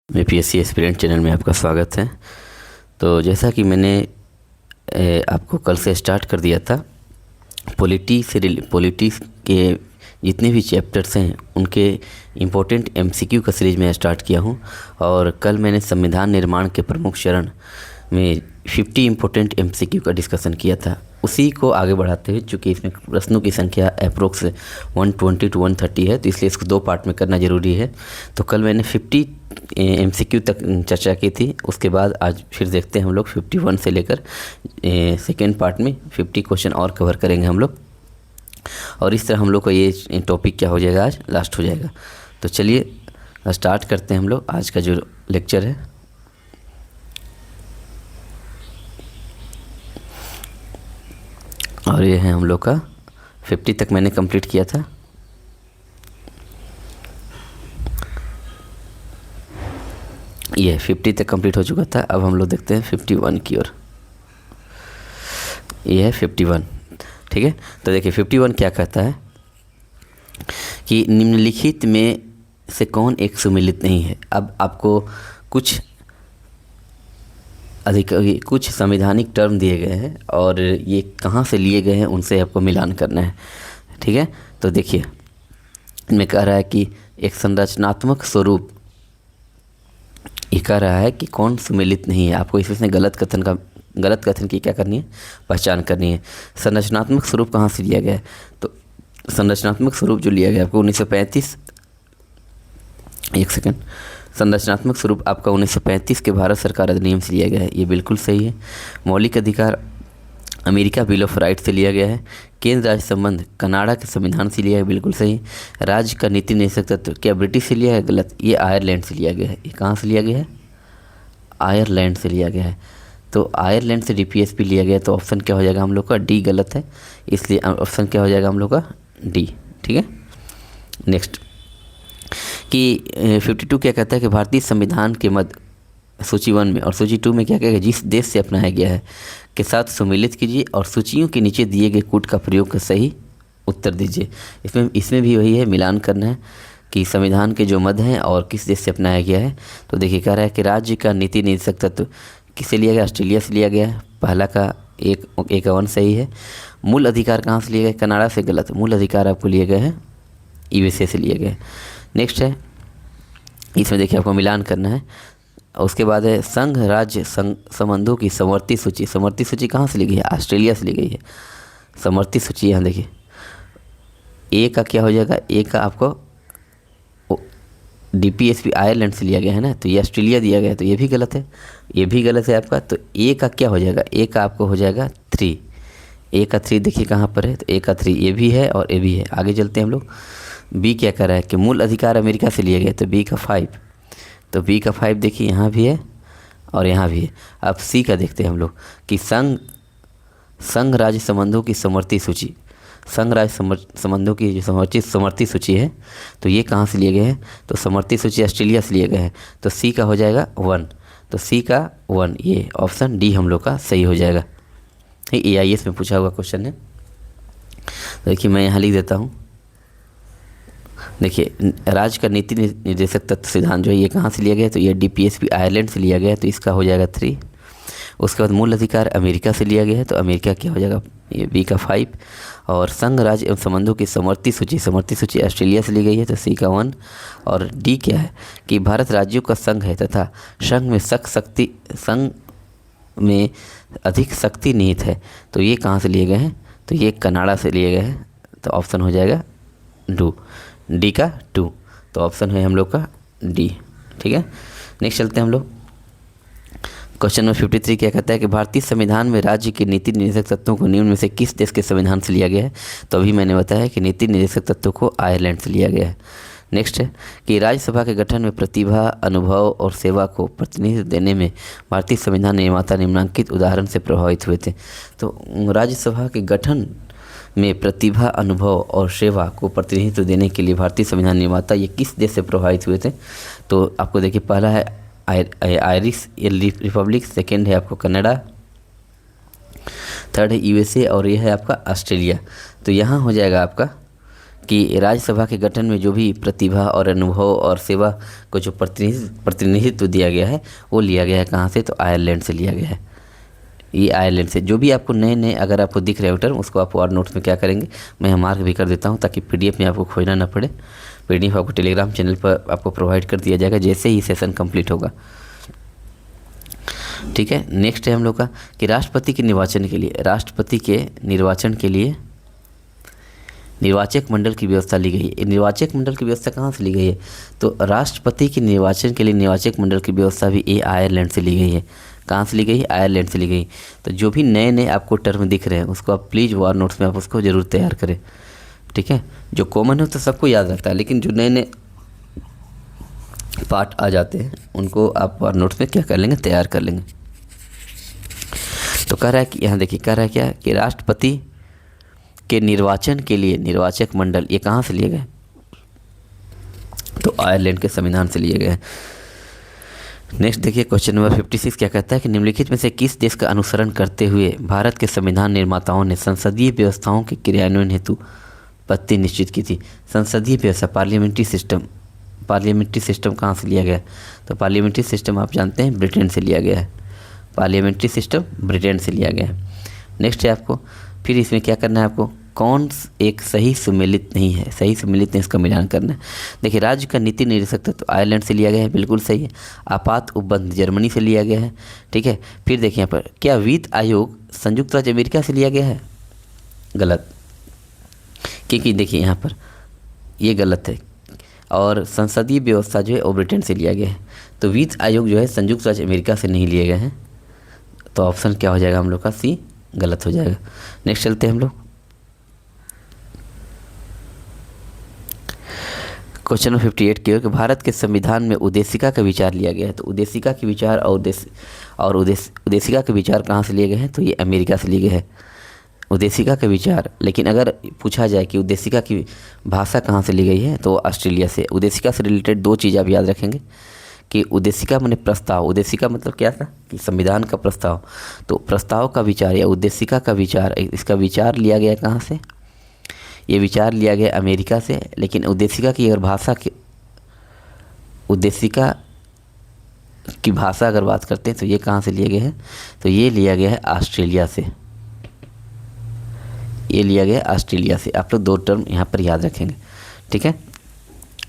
मैं PSC aspirant channel में आपका स्वागत है। तो जैसा कि मैंने आपको कल से स्टार्ट कर दिया था, पॉलिटी के जितने भी चैप्टर्स हैं उनके इम्पोर्टेंट एमसीक्यू का सीरीज़ मैं स्टार्ट किया हूं। और कल मैंने संविधान निर्माण के प्रमुख चरण में 50 इम्पोर्टेंट एमसीक्यू का डिस्कशन किया था। उसी को आगे बढ़ाते हुए, चूँकि इसमें प्रश्नों की संख्या अप्रोक्स 120 to 130 है, तो इसलिए इसको 2 पार्ट में करना ज़रूरी है। तो कल मैंने 50 एमसीक्यू तक चर्चा की थी। उसके बाद आज फिर देखते हैं हम लोग 51 से लेकर सेकेंड पार्ट में 50 क्वेश्चन और कवर करेंगे हम लोग। और इस तरह हम लोग का ये टॉपिक क्या हो जाएगा, आज लास्ट हो जाएगा। तो चलिए स्टार्ट करते हैं हम लोग आज का जो लेक्चर है। और ये है हम लोग का 50 तक मैंने कंप्लीट किया था। ये 50 तक कंप्लीट हो चुका था। अब हम लोग देखते हैं 51 की ओर। ये है 51, ठीक है। तो देखिए 51 क्या कहता है कि निम्नलिखित में से कौन एक सुमेलित नहीं है। अब आपको कुछ संवैधानिक टर्म दिए गए हैं और ये कहाँ से लिए गए हैं उनसे आपको मिलान करना है, ठीक है। तो देखिए इनमें कह रहा है कि एक संरचनात्मक स्वरूप, ये कह रहा है कि कौन सुमेलित नहीं है। आपको इसमें गलत कथन की क्या करनी है, पहचान करनी है। संरचनात्मक स्वरूप कहाँ से लिया गया है, तो संरचनात्मक स्वरूप जो लिया गया आपको 1935, एक सेकंड, संरचनात्मक स्वरूप आपका 1935 के भारत सरकार अधिनियम से लिया गया है, ये बिल्कुल सही है। मौलिक अधिकार अमेरिका बिल ऑफ राइट से लिया गया है। केंद्र राज्य संबंध कनाडा के संविधान से लिया है, बिल्कुल सही। राज्य का नीति निदेशक तत्व क्या ब्रिटिश से लिया है, गलत, ये आयरलैंड से लिया गया है। ये कहाँ से लिया गया है, आयरलैंड से लिया गया है। तो आयरलैंड से डीपीएसपी लिया गया, तो ऑप्शन क्या हो जाएगा हम लोग का, डी गलत है, इसलिए ऑप्शन क्या हो जाएगा हम लोग का, डी, ठीक है। नेक्स्ट कि 52 क्या कहता है कि भारतीय संविधान के मध्य सूची 1 में और सूची 2 में क्या कहेगा, जिस देश से अपनाया गया है के साथ सुमेलित कीजिए और सूचियों के नीचे दिए गए कूट का प्रयोग कर सही उत्तर दीजिए। इसमें भी वही है, मिलान करना है कि संविधान के जो मध्य हैं और किस देश से अपनाया गया है। तो देखिए कह रहा है कि राज्य का नीति निदेशक तत्व किससे लिया गया, ऑस्ट्रेलिया से लिया गया है। पहला का एक वन सही है। मूल अधिकार कहाँ से लिए गए, कनाडा से, गलत, मूल अधिकार आपको लिए गए हैं यूएसए से लिए गए। नेक्स्ट है, इसमें देखिए आपको मिलान करना है। उसके बाद है संघ राज्य संबंधों की समवर्ती सूची। समवर्ती सूची कहाँ से ली गई है, ऑस्ट्रेलिया से ली गई है समवर्ती सूची। यहाँ देखिए ए का क्या हो जाएगा, ए का आपको डीपीएसपी आयरलैंड से लिया गया है ना, तो ये ऑस्ट्रेलिया दिया गया है, तो ये भी गलत है, ये भी गलत है आपका। तो ए का क्या हो जाएगा, ए का आपको हो जाएगा 3। ए का 3 देखिए कहाँ पर है, तो ए का 3 ये भी है और ये भी है। आगे चलते हैं हम लोग। बी क्या कर रहा है कि मूल अधिकार अमेरिका से लिए गए, तो बी का 5, तो बी का 5 देखिए यहाँ भी है और यहाँ भी है। अब सी का देखते हैं हम लोग कि संघ राज्य संबंधों की समवर्ती सूची, संघ राज्य संबंधों की जो समवर्ती सूची है, तो ये कहाँ से लिए गए हैं, तो समवर्ती सूची ऑस्ट्रेलिया से लिए गए हैं, तो सी का हो जाएगा 1, तो सी का 1, ये ऑप्शन डी हम लोग का सही हो जाएगा। ये AIS में पूछा हुआ क्वेश्चन है। देखिए मैं यहाँ लिख देता हूँ। देखिए राज्य का नीति निर्देशक तत्व सिद्धांत जो है ये कहाँ से लिया गया है, तो ये डीपीएसपी आयरलैंड से लिया गया है, तो इसका हो जाएगा 3। उसके बाद मूल अधिकार अमेरिका से लिया गया है, तो अमेरिका क्या हो जाएगा, ये बी का 5। और संघ राज्य एवं संबंधों की समवर्ती सूची ऑस्ट्रेलिया से ली गई है, तो सी का 1। और डी क्या है कि भारत राज्यों का संघ है तथा संघ में अधिक शक्ति निहित है, तो ये कहाँ से लिए गए हैं, तो ये कनाडा से लिए गए हैं, तो ऑप्शन हो जाएगा डी का 2, तो ऑप्शन है हम लोग का डी, ठीक है। नेक्स्ट चलते हैं हम लोग। क्वेश्चन नंबर 53 क्या कहता है कि भारतीय संविधान में राज्य के नीति निदेशक तत्वों को निम्न में से किस देश के संविधान से लिया गया है, तो अभी मैंने बताया कि नीति निदेशक तत्वों को आयरलैंड से लिया गया है। नेक्स्ट है कि राज्यसभा के गठन में प्रतिभा, अनुभव और सेवा को प्रतिनिधित्व देने में भारतीय संविधान निर्माता निम्नलिखित उदाहरण से प्रभावित हुए थे। तो राज्यसभा के गठन में प्रतिभा, अनुभव और सेवा को प्रतिनिधित्व देने के लिए भारतीय संविधान निर्माता ये किस देश से प्रभावित हुए थे, तो आपको देखिए पहला है आयरिश रिपब्लिक, सेकेंड है आपको कनाडा, थर्ड है यूएसए और ये है आपका ऑस्ट्रेलिया। तो यहाँ हो जाएगा आपका कि राज्यसभा के गठन में जो भी प्रतिभा और अनुभव और सेवा को जो प्रतिनिधित्व दिया गया है वो लिया गया है कहाँ से, तो आयरलैंड से लिया गया है। ये आयरलैंड से जो भी आपको नए नए अगर आपको दिख रहे हो टर्म, उसको आप और नोट्स में क्या करेंगे, मैं यहाँ मार्क भी कर देता हूँ ताकि पीडीएफ में आपको खोजना ना पड़े। पीडीएफ आपको टेलीग्राम चैनल पर आपको प्रोवाइड कर दिया जाएगा जैसे ही सेशन कंप्लीट होगा। ठीक है, नेक्स्ट है हम लोग का कि राष्ट्रपति के निर्वाचन के लिए, राष्ट्रपति के निर्वाचन के लिए निर्वाचक मंडल की व्यवस्था ली गई है। निर्वाचक मंडल की व्यवस्था कहाँ से ली गई है, तो राष्ट्रपति के निर्वाचन के लिए निर्वाचक मंडल की व्यवस्था भी ये आयरलैंड से ली गई है। कहाँ से ली गई, आयरलैंड से ली गई। तो जो भी नए नए आपको टर्म दिख रहे हैं उसको आप प्लीज़ वार नोट्स में आप उसको ज़रूर तैयार करें। ठीक है, जो कॉमन है तो सबको याद रहता है, लेकिन जो नए नए पार्ट आ जाते हैं उनको आप वार नोट्स में क्या कर लेंगे, तैयार कर लेंगे। तो कह रहा है कि यहाँ देखिए कह रहा है क्या कि राष्ट्रपति के निर्वाचन के लिए निर्वाचक मंडल ये कहाँ से लिए गए, तो आयरलैंड के संविधान से लिए गए हैं। नेक्स्ट देखिए क्वेश्चन नंबर 56 क्या कहता है कि निम्नलिखित में से किस देश का अनुसरण करते हुए भारत के संविधान निर्माताओं ने संसदीय व्यवस्थाओं के क्रियान्वयन हेतु पद्धति निश्चित की थी। संसदीय व्यवस्था पार्लियामेंट्री सिस्टम कहाँ से लिया गया, तो पार्लियामेंट्री सिस्टम आप जानते हैं ब्रिटेन से लिया गया है। पार्लियामेंट्री सिस्टम ब्रिटेन से लिया गया है। नेक्स्ट है आपको फिर इसमें क्या करना है, आपको कौन एक सही सुमेलित नहीं है, सही सुमेलित नहीं, इसका मिलान करना है। देखिए राज्य का नीति निदेशक तो आयरलैंड से लिया गया है, बिल्कुल सही है। आपात उपबंध जर्मनी से लिया गया है। ठीक है, फिर देखिए यहाँ पर क्या वित्त आयोग संयुक्त राज्य अमेरिका से लिया गया है, गलत, क्योंकि देखिए यहाँ पर ये गलत है। और संसदीय व्यवस्था जो है वो ब्रिटेन से लिया गया है। तो वित्त आयोग जो है संयुक्त राज्य अमेरिका से नहीं लिए गए हैं। तो ऑप्शन क्या हो जाएगा हम लोग का, सी गलत हो जाएगा। नेक्स्ट चलते हैं हम लोग क्वेश्चन नंबर 58 की ओर कि भारत के संविधान में उद्देशिका का विचार लिया गया है। तो उद्देशिका के विचार और उद्देशिका के विचार कहाँ से लिए गए हैं, तो ये अमेरिका से लिए गए हैं उद्देशिका के विचार। लेकिन अगर पूछा जाए कि उद्देशिका की भाषा कहाँ से ली गई है, तो ऑस्ट्रेलिया से। उद्देशिका से रिलेटेड दो चीज़ आप याद रखेंगे कि उद्देशिका माने प्रस्ताव, उद्देशिका मतलब क्या था कि संविधान का प्रस्ताव। तो प्रस्ताव का विचार या उद्देशिका का विचार, इसका विचार लिया गया कहाँ से, ये विचार लिया गया अमेरिका से। लेकिन उद्देशिका की अगर भाषा की उद्देशिका की भाषा अगर बात करते हैं तो ये कहाँ से लिए गए हैं, तो ये लिया गया है ऑस्ट्रेलिया से। ये लिया गया ऑस्ट्रेलिया से। आप लोग दो टर्म यहाँ पर याद रखेंगे। ठीक है,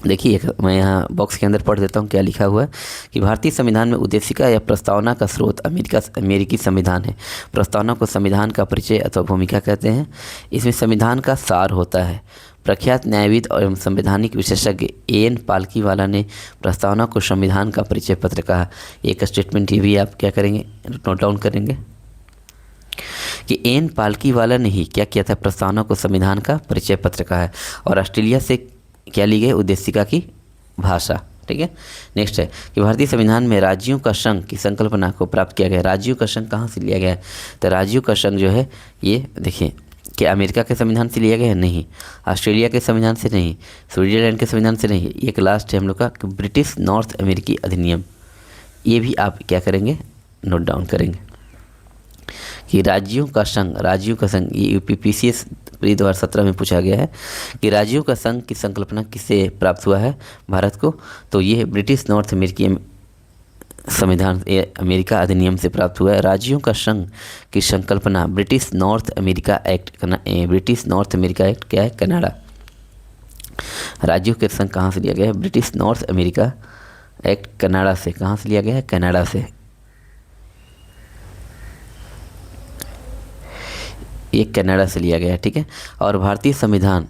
देखिए मैं यहाँ बॉक्स के अंदर पढ़ देता हूँ क्या लिखा हुआ है कि भारतीय संविधान में उद्देशिका या प्रस्तावना का स्रोत अमेरिकी संविधान है। प्रस्तावना को संविधान का परिचय अथवा भूमिका कहते हैं। इसमें संविधान का सार होता है। प्रख्यात न्यायविद एवं संवैधानिक विशेषज्ञ एन पालकीवाला ने प्रस्तावना को संविधान का परिचय पत्र कहा। एक स्टेटमेंट ये भी आप क्या करेंगे, नोट डाउन करेंगे कि एन पालकीवाला ने ही क्या किया था, प्रस्तावना को संविधान का परिचय पत्र कहा है। और ऑस्ट्रेलिया से क्या ली गई, उद्देशिका की भाषा। ठीक है, नेक्स्ट है कि भारतीय संविधान में राज्यों का संघ की संकल्पना को प्राप्त किया गया। राज्यों का संघ कहाँ से लिया गया है, तो राज्यों का संघ जो है ये देखिए कि अमेरिका के संविधान से लिया गया है, नहीं। ऑस्ट्रेलिया के संविधान से नहीं, स्विट्जरलैंड के संविधान से नहीं। एक लास्ट है हम लोग का ब्रिटिश नॉर्थ अमेरिकी अधिनियम। ये भी आप क्या करेंगे, नोट डाउन करेंगे कि राज्यों का संघ ये यूपीपीसीएस 2017 में पूछा गया है कि राज्यों का संघ की संकल्पना किससे प्राप्त हुआ है भारत को, तो ये ब्रिटिश नॉर्थ अमेरिकी संविधान अमेरिका अधिनियम से प्राप्त हुआ है। राज्यों का संघ की संकल्पना ब्रिटिश नॉर्थ अमेरिका एक्ट क्या है, कनाडा। राज्यों के संघ कहाँ से लिया गया है, British north America act Canada से। कहाँ से लिया गया है, कनाडा से। ये कनाडा से लिया गया है। ठीक है, और भारतीय संविधान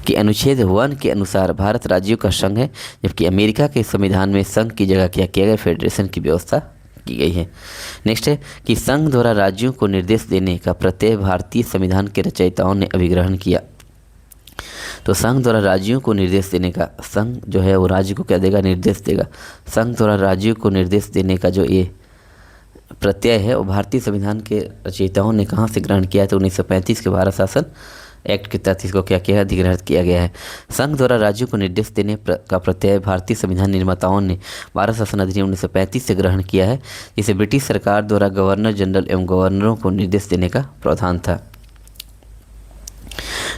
के अनुच्छेद 1 के अनुसार भारत राज्यों का संघ है, जबकि अमेरिका के संविधान में संघ की जगह क्या किया गया, फेडरेशन की व्यवस्था की गई है। नेक्स्ट है कि संघ द्वारा राज्यों को निर्देश देने का प्रत्यय भारतीय संविधान के रचयिताओं ने अभिग्रहण किया। तो संघ द्वारा राज्यों को निर्देश देने का, संघ जो है वो राज्य को क्या देगा, निर्देश देगा। संघ द्वारा राज्यों को निर्देश देने का जो ये प्रत्यय है वो भारतीय संविधान के रचयिताओं ने कहाँ से ग्रहण किया है, तो 1935 के भारत शासन एक्ट के तहत इसको क्या किया है, अधिग्रहित किया गया है। संघ द्वारा राज्यों को निर्देश देने का प्रत्यय भारतीय संविधान निर्माताओं ने भारत शासन अधिनियम 1935 से ग्रहण किया है, जिसे ब्रिटिश सरकार द्वारा गवर्नर जनरल एवं गवर्नरों को निर्देश देने का प्रावधान था।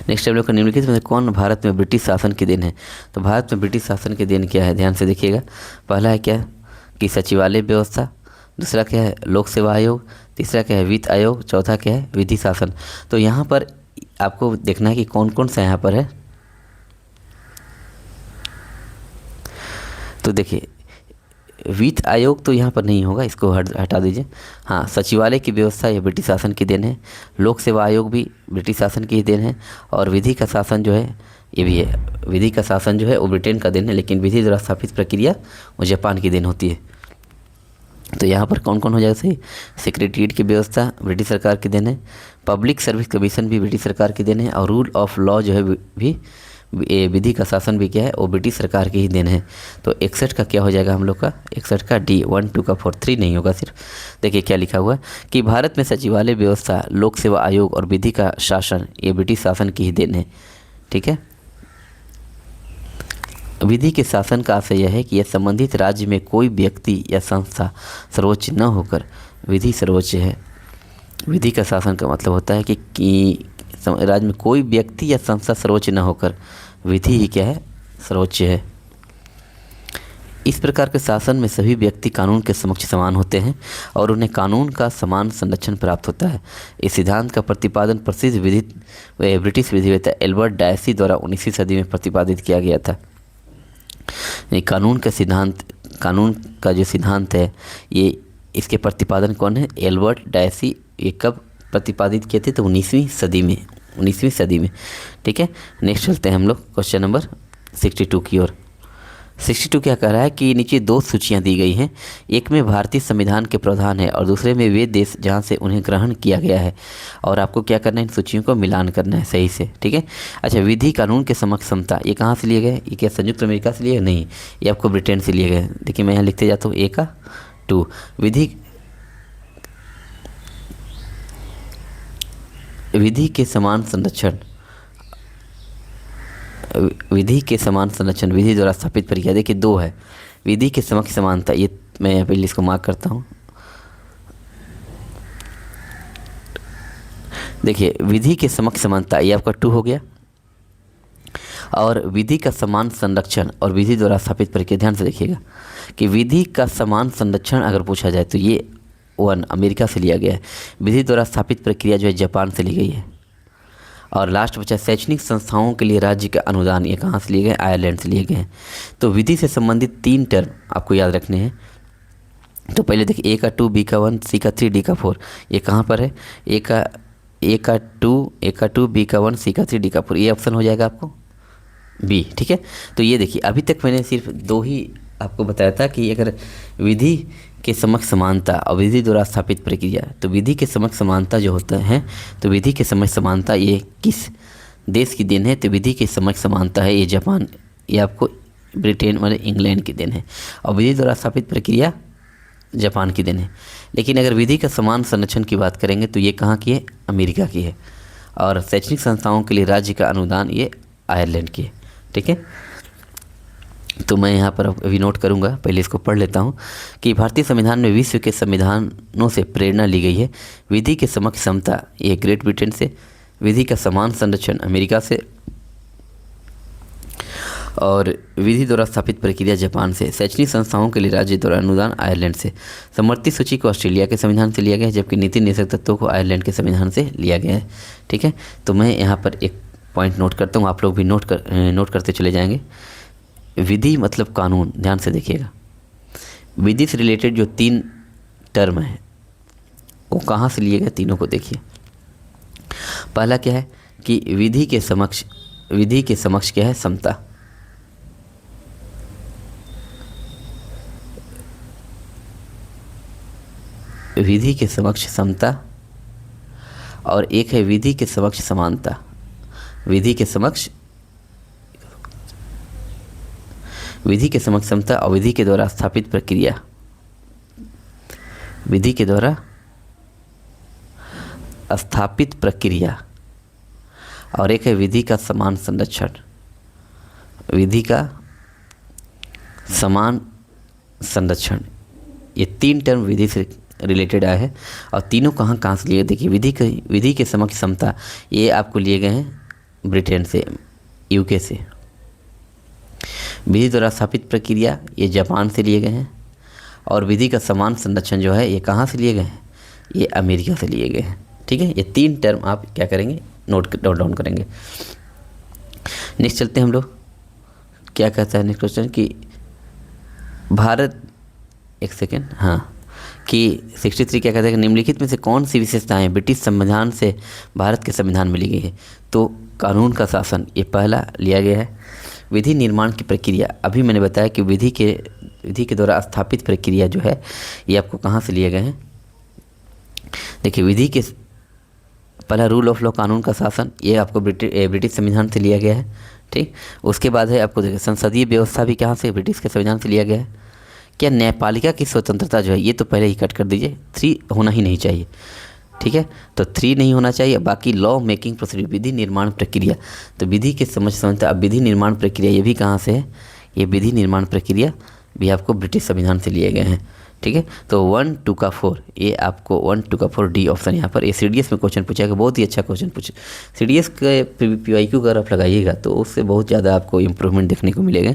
नेक्स्ट हम लोग का निम्नलिखित में से कौन भारत में ब्रिटिश शासन की देन है। तो भारत में ब्रिटिश शासन की देन क्या है, ध्यान से देखिएगा। पहला है क्या कि सचिवालय व्यवस्था, दूसरा क्या है लोक सेवा आयोग, तीसरा क्या है वित्त आयोग, चौथा क्या है विधि शासन। तो यहाँ पर आपको देखना है कि कौन कौन सा यहाँ पर है। तो देखिए वित्त आयोग तो यहाँ पर नहीं होगा, इसको हटा दीजिए। हाँ, सचिवालय की व्यवस्था ये ब्रिटिश शासन की देन है, लोक सेवा आयोग भी ब्रिटिश शासन की ही देन है, और विधि का शासन जो है ये भी है। विधि का शासन जो है वो ब्रिटेन का देन है, लेकिन विधि द्वारा स्थापित प्रक्रिया वो जापान की देन होती है। तो यहाँ पर कौन कौन हो जाएगा सही, सेक्रेटरीट की व्यवस्था ब्रिटिश सरकार की देन है, पब्लिक सर्विस कमीशन भी ब्रिटिश सरकार की देन है, और रूल ऑफ लॉ जो है भी विधि का शासन भी क्या है वो ब्रिटिश सरकार की ही देन है। तो 61 का क्या हो जाएगा हम लोग का, 61 का डी, 1 2 का 4 3 नहीं होगा सिर्फ। देखिए क्या लिखा हुआ है कि भारत में सचिवालय व्यवस्था, लोक सेवा आयोग और विधि का शासन ये ब्रिटिश शासन की ही देन है। ठीक है, विधि के शासन का आशय यह है कि यह संबंधित राज्य में कोई व्यक्ति या संस्था सर्वोच्च न होकर, विधि सर्वोच्च है। विधि का शासन का मतलब होता है कि राज्य में कोई व्यक्ति या संस्था सर्वोच्च न होकर विधि ही क्या है सर्वोच्च है। इस प्रकार के शासन में सभी व्यक्ति कानून के समक्ष समान होते हैं और उन्हें कानून का समान संरक्षण प्राप्त होता है। इस सिद्धांत का प्रतिपादन प्रसिद्ध ब्रिटिश विधिवेत्ता एल्बर्ट डायसी द्वारा 19वीं सदी में प्रतिपादित किया गया था। कानून का जो सिद्धांत है ये, इसके प्रतिपादन कौन है, एल्बर्ट डायसी। ये कब प्रतिपादित किए थे, तो 19वीं सदी में। ठीक है, नेक्स्ट चलते हैं हम लोग क्वेश्चन नंबर 62 की ओर। 62 क्या कह रहा है कि नीचे दो सूचियां दी गई हैं, एक में भारतीय संविधान के प्रावधान है और दूसरे में वे देश जहां से उन्हें ग्रहण किया गया है, और आपको क्या करना है इन सूचियों को मिलान करना है सही से। ठीक है, अच्छा, विधि कानून के समक्ष समता, ये कहाँ से लिए गए, ये क्या संयुक्त अमेरिका से लिए, नहीं, ये आपको ब्रिटेन से लिए गए। देखिए मैं यहाँ लिखते जाता हूँ, ए का 2, विधि के समान संरक्षण, विधि द्वारा स्थापित प्रक्रिया। देखिए 2 है, विधि के समक्ष समानता, ये मैं यहाँ पे इसको मार्क करता हूँ। देखिए विधि के समक्ष समानता ये आपका 2 हो गया, और विधि का समान संरक्षण और विधि द्वारा स्थापित प्रक्रिया। ध्यान से देखिएगा कि विधि का समान संरक्षण अगर पूछा जाए तो ये 1 अमेरिका से लिया गया है, विधि द्वारा स्थापित प्रक्रिया जो है जापान से ली गई है, और लास्ट बचा शैक्षणिक संस्थाओं के लिए राज्य का अनुदान, ये कहाँ से लिए गए, आयरलैंड से लिए गए हैं। तो विधि से संबंधित 3 टर्म आपको याद रखने हैं। तो पहले देखिए, ए का 2, बी का 1, सी का 3, डी का 4, ये कहाँ पर है, ए का 2, बी का 1, सी का 3, डी का 4, ये ऑप्शन हो जाएगा आपको बी। ठीक है, तो ये देखिए अभी तक मैंने सिर्फ 2 ही आपको बताया था कि अगर विधि के समक्ष समानता और विधि द्वारा स्थापित प्रक्रिया, तो विधि के समक्ष समानता जो होता है, तो विधि के समक्ष समानता ये किस देश की देन है, तो विधि के समक्ष समानता है ये जापान, ये आपको ब्रिटेन मतलब इंग्लैंड की देन है, और विधि द्वारा स्थापित प्रक्रिया जापान की देन है। लेकिन अगर विधि का समान संरक्षण की बात करेंगे तो ये कहाँ की है, अमेरिका की है, और शैक्षणिक संस्थाओं के लिए राज्य का अनुदान ये आयरलैंड की है। ठीक है, तो मैं यहाँ पर अभी नोट करूँगा, पहले इसको पढ़ लेता हूँ कि भारतीय संविधान में विश्व के संविधानों से प्रेरणा ली गई है। विधि के समक्ष समता ये ग्रेट ब्रिटेन से, विधि का समान संरक्षण अमेरिका से, और विधि द्वारा स्थापित प्रक्रिया जापान से, शैक्षणिक संस्थाओं के लिए राज्य द्वारा अनुदान आयरलैंड से। समवर्ती सूची को ऑस्ट्रेलिया के संविधान से लिया गया है, जबकि नीति निषेध तत्वों को आयरलैंड के संविधान से लिया गया है। ठीक है, तो मैं यहाँ पर एक पॉइंट नोट करता हूँ, आप लोग भी नोट करते चले जाएंगे। विधि मतलब कानून, ध्यान से देखिएगा। विधि से रिलेटेड जो 3 टर्म है वो कहाँ से लिए गए, तीनों को देखिए। पहला क्या है कि विधि के समक्ष क्या है, समता। विधि के समक्ष समता, और एक है विधि के समक्ष समानता। विधि के समक्ष समता और विधि के द्वारा स्थापित प्रक्रिया, विधि के द्वारा स्थापित प्रक्रिया, और एक है विधि का समान संरक्षण। विधि का समान संरक्षण, ये 3 टर्म विधि से रिलेटेड आए हैं, और तीनों कहाँ से लिए, देखिए विधि के समक्ष समता ये आपको लिए गए हैं ब्रिटेन से, यूके से। विधि द्वारा स्थापित प्रक्रिया ये जापान से लिए गए हैं। और विधि का समान संरक्षण जो है ये कहाँ से लिए गए हैं, ये अमेरिका से लिए गए हैं। ठीक है, ये 3 टर्म आप क्या करेंगे, नोट डाउन करेंगे। नेक्स्ट चलते हैं हम लोग, क्या कहता है नेक्स्ट क्वेश्चन कि भारत, एक सेकेंड, हाँ, कि 63 क्या कहता है कि निम्नलिखित में से कौन सी विशेषताएं ब्रिटिश संविधान से भारत के संविधान में ली गई है। तो कानून का शासन ये पहला लिया गया है। विधि निर्माण की प्रक्रिया, अभी मैंने बताया कि विधि के द्वारा स्थापित प्रक्रिया जो है ये आपको कहाँ से लिए गए हैं। देखिए, विधि के पहला रूल ऑफ लॉ, कानून का शासन, ये आपको ब्रिटिश संविधान से लिया गया है। ठीक, उसके बाद है आपको देखिए संसदीय व्यवस्था भी कहाँ से, ब्रिटिश के संविधान से लिया गया है। क्या न्यायपालिका की स्वतंत्रता जो है, ये तो पहले ही कट कर दीजिए, 3 होना ही नहीं चाहिए। ठीक है, तो 3 नहीं होना चाहिए। बाकी लॉ मेकिंग प्रोसीड्यूर, विधि निर्माण प्रक्रिया, तो विधि के समझता, अब विधि निर्माण प्रक्रिया ये भी कहाँ से है, ये विधि निर्माण प्रक्रिया भी आपको ब्रिटिश संविधान से लिए गए हैं। ठीक है, तो 1 2 का 4, ये आपको 1 2 का 4 डी ऑप्शन यहाँ पर। ये CDS में क्वेश्चन पूछा गया, बहुत ही अच्छा क्वेश्चन पूछे। CDS के PYQ अगर आप लगाइएगा तो उससे बहुत ज़्यादा आपको इम्प्रूवमेंट देखने को मिलेगा।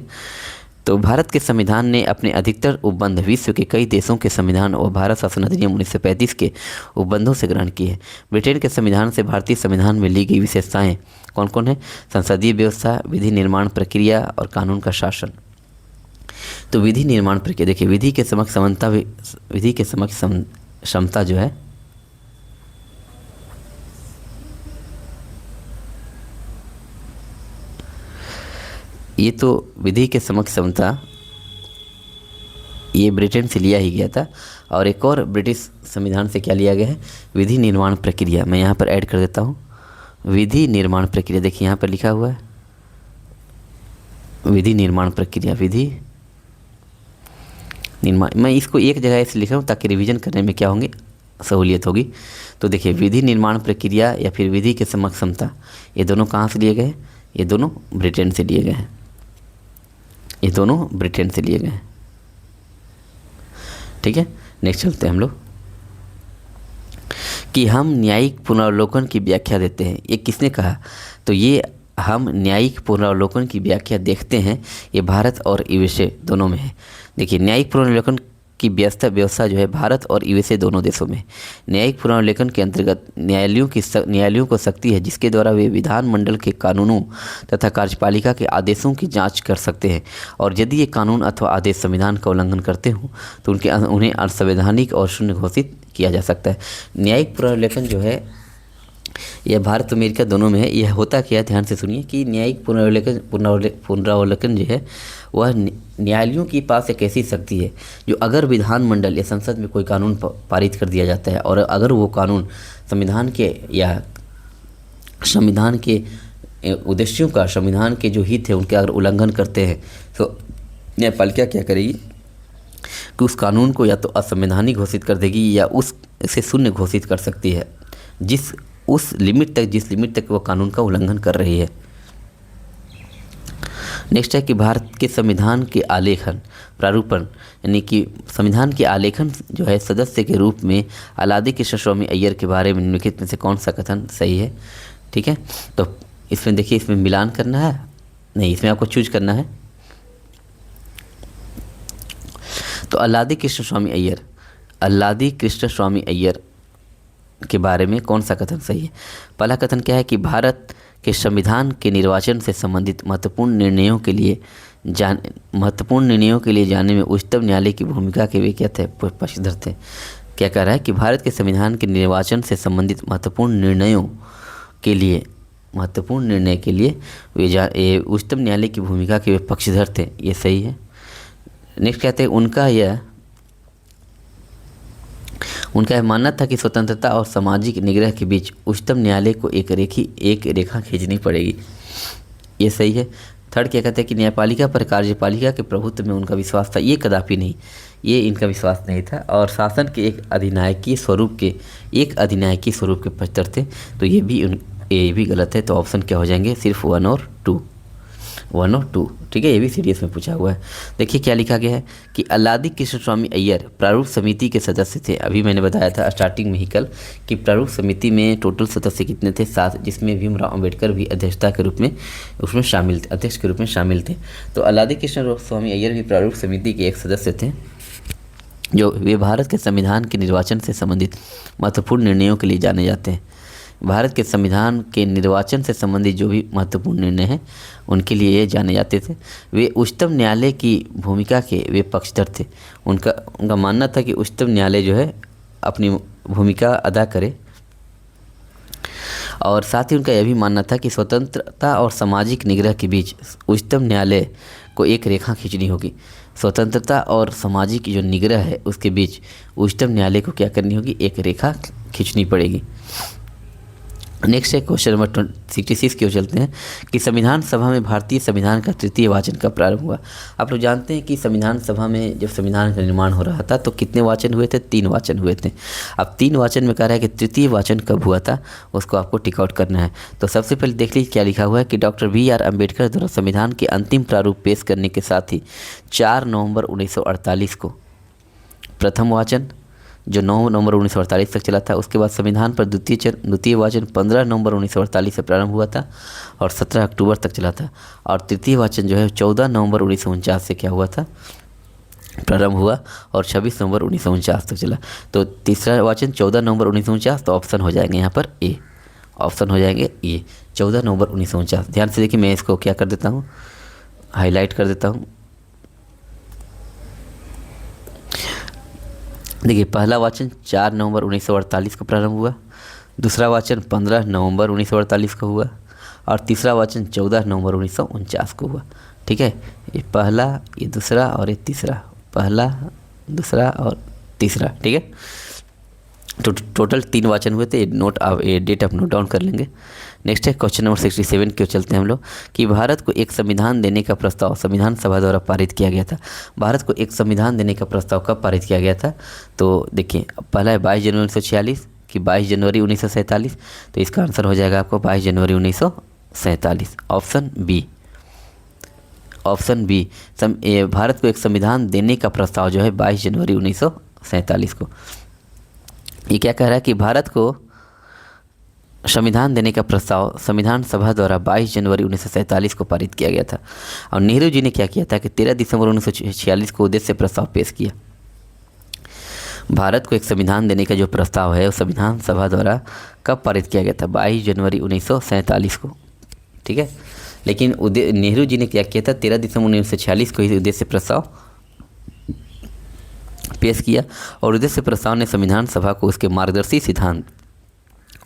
तो भारत के संविधान ने अपने अधिकतर उपबंध विश्व के कई देशों के संविधान और भारत शासन अधिनियम 1935 के उपबंधों से ग्रहण की है। ब्रिटेन के संविधान से भारतीय संविधान में ली गई विशेषताएं कौन कौन है, संसदीय व्यवस्था, विधि निर्माण प्रक्रिया और कानून का शासन। तो विधि निर्माण प्रक्रिया, देखिए विधि के समक्ष समानता, विधि के समक्ष क्षमता जो है, ये तो विधि के समक्ष समता ये ब्रिटेन से लिया ही गया था। और एक और ब्रिटिश संविधान से क्या लिया गया है, विधि निर्माण प्रक्रिया। मैं यहाँ पर ऐड कर देता हूँ विधि निर्माण प्रक्रिया। देखिए यहाँ पर लिखा हुआ है विधि निर्माण प्रक्रिया, विधि निर्माण। मैं इसको एक जगह ऐसे लिख रहा हूँ ताकि रिवीजन करने में क्या होंगे, सहूलियत होगी। तो देखिए विधि निर्माण प्रक्रिया या फिर विधि के समक्ष समता, ये दोनों कहाँ से लिए गए, ये दोनों ब्रिटेन से लिए गए हैं। ये दोनों ब्रिटेन से लिए गए हैं। ठीक है, नेक्स्ट चलते हैं हम लोग कि हम न्यायिक पुनरावलोकन की व्याख्या देते हैं। ये किसने कहा, तो ये हम न्यायिक पुनरावलोकन की व्याख्या देखते हैं, ये भारत और यूएसए दोनों में है। देखिए न्यायिक पुनरावलोकन की व्यवस्था जो है भारत और यूएसए दोनों देशों में। न्यायिक पुनरावलोकन के अंतर्गत न्यायालयों को शक्ति है जिसके द्वारा वे विधानमंडल के कानूनों तथा कार्यपालिका के आदेशों की जांच कर सकते हैं, और यदि ये कानून अथवा आदेश संविधान का उल्लंघन करते हों तो उन्हें असंवैधानिक और शून्य घोषित किया जा सकता है। न्यायिक पुनरावलोकन जो है यह भारत अमेरिका दोनों में है। यह होता क्या है, ध्यान से सुनिए कि न्यायिक पुनरावलोकन जो है वह न्यायालयों के पास एक ऐसी शक्ति है जो अगर विधानमंडल या संसद में कोई कानून पारित कर दिया जाता है और अगर वो कानून संविधान के या संविधान के उद्देश्यों का, संविधान के जो हित है उनके अगर उल्लंघन करते हैं तो न्यायपालिका क्या करेगी कि उस कानून को या तो असंवैधानिक घोषित कर देगी या उससे शून्य घोषित कर सकती है, जिस लिमिट तक वो कानून का उल्लंघन कर रही है। नेक्स्ट है कि भारत के संविधान के आलेखन प्रारूपण, यानी कि संविधान के आलेखन जो है सदस्य के रूप में अलादी कृष्ण स्वामी अय्यर के बारे में निम्नलिखित में से कौन सा कथन सही है। ठीक है, तो इसमें देखिए, इसमें मिलान करना है नहीं, इसमें आपको चूज करना है। तो अलादी कृष्ण स्वामी अय्यर के बारे में कौन सा कथन सही है। पहला कथन क्या है कि भारत के संविधान के निर्वाचन से संबंधित महत्वपूर्ण निर्णयों के लिए जाने में उच्चतम न्यायालय की भूमिका के वे क्या थे, पक्षधर थे। क्या कह रहा है कि भारत के संविधान के निर्वाचन से संबंधित महत्वपूर्ण निर्णय के लिए वे उच्चतम न्यायालय की भूमिका के वे पक्षधर थे, ये सही है। नेक्स्ट कहते हैं उनका यह मानना था कि स्वतंत्रता और सामाजिक निग्रह के बीच उच्चतम न्यायालय को एक रेखा खींचनी पड़ेगी, ये सही है। थर्ड क्या कहते हैं कि न्यायपालिका पर कार्यपालिका के प्रभुत्व में उनका विश्वास था, ये कदापि नहीं, ये इनका विश्वास नहीं था। और शासन के एक अधिनायकीय स्वरूप के पक्षधर थे, तो ये भी गलत है। तो ऑप्शन क्या हो जाएंगे, सिर्फ 1 और 2। 1 और 2। ठीक है, ये भी सीरियस में पूछा हुआ है। देखिए क्या लिखा गया है कि अल्लादी कृष्ण स्वामी अय्यर प्रारूप समिति के सदस्य थे। अभी मैंने बताया था स्टार्टिंग में ही कल कि प्रारूप समिति में टोटल सदस्य कितने थे, 7, जिसमें भीमराव अम्बेडकर भी अध्यक्षता के रूप में उसमें शामिल थे, अध्यक्ष के रूप में शामिल थे। तो अल्लादी कृष्ण स्वामी अय्यर भी प्रारूप समिति के एक सदस्य थे, जो वे भारत के संविधान के निर्वाचन से संबंधित महत्वपूर्ण निर्णयों के लिए जाने जाते हैं। भारत के संविधान के निर्वाचन से संबंधित जो भी महत्वपूर्ण निर्णय हैं उनके लिए ये जाने जाते थे। वे उच्चतम न्यायालय की भूमिका के वे पक्षधर थे। उनका मानना था कि उच्चतम न्यायालय जो है अपनी भूमिका अदा करे, और साथ ही उनका यह भी मानना था कि स्वतंत्रता और सामाजिक निग्रह के बीच उच्चतम न्यायालय को एक रेखा खींचनी होगी। स्वतंत्रता और सामाजिक जो निग्रह है उसके बीच उच्चतम न्यायालय को क्या करनी होगी, एक रेखा खींचनी पड़ेगी। नेक्स्ट है क्वेश्चन नंबर 66 की ओर चलते हैं कि संविधान सभा में भारतीय संविधान का तृतीय वाचन कब प्रारंभ हुआ। आप लोग जानते हैं कि संविधान सभा में जब संविधान का निर्माण हो रहा था तो कितने वाचन हुए थे, 3 वाचन हुए थे। अब 3 वाचन में कह रहा है कि तृतीय वाचन कब हुआ था, उसको आपको टिक आउट करना है। तो सबसे पहले देख लीजिए क्या लिखा हुआ है कि डॉक्टर BR अम्बेडकर द्वारा संविधान के अंतिम प्रारूप पेश करने के साथ ही 4 नवंबर 1948 को प्रथम वाचन, जो 9 नवंबर 1948 तक चला था। उसके बाद संविधान पर द्वितीय वाचन 15 नवंबर 1948 से प्रारंभ हुआ था और 17 अक्टूबर तक चला था। और तृतीय वाचन जो है 14 नवंबर 1949 से क्या हुआ था, प्रारंभ हुआ और 26 नवंबर 1949 तक चला। तो तीसरा वाचन 14 नवंबर 1949, तो ऑप्शन हो जाएंगे यहाँ पर ए, ऑप्शन हो जाएंगे ये 14 नवंबर 1949। ध्यान से देखिए, मैं इसको क्या कर देता हूँ, हाईलाइट कर देता हूँ। देखिए पहला वाचन 4 नवंबर 1948 को प्रारंभ हुआ, दूसरा वाचन 15 नवंबर 1948 को हुआ और तीसरा वाचन 14 नवंबर 1949 को हुआ। ठीक है, ये पहला, ये दूसरा और ये तीसरा, पहला, दूसरा और तीसरा। ठीक है, तो टोटल 3 वाचन हुए थे। ये डेट आप नोट डाउन कर लेंगे। नेक्स्ट है क्वेश्चन नंबर 67 की ओर चलते हैं हम लोग कि भारत को एक संविधान देने का प्रस्ताव संविधान सभा द्वारा पारित किया गया था। भारत को एक संविधान देने का प्रस्ताव कब पारित किया गया था, तो देखिए पहला है 22 जनवरी 1946 कि 22 जनवरी 1947। तो इसका आंसर हो जाएगा आपको 22 जनवरी 1947, option B. Option B, Bharat को एक संविधान देने का प्रस्ताव जो है 22 जनवरी 1947 को। ये क्या कह रहा है कि भारत को संविधान देने का प्रस्ताव संविधान सभा द्वारा 22 जनवरी 1947 को पारित किया गया था। और नेहरू जी ने क्या किया था कि 13 दिसंबर 1946 को उद्देश्य प्रस्ताव पेश किया। भारत को एक संविधान देने का जो प्रस्ताव है वो संविधान सभा द्वारा कब पारित किया गया था, 22 जनवरी 1947 को। ठीक है, लेकिन नेहरू जी ने क्या किया था, 13 दिसंबर 1946 को ही उद्देश्य प्रस्ताव पेश किया और उद्देश्य प्रस्ताव ने संविधान सभा को उसके मार्गदर्शी सिद्धांत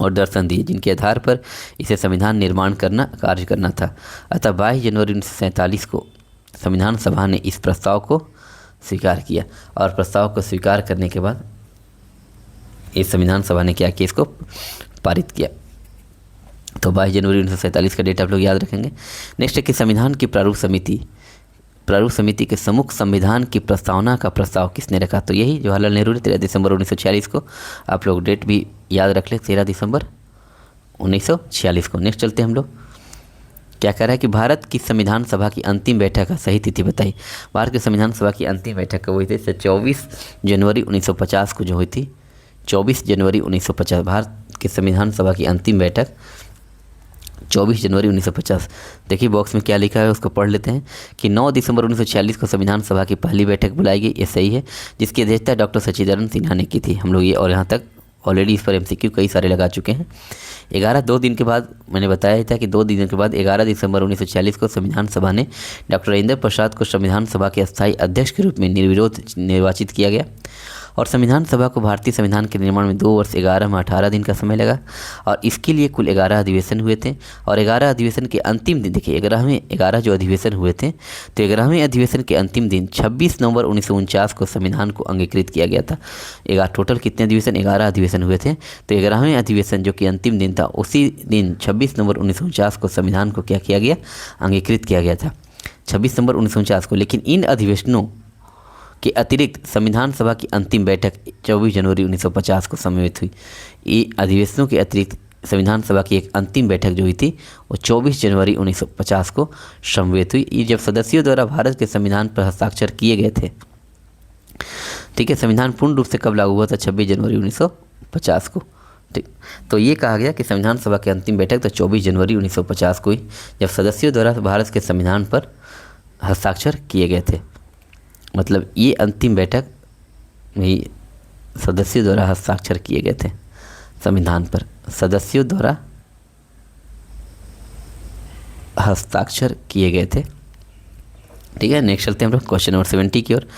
और दर्शन दिए जिनके आधार पर इसे संविधान निर्माण कार्य करना था। अतः 22 जनवरी 1947 को संविधान सभा ने इस प्रस्ताव को स्वीकार किया और प्रस्ताव को स्वीकार करने के बाद इस संविधान सभा ने क्या किया, इसको पारित किया। तो 22 जनवरी 1947 का डेट आप लोग याद रखेंगे। नेक्स्ट है कि संविधान की प्रारूप समिति के सम्मुख संविधान की प्रस्तावना का प्रस्ताव किसने रखा, तो यही जवाहरलाल नेहरू ने 13 दिसंबर 1946 को। आप लोग डेट भी याद रख ले, 13 दिसंबर 1946 को। नेक्स्ट चलते हैं हम लोग, क्या कह रहा है कि भारत की संविधान सभा की अंतिम बैठक का सही तिथि बताई। भारत की संविधान सभा की अंतिम बैठक कब हुई थी, 24 जनवरी 1950 को जो हुई थी, 24 जनवरी 1950 भारत की संविधान सभा की अंतिम बैठक 24 जनवरी 1950। देखिए बॉक्स में क्या लिखा है उसको पढ़ लेते हैं कि 9 दिसंबर 1946 को संविधान सभा की पहली बैठक बुलाई गई, ये सही है, जिसकी अध्यक्षता डॉक्टर सच्चिदानंद सिन्हा ने की थी। हम लोग ये और यहाँ तक ऑलरेडी इस पर MCQ कई सारे लगा चुके हैं। 2 दिन के बाद मैंने बताया था कि 2 दिनों के बाद 11 दिसंबर 1946 को संविधान सभा ने डॉक्टर राजेंद्र प्रसाद को संविधान सभा के अस्थायी अध्यक्ष के रूप में निर्विरोध निर्वाचित किया गया और संविधान सभा को भारतीय संविधान के निर्माण में 2 वर्ष 11 माह 18 दिन का समय लगा और इसके लिए कुल 11 अधिवेशन हुए थे। और 11 अधिवेशन के अंतिम दिन, देखिए 11 जो अधिवेशन हुए थे, तो 11वें अधिवेशन के अंतिम दिन 26 नवंबर 1949 को संविधान को अंगीकृत किया गया था। टोटल कितने अधिवेशन, 11 अधिवेशन हुए थे। तो 11वें अधिवेशन जो कि अंतिम दिन था, उसी दिन 26 नवंबर 1949 को संविधान को क्या किया गया, अंगीकृत किया गया था, 26 नवंबर 1949 को। लेकिन इन अधिवेशनों के अतिरिक्त संविधान सभा की अंतिम बैठक 24 जनवरी 1950 को सम्मिलित हुई। ये अधिवेशनों के अतिरिक्त संविधान सभा की एक अंतिम बैठक जो हुई थी वो 24 जनवरी 1950 को समवेत हुई। ये जब सदस्यों द्वारा भारत के संविधान पर हस्ताक्षर किए गए थे। ठीक है, संविधान पूर्ण रूप से कब लागू हुआ था? 26 जनवरी 1950 को। ठीक, तो ये कहा गया कि संविधान सभा की अंतिम बैठक तो 24 जनवरी 1950 को हुई, जब सदस्यों द्वारा भारत के संविधान पर हस्ताक्षर किए गए थे। मतलब ये अंतिम बैठक में सदस्यों द्वारा हस्ताक्षर किए गए थे संविधान पर, सदस्यों द्वारा हस्ताक्षर किए गए थे। ठीक है, नेक्स्ट चलते हैं हम लोग क्वेश्चन नंबर 70 की ओर,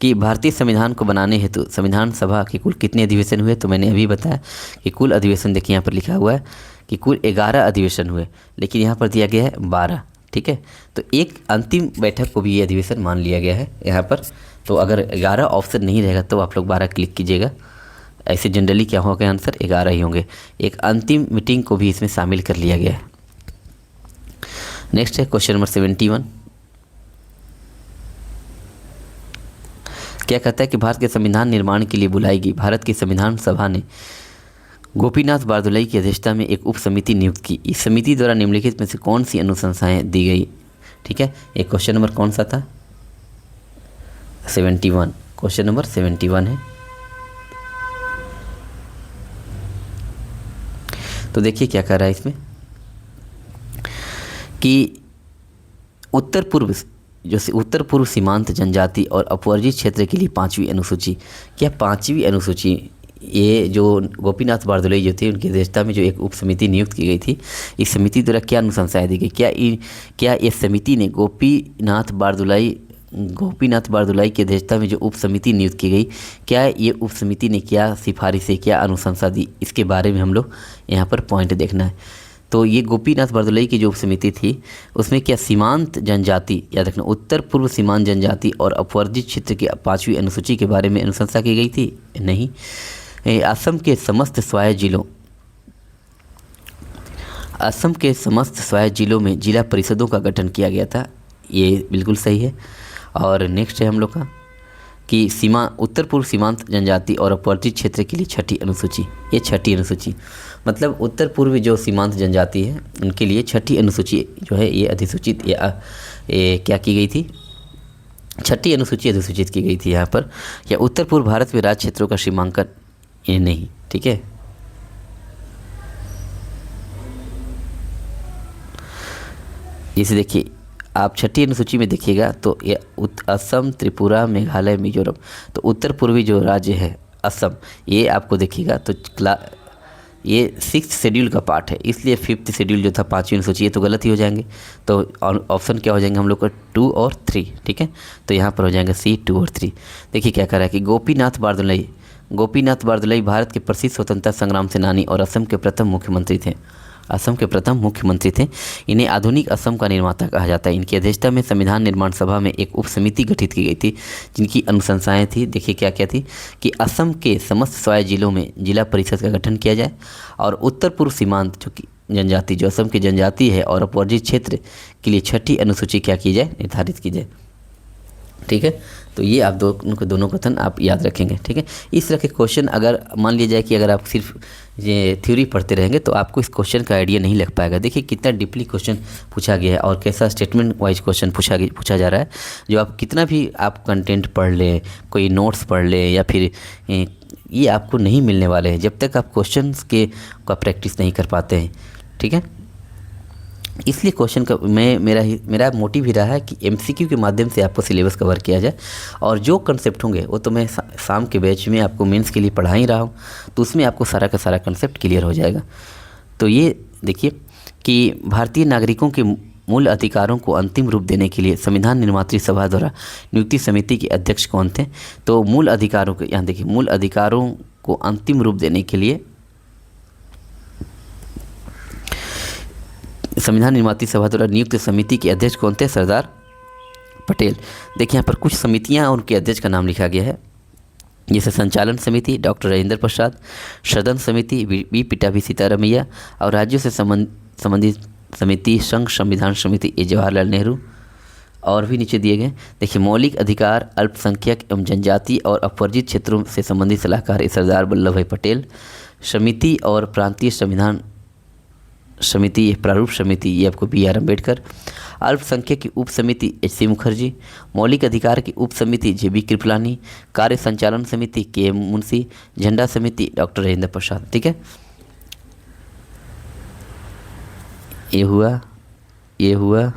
कि भारतीय संविधान को बनाने हेतु संविधान सभा के कुल कितने अधिवेशन हुए? तो मैंने अभी बताया कि कुल अधिवेशन, देखिए यहाँ पर लिखा हुआ है कि कुल 11 अधिवेशन हुए, लेकिन यहाँ पर दिया गया है 12। ठीक है, तो एक अंतिम बैठक को भी ये अधिवेशन मान लिया गया है यहाँ पर। तो अगर 11 ऑप्शन नहीं रहेगा तो आप लोग 12 क्लिक कीजिएगा। ऐसे जनरली क्या होगा, आंसर 11 ही होंगे। एक अंतिम मीटिंग को भी इसमें शामिल कर लिया गया है। नेक्स्ट है क्वेश्चन नंबर 71। क्या कहता है कि भारत के संविधान निर्माण के लिए बुलाई गई भारत की संविधान सभा ने गोपीनाथ बारदुलाई की अध्यक्षता में एक उप समिति नियुक्त की। इस समिति द्वारा निम्नलिखित में से कौन सी अनुशंसाएं दी गई? ठीक है, एक क्वेश्चन नंबर कौन सा था? 71, क्वेश्चन नंबर 71 है। तो देखिए क्या कर रहा है इसमें कि उत्तर पूर्व सीमांत जनजाति और अपवर्जित क्षेत्र के लिए 5वीं अनुसूची, क्या 5वीं अनुसूची, ये जो गोपीनाथ बारदुलाई जो थे उनकी अध्यक्षता में जो एक उप समिति नियुक्त की गई थी, इस समिति द्वारा क्या अनुशंसाएं दी गई? क्या इस समिति ने गोपीनाथ बारदुलाई की अध्यक्षता में जो उप समिति नियुक्त की गई, क्या ये उप समिति ने क्या सिफारिशें, क्या अनुशंसा दी? इसके बारे में हम लोग यहाँ पर पॉइंट देखना है। तो ये गोपीनाथ बारदुलाई की जो उप समिति थी उसमें क्या सीमांत जनजाति, याद रखना, उत्तर पूर्व सीमांत जनजाति और अपवर्जित क्षेत्र की 5वीं अनुसूची के बारे में अनुशंसा की गई थी? नहीं। असम के समस्त स्वायत्त जिलों में जिला परिषदों का गठन किया गया था, ये बिल्कुल सही है। और नेक्स्ट है हम लोग का कि उत्तर पूर्व सीमांत जनजाति और अपवर्जित क्षेत्र के लिए 6ठी अनुसूची, ये 6ठी अनुसूची, मतलब उत्तर पूर्वी जो सीमांत जनजाति है उनके लिए 6ठी अनुसूची जो है ये अधिसूचित ये क्या की गई थी? 6ठी अनुसूची अधिसूचित की गई थी यहाँ पर। या उत्तर पूर्व भारत में राज्य क्षेत्रों का सीमांकन ये नहीं। ठीक है, जैसे देखिए आप 6ठी अनुसूची में देखिएगा तो ये असम, त्रिपुरा, मेघालय, मिजोरम, तो उत्तर पूर्वी जो राज्य है असम, ये आपको देखिएगा तो ये 6th शेड्यूल का पार्ट है, इसलिए 5th शेड्यूल जो था 5वीं अनुसूची, ये तो गलत ही हो जाएंगे। तो ऑप्शन क्या हो जाएंगे हम लोग का? 2 और 3। ठीक है, तो यहाँ पर हो जाएंगे C, 2 और 3। देखिए क्या कर रहा है कि गोपीनाथ बारदुलाई भारत के प्रसिद्ध स्वतंत्रता संग्राम सेनानी और असम के प्रथम मुख्यमंत्री थे। इन्हें आधुनिक असम का निर्माता कहा जाता है। इनकी अध्यक्षता में संविधान निर्माण सभा में एक उप समिति गठित की गई थी, जिनकी अनुशंसाएं थी, देखिए क्या क्या थी, कि असम के समस्त स्वायत्त जिलों में जिला परिषद का गठन किया जाए और उत्तर पूर्व सीमांत जो कि जनजाति, जो असम की जनजाति है और अपवर्जित क्षेत्र के लिए 6ठी अनुसूची क्या की जाए? निर्धारित की जाए। ठीक है, तो ये आप दोनों कथन आप याद रखेंगे। ठीक है, इस तरह के क्वेश्चन अगर मान लिया जाए कि अगर आप सिर्फ ये थ्योरी पढ़ते रहेंगे तो आपको इस क्वेश्चन का आइडिया नहीं लग पाएगा। देखिए कितना डीपली क्वेश्चन पूछा गया है और कैसा स्टेटमेंट वाइज क्वेश्चन पूछा जा रहा है। जो आप कितना भी आप कंटेंट पढ़ लें, कोई नोट्स पढ़ लें या फिर ये आपको नहीं मिलने वाले हैं जब तक आप क्वेश्चंस का प्रैक्टिस नहीं कर पाते हैं। ठीक है, इसलिए क्वेश्चन का मेरा मोटिव ही रहा है कि MCQ के माध्यम से आपको सिलेबस कवर किया जाए, और जो कंसेप्ट होंगे वो तो मैं शाम के बैच में आपको मेंस के लिए पढ़ा ही रहा हूँ, तो उसमें आपको सारा का सारा कंसेप्ट क्लियर हो जाएगा। तो ये देखिए कि भारतीय नागरिकों के मूल अधिकारों को अंतिम रूप देने के लिए संविधान निर्मात्री सभा द्वारा नियुक्ति समिति के अध्यक्ष कौन थे? तो मूल अधिकारों को यहाँ देखिए, मूल अधिकारों को अंतिम रूप देने के लिए संविधान निर्मात्री सभा द्वारा नियुक्त समिति के अध्यक्ष कौन थे? सरदार पटेल। देखिए यहाँ पर कुछ समितियाँ और उनके अध्यक्ष का नाम लिखा गया है, जैसे संचालन समिति डॉक्टर राजेंद्र प्रसाद, सदन समिति बी पिटाभी सीतारमैया, और राज्यों से संबंधित समिति संघ संविधान समिति ए जवाहरलाल नेहरू, और भी नीचे दिए गए। देखिए मौलिक अधिकार, अल्पसंख्यक एवं जनजाति और अपवर्जित क्षेत्रों से संबंधित सलाहकार सरदार वल्लभ भाई पटेल, समिति और प्रांतीय संविधान समिति, ये प्रारूप समिति, ये आपको बी आर अम्बेडकर। अल्पसंख्यक की उप समिति एच सी मुखर्जी। मौलिक अधिकार की उप समिति जे बी कृपलानी। कार्य संचालन समिति के एम मुंशी। झंडा समिति डॉक्टर राजेंद्र प्रसाद। ठीक है, ये हुआ, ये हुआ।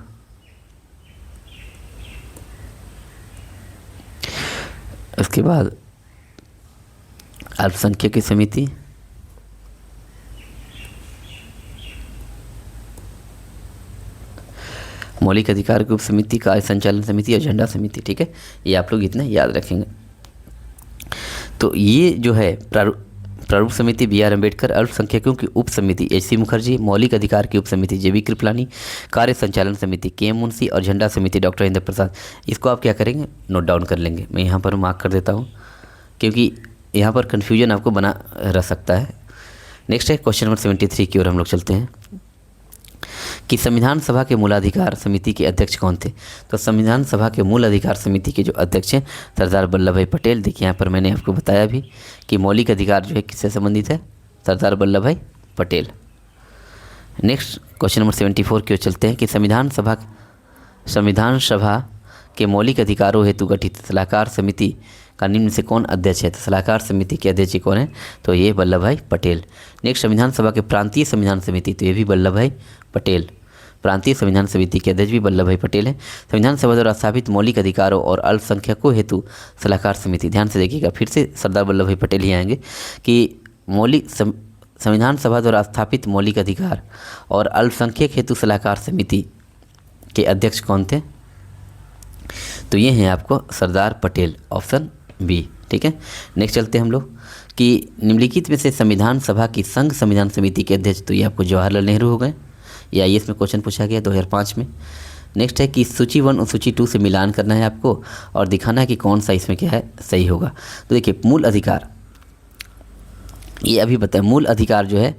उसके बाद अल्पसंख्यक की समिति, मौलिक अधिकार की उप समिति, कार्य संचालन समिति और झंडा समिति। ठीक है, ये आप लोग इतना याद रखेंगे। तो ये जो है प्रारूप समिति बी आर अम्बेडकर, अल्पसंख्यकों की उप समिति एच सी मुखर्जी, मौलिक अधिकार की उप समिति जे बी कृपलानी, कार्य संचालन समिति के एम मुंशी और झंडा समिति डॉक्टर राजेंद्र प्रसाद। इसको आप क्या करेंगे, नोट डाउन कर लेंगे। मैं यहाँ पर मार्क कर देता हूँ क्योंकि यहाँ पर कन्फ्यूजन आपको बना रह सकता है। नेक्स्ट है क्वेश्चन नंबर 73 की ओर हम लोग चलते हैं कि संविधान सभा के मूलाधिकार समिति के अध्यक्ष कौन थे। तो संविधान सभा के मूल अधिकार समिति के जो अध्यक्ष हैं सरदार वल्लभ भाई पटेल। देखिए यहाँ पर मैंने आपको बताया भी कि मौलिक अधिकार जो है किससे संबंधित है, सरदार वल्लभ भाई पटेल। नेक्स्ट क्वेश्चन नंबर 74 की ओर चलते हैं कि संविधान सभा के मौलिक अधिकारों हेतु गठित सलाहकार समिति का निम्न से कौन अध्यक्ष है। तो सलाहकार समिति के अध्यक्ष कौन है, तो ये वल्लभ भाई पटेल। नेक्स्ट संविधान सभा के प्रांतीय संविधान समिति, तो ये भी वल्लभ भाई पटेल। प्रांतीय संविधान समिति के अध्यक्ष भी वल्लभ भाई पटेल हैं। संविधान सभा द्वारा स्थापित मौलिक अधिकारों और अल्पसंख्यकों हेतु सलाहकार समिति, ध्यान से देखिएगा, फिर से सरदार वल्लभ भाई पटेल ही आएंगे कि संविधान सभा द्वारा स्थापित मौलिक अधिकार और अल्पसंख्यक हेतु सलाहकार समिति के अध्यक्ष कौन थे, तो ये हैं आपको सरदार पटेल, ऑप्शन बी। ठीक है, नेक्स्ट चलते हैं हम लोग कि निम्नलिखित में से संविधान सभा की संघ संविधान समिति के अध्यक्ष, तो ये आपको जवाहरलाल नेहरू हो गए। ये IAS में क्वेश्चन पूछा गया 2005 में। नेक्स्ट है कि सूची 1 और सूची 2 से मिलान करना है आपको और दिखाना है कि कौन सा इसमें क्या है सही होगा। तो देखिए मूल अधिकार, ये अभी बताएं, मूल अधिकार जो है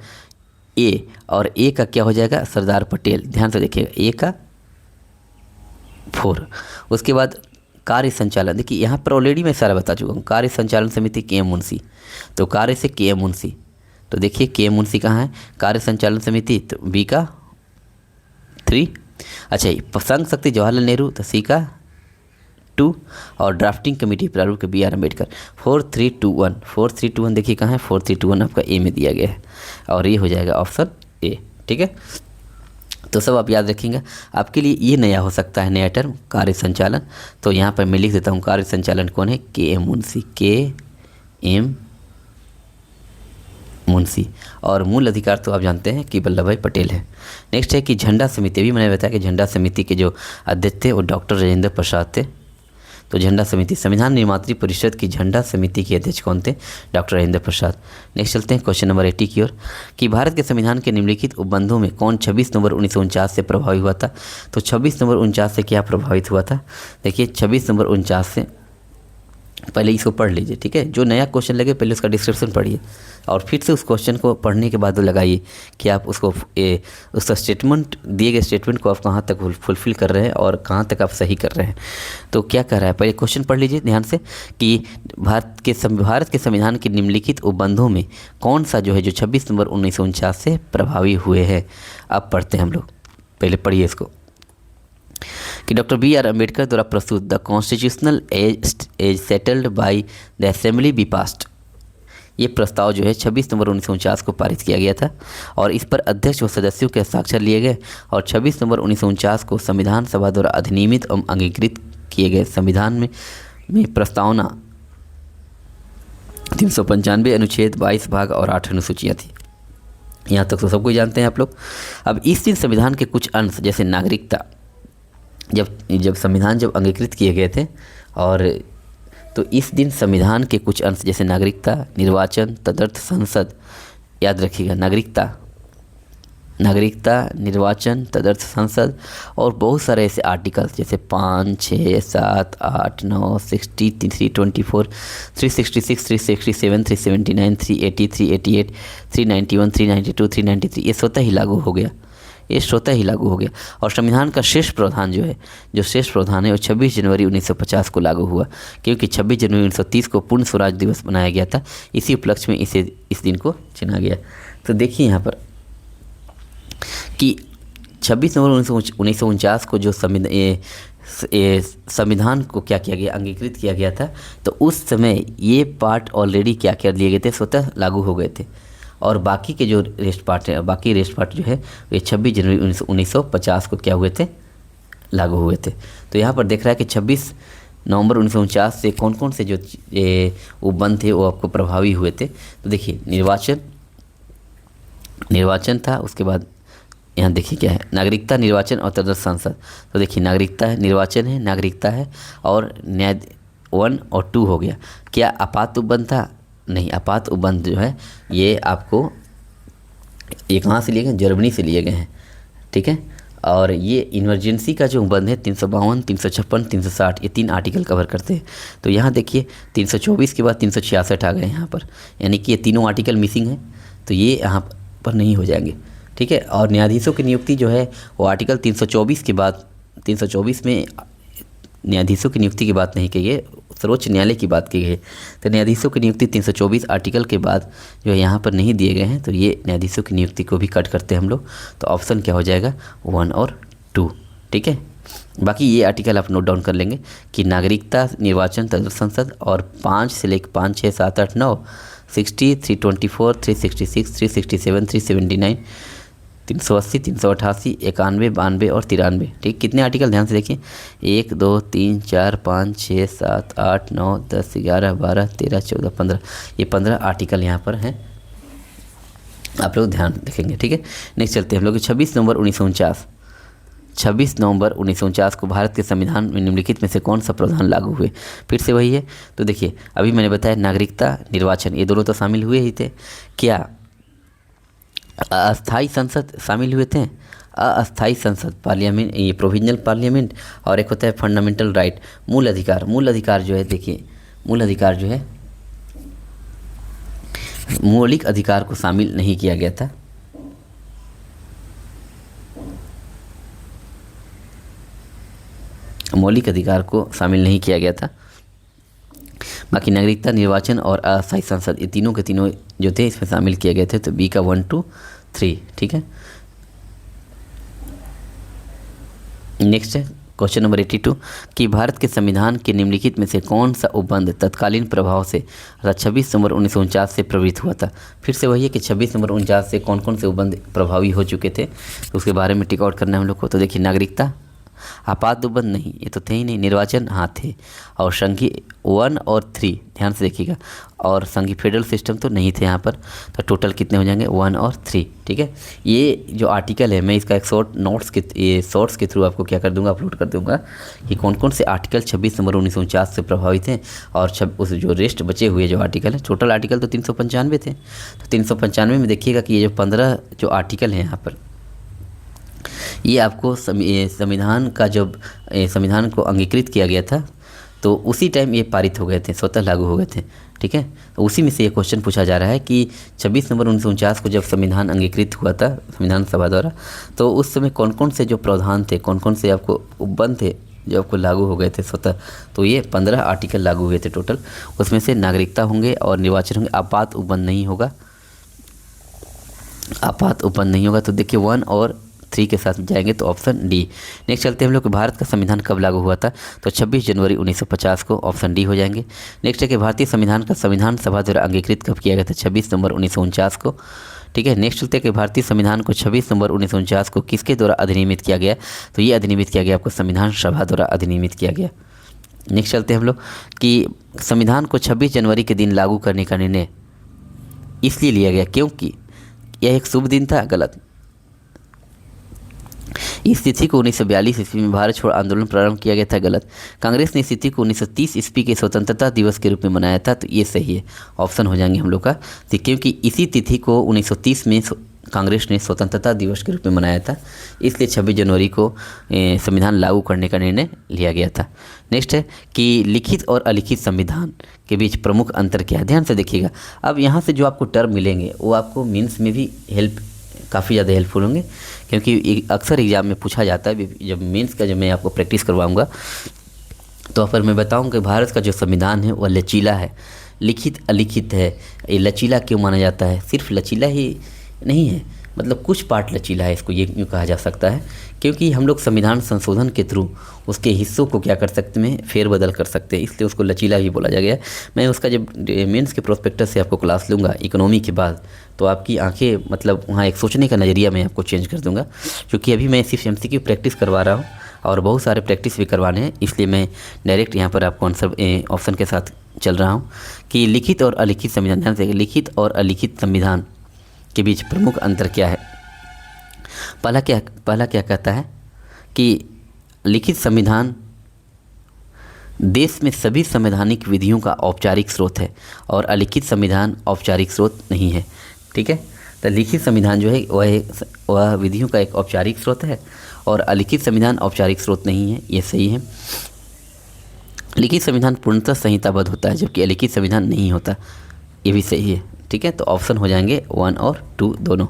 ए, और ए का क्या हो जाएगा, सरदार पटेल। ध्यान से देखिएगा, ए का 4। उसके बाद कार्य संचालन, देखिए यहाँ पर ऑलरेडी मैं सारा बता चुका हूँ। कार्य संचालन समिति के एम मुंशी, तो कार्य से के एम मुंशी, तो देखिए के एम मुंशी कहाँ है, कार्य संचालन समिति, तो बी का 3। अच्छा, संघ शक्ति जवाहरलाल नेहरू, तो सी का 2, और ड्राफ्टिंग कमेटी प्रारूप के बी आर अम्बेडकर। 4321, 4321 देखिए कहाँ है, 4321 आपका ए में दिया गया है और ये हो जाएगा ऑप्शन ए। ठीक है, तो सब आप याद रखेंगे। आपके लिए ये नया हो सकता है, नया टर्म कार्य संचालन। तो यहाँ पर मैं लिख देता हूँ कार्य संचालन कौन है, के एम मुंशी, के एम मुंशी। और मूल अधिकार तो आप जानते हैं कि वल्लभ भाई पटेल है। नेक्स्ट है कि झंडा समिति, भी मैंने बताया कि झंडा समिति के जो अध्यक्ष थे वो डॉक्टर राजेंद्र प्रसाद थे। तो झंडा समिति, संविधान निर्मात्री परिषद की झंडा समिति के अध्यक्ष कौन थे, डॉक्टर राजेंद्र प्रसाद। नेक्स्ट चलते हैं क्वेश्चन नंबर 80 की ओर कि भारत के संविधान के निम्नलिखित उपबंधों में कौन 26 नवंबर 1949 से प्रभावित हुआ था। तो 26 नवंबर 1949 से क्या प्रभावित हुआ था, देखिए 26 नवंबर 1949 से, पहले इसको पढ़ लीजिए। ठीक है, जो नया क्वेश्चन लगे पहले उसका डिस्क्रिप्शन पढ़िए और फिर से उस क्वेश्चन को पढ़ने के बाद लगाइए कि आप उसको उसका स्टेटमेंट, दिए गए स्टेटमेंट को आप कहाँ तक फुलफिल कर रहे हैं और कहाँ तक आप सही कर रहे हैं। तो क्या कर रहा है, पहले क्वेश्चन पढ़ लीजिए ध्यान से कि भारत के संविधान के निम्नलिखित उपबंधों में कौन सा जो है जो 26 नवंबर 1949 से प्रभावी हुए हैं। अब पढ़ते हैं हम लोग, पहले पढ़िए इसको कि डॉक्टर बी आर अम्बेडकर द्वारा प्रस्तुत the constitutional as settled by the assembly be passed, ये प्रस्ताव जो है 26 नवंबर 1949 को पारित किया गया था और इस पर अध्यक्ष व सदस्यों के हस्ताक्षर लिए गए और 26 नवंबर 1949 को संविधान सभा द्वारा अधिनियमित एवं अंगीकृत किए गए। संविधान में प्रस्तावना 395 अनुच्छेद 22 भाग और 8 अनुसूचियाँ थी। यहाँ तक तो सब कुछ जानते हैं आप लोग। अब इस दिन संविधान के कुछ अंश जैसे नागरिकता, जब संविधान जब अंगीकृत किए गए थे और तो इस दिन संविधान के कुछ अंश जैसे नागरिकता, निर्वाचन, तदर्थ संसद, याद रखिएगा नागरिकता, निर्वाचन, तदर्थ संसद और बहुत सारे ऐसे आर्टिकल्स जैसे 5, 6, 7, 8, 9, 60, 324, 366, 367, 379, 380, 388, 391, 392, 393 ये स्वतः ही लागू हो गया, ये स्वतः ही लागू हो गया। और संविधान का शेष प्रावधान जो शेष प्रावधान है वो 26 जनवरी 1950 को लागू हुआ, क्योंकि 26 जनवरी 1930 को पूर्ण स्वराज दिवस मनाया गया था। इसी उपलक्ष्य में इस दिन को चुना गया। तो देखिए यहाँ पर कि 26 नवंबर 1949 को जो संविधान को क्या किया गया, अंगीकृत किया गया था, तो उस समय ये पार्ट ऑलरेडी क्या कर दिए गए थे, स्वतः लागू हो गए थे। और बाकी के जो रेस्ट पार्ट है, बाकी रेस्ट पार्ट जो है ये 26 जनवरी 1950 को क्या हुए थे, लागू हुए थे। तो यहाँ पर देख रहा है कि 26 नवंबर 1949 से कौन कौन से जो वो बंद थे वो आपको प्रभावी हुए थे। तो देखिए निर्वाचन था, उसके बाद यहाँ देखिए क्या है, नागरिकता, निर्वाचन और तदर्थ संसद। तो देखिए नागरिकता है, निर्वाचन है, नागरिकता है और न्याय 1 और 2 हो गया। क्या आपात उपबंध था? नहीं, आपात उपबंध जो है ये आपको ये कहाँ से लिए गए, जर्मनी से लिए गए हैं, ठीक है। और ये इमरजेंसी का जो उपबंध है 352, 356, 360 ये 3 आर्टिकल कवर करते हैं। तो यहाँ देखिए 324 के बाद 366 आ गए यहाँ पर, यानी कि ये तीनों आर्टिकल मिसिंग है, तो ये यहाँ पर नहीं हो जाएंगे, ठीक है। और न्यायाधीशों की नियुक्ति जो है वो आर्टिकल 324 के बाद, 324 में न्यायाधीशों की नियुक्ति की बात नहीं कही है, सर्वोच्च न्यायालय की बात की गई है। तो न्यायाधीशों की नियुक्ति 324 आर्टिकल के बाद जो है यहाँ पर नहीं दिए गए हैं, तो ये न्यायाधीशों की नियुक्ति को भी कट करते हैं हम लोग। तो ऑप्शन क्या हो जाएगा, 1 और 2, ठीक है। बाकी ये आर्टिकल आप नोट डाउन कर लेंगे कि नागरिकता, निर्वाचन, तदर्थ संसद और 5 से लेकर 5, 6, 7, 8, 9, 60, 324, 366, 367, 379, 380, 388, 91, 92 और 93, ठीक। कितने आर्टिकल ध्यान से देखिए, 1, 2, 3, 4, 5, 6, 7, 8, 9, 10, 11, 12, 13, 14, 15, ये 15 आर्टिकल यहाँ पर हैं, आप लोग ध्यान रखेंगे, ठीक है। नेक्स्ट चलते हैं हम लोग 26 नवंबर 1949। 26 नवंबर 1949 को भारत के संविधान में निम्नलिखित में से कौन सा प्रावधान लागू हुए? फिर से वही है। तो देखिए अभी मैंने बताया नागरिकता, निर्वाचन ये दोनों तो शामिल हुए ही थे। क्या अस्थाई संसद शामिल हुए थे? अस्थाई संसद, पार्लियामेंट, ये प्रोविजनल पार्लियामेंट, और एक होता है फंडामेंटल राइट, मूल अधिकार। मूल अधिकार जो है देखिए, मूल अधिकार जो है मौलिक अधिकार को शामिल नहीं किया गया था। मौलिक अधिकार को शामिल नहीं किया गया था। बाकी नागरिकता, निर्वाचन और अस्थायी संसद ये तीनों के तीनों जो थे इसमें शामिल किए गए थे। तो बी का 1, 2, 3, ठीक है। नेक्स्ट है क्वेश्चन नंबर 82 कि भारत के संविधान के निम्नलिखित में से कौन सा उपबंध तत्कालीन प्रभाव से 26 नवंबर 1949 से प्रवृत्त हुआ था? फिर से वही है कि 26 नवंबर 1949 से कौन कौन से उपबंध प्रभावी हो चुके थे, तो उसके बारे में टिक आउट करना है हम लोग को। तो देखिए नागरिकता, आपात उपबंध नहीं, ये तो थे ही नहीं। निर्वाचन हाँ थे, और संघीय 1 और 3 ध्यान से देखिएगा, और संघीय फेडरल सिस्टम तो नहीं थे यहाँ पर। तो टोटल कितने हो जाएंगे, 1 और 3, ठीक है। ये जो आर्टिकल है मैं इसका एक शॉर्ट्स के थ्रू आपको क्या कर दूंगा, अपलोड कर दूंगा कि कौन कौन से आर्टिकल 26 नवंबर 1949 से प्रभावित हैं, और उस जो रेस्ट बचे हुए जो आर्टिकल है, टोटल आर्टिकल तो 395 थे। तो 395 में देखिएगा कि ये जो 15 जो आर्टिकल हैं यहाँ पर, ये आपको संविधान का जब संविधान को अंगीकृत किया गया था तो उसी टाइम ये पारित हो गए थे, स्वतः लागू हो गए थे, ठीक है। तो उसी में से ये क्वेश्चन पूछा जा रहा है कि 26 नवंबर 1949 को जब संविधान अंगीकृत हुआ था संविधान सभा द्वारा, तो उस समय कौन कौन से जो प्रावधान थे, कौन कौन से आपको उपबंध थे जो आपको लागू हो गए थे स्वतः? तो ये 15 आर्टिकल लागू हुए थे टोटल। उसमें से नागरिकता होंगे और निर्वाचन होंगे, आपात उपबंध नहीं होगा, आपात उपबंध नहीं होगा। तो देखिए 1 और 3 के साथ जाएंगे तो ऑप्शन डी। नेक्स्ट चलते हैं हम लोग, भारत का संविधान कब लागू हुआ था? तो 26 जनवरी 1950 को, ऑप्शन डी हो जाएंगे। नेक्स्ट है कि भारतीय संविधान का संविधान सभा द्वारा अंगीकृत कब किया गया था? 26 नवंबर 1949 को, ठीक है। नेक्स्ट चलते हैं कि भारतीय संविधान को 26 नवंबर 1949 को किसके द्वारा अधिनियमित किया गया? तो ये अधिनियमित किया गया आपको संविधान सभा द्वारा अधिनियमित किया गया। नेक्स्ट चलते हैं हम लोग कि संविधान को 26 जनवरी के दिन लागू करने का निर्णय इसलिए लिया गया क्योंकि यह एक शुभ दिन था। गलत। इस तिथि को 1942 ईस्वी में भारत छोड़ आंदोलन प्रारंभ किया गया था। गलत। कांग्रेस ने इस तिथि को 1930 ईस्वी के स्वतंत्रता दिवस के रूप में मनाया था। तो ये सही है, ऑप्शन हो जाएंगे हम लोग का, क्योंकि इसी तिथि को 1930 में कांग्रेस ने स्वतंत्रता दिवस के रूप में मनाया था, इसलिए 26 जनवरी को संविधान लागू करने का निर्णय लिया गया था। नेक्स्ट है कि लिखित और अलिखित संविधान के बीच प्रमुख अंतर क्या है? ध्यान से देखिएगा। अब यहाँ से जो आपको टर्म मिलेंगे वो आपको मीन्स में भी काफ़ी ज़्यादा हेल्पफुल होंगे, क्योंकि अक्सर एग्जाम में पूछा जाता है। जब मेंस का जब मैं आपको प्रैक्टिस करवाऊंगा तो फिर मैं बताऊं कि भारत का जो संविधान है वह लचीला है, लिखित अलिखित है। ये लचीला क्यों माना जाता है? सिर्फ लचीला ही नहीं है, मतलब कुछ पार्ट लचीला है, इसको ये यूँ कहा जा सकता है, क्योंकि हम लोग संविधान संशोधन के थ्रू उसके हिस्सों को क्या कर सकते हैं, फेरबदल कर सकते हैं, इसलिए उसको लचीला भी बोला जा गया है। मैं उसका जब मेंस के प्रोस्पेक्टस से आपको क्लास लूँगा इकोनॉमी के बाद, तो आपकी आंखें मतलब वहाँ एक सोचने का नज़रिया मैं आपको चेंज कर दूँगा, क्योंकि अभी मैं सिर्फ एमसीक्यू प्रैक्टिस करवा रहा हूँ और बहुत सारे प्रैक्टिस भी करवाने हैं, इसलिए मैं डायरेक्ट यहाँ पर आपको आंसर ऑप्शन के साथ चल रहा हूँ कि लिखित और अलिखित संविधान। ध्यान से, लिखित और अलिखित संविधान के बीच प्रमुख अंतर क्या है। पहला क्या कहता है कि लिखित संविधान देश में सभी संवैधानिक विधियों का औपचारिक स्रोत है और अलिखित संविधान औपचारिक स्रोत नहीं है। ठीक है, तो लिखित संविधान जो है वह विधियों का एक औपचारिक स्रोत है और अलिखित संविधान औपचारिक स्रोत नहीं है, ये सही है। लिखित संविधान पूर्णतः संहिताबद्ध होता है जबकि अलिखित संविधान नहीं होता, ये भी सही है। ठीक है, तो ऑप्शन हो जाएंगे 1 और 2 दोनों।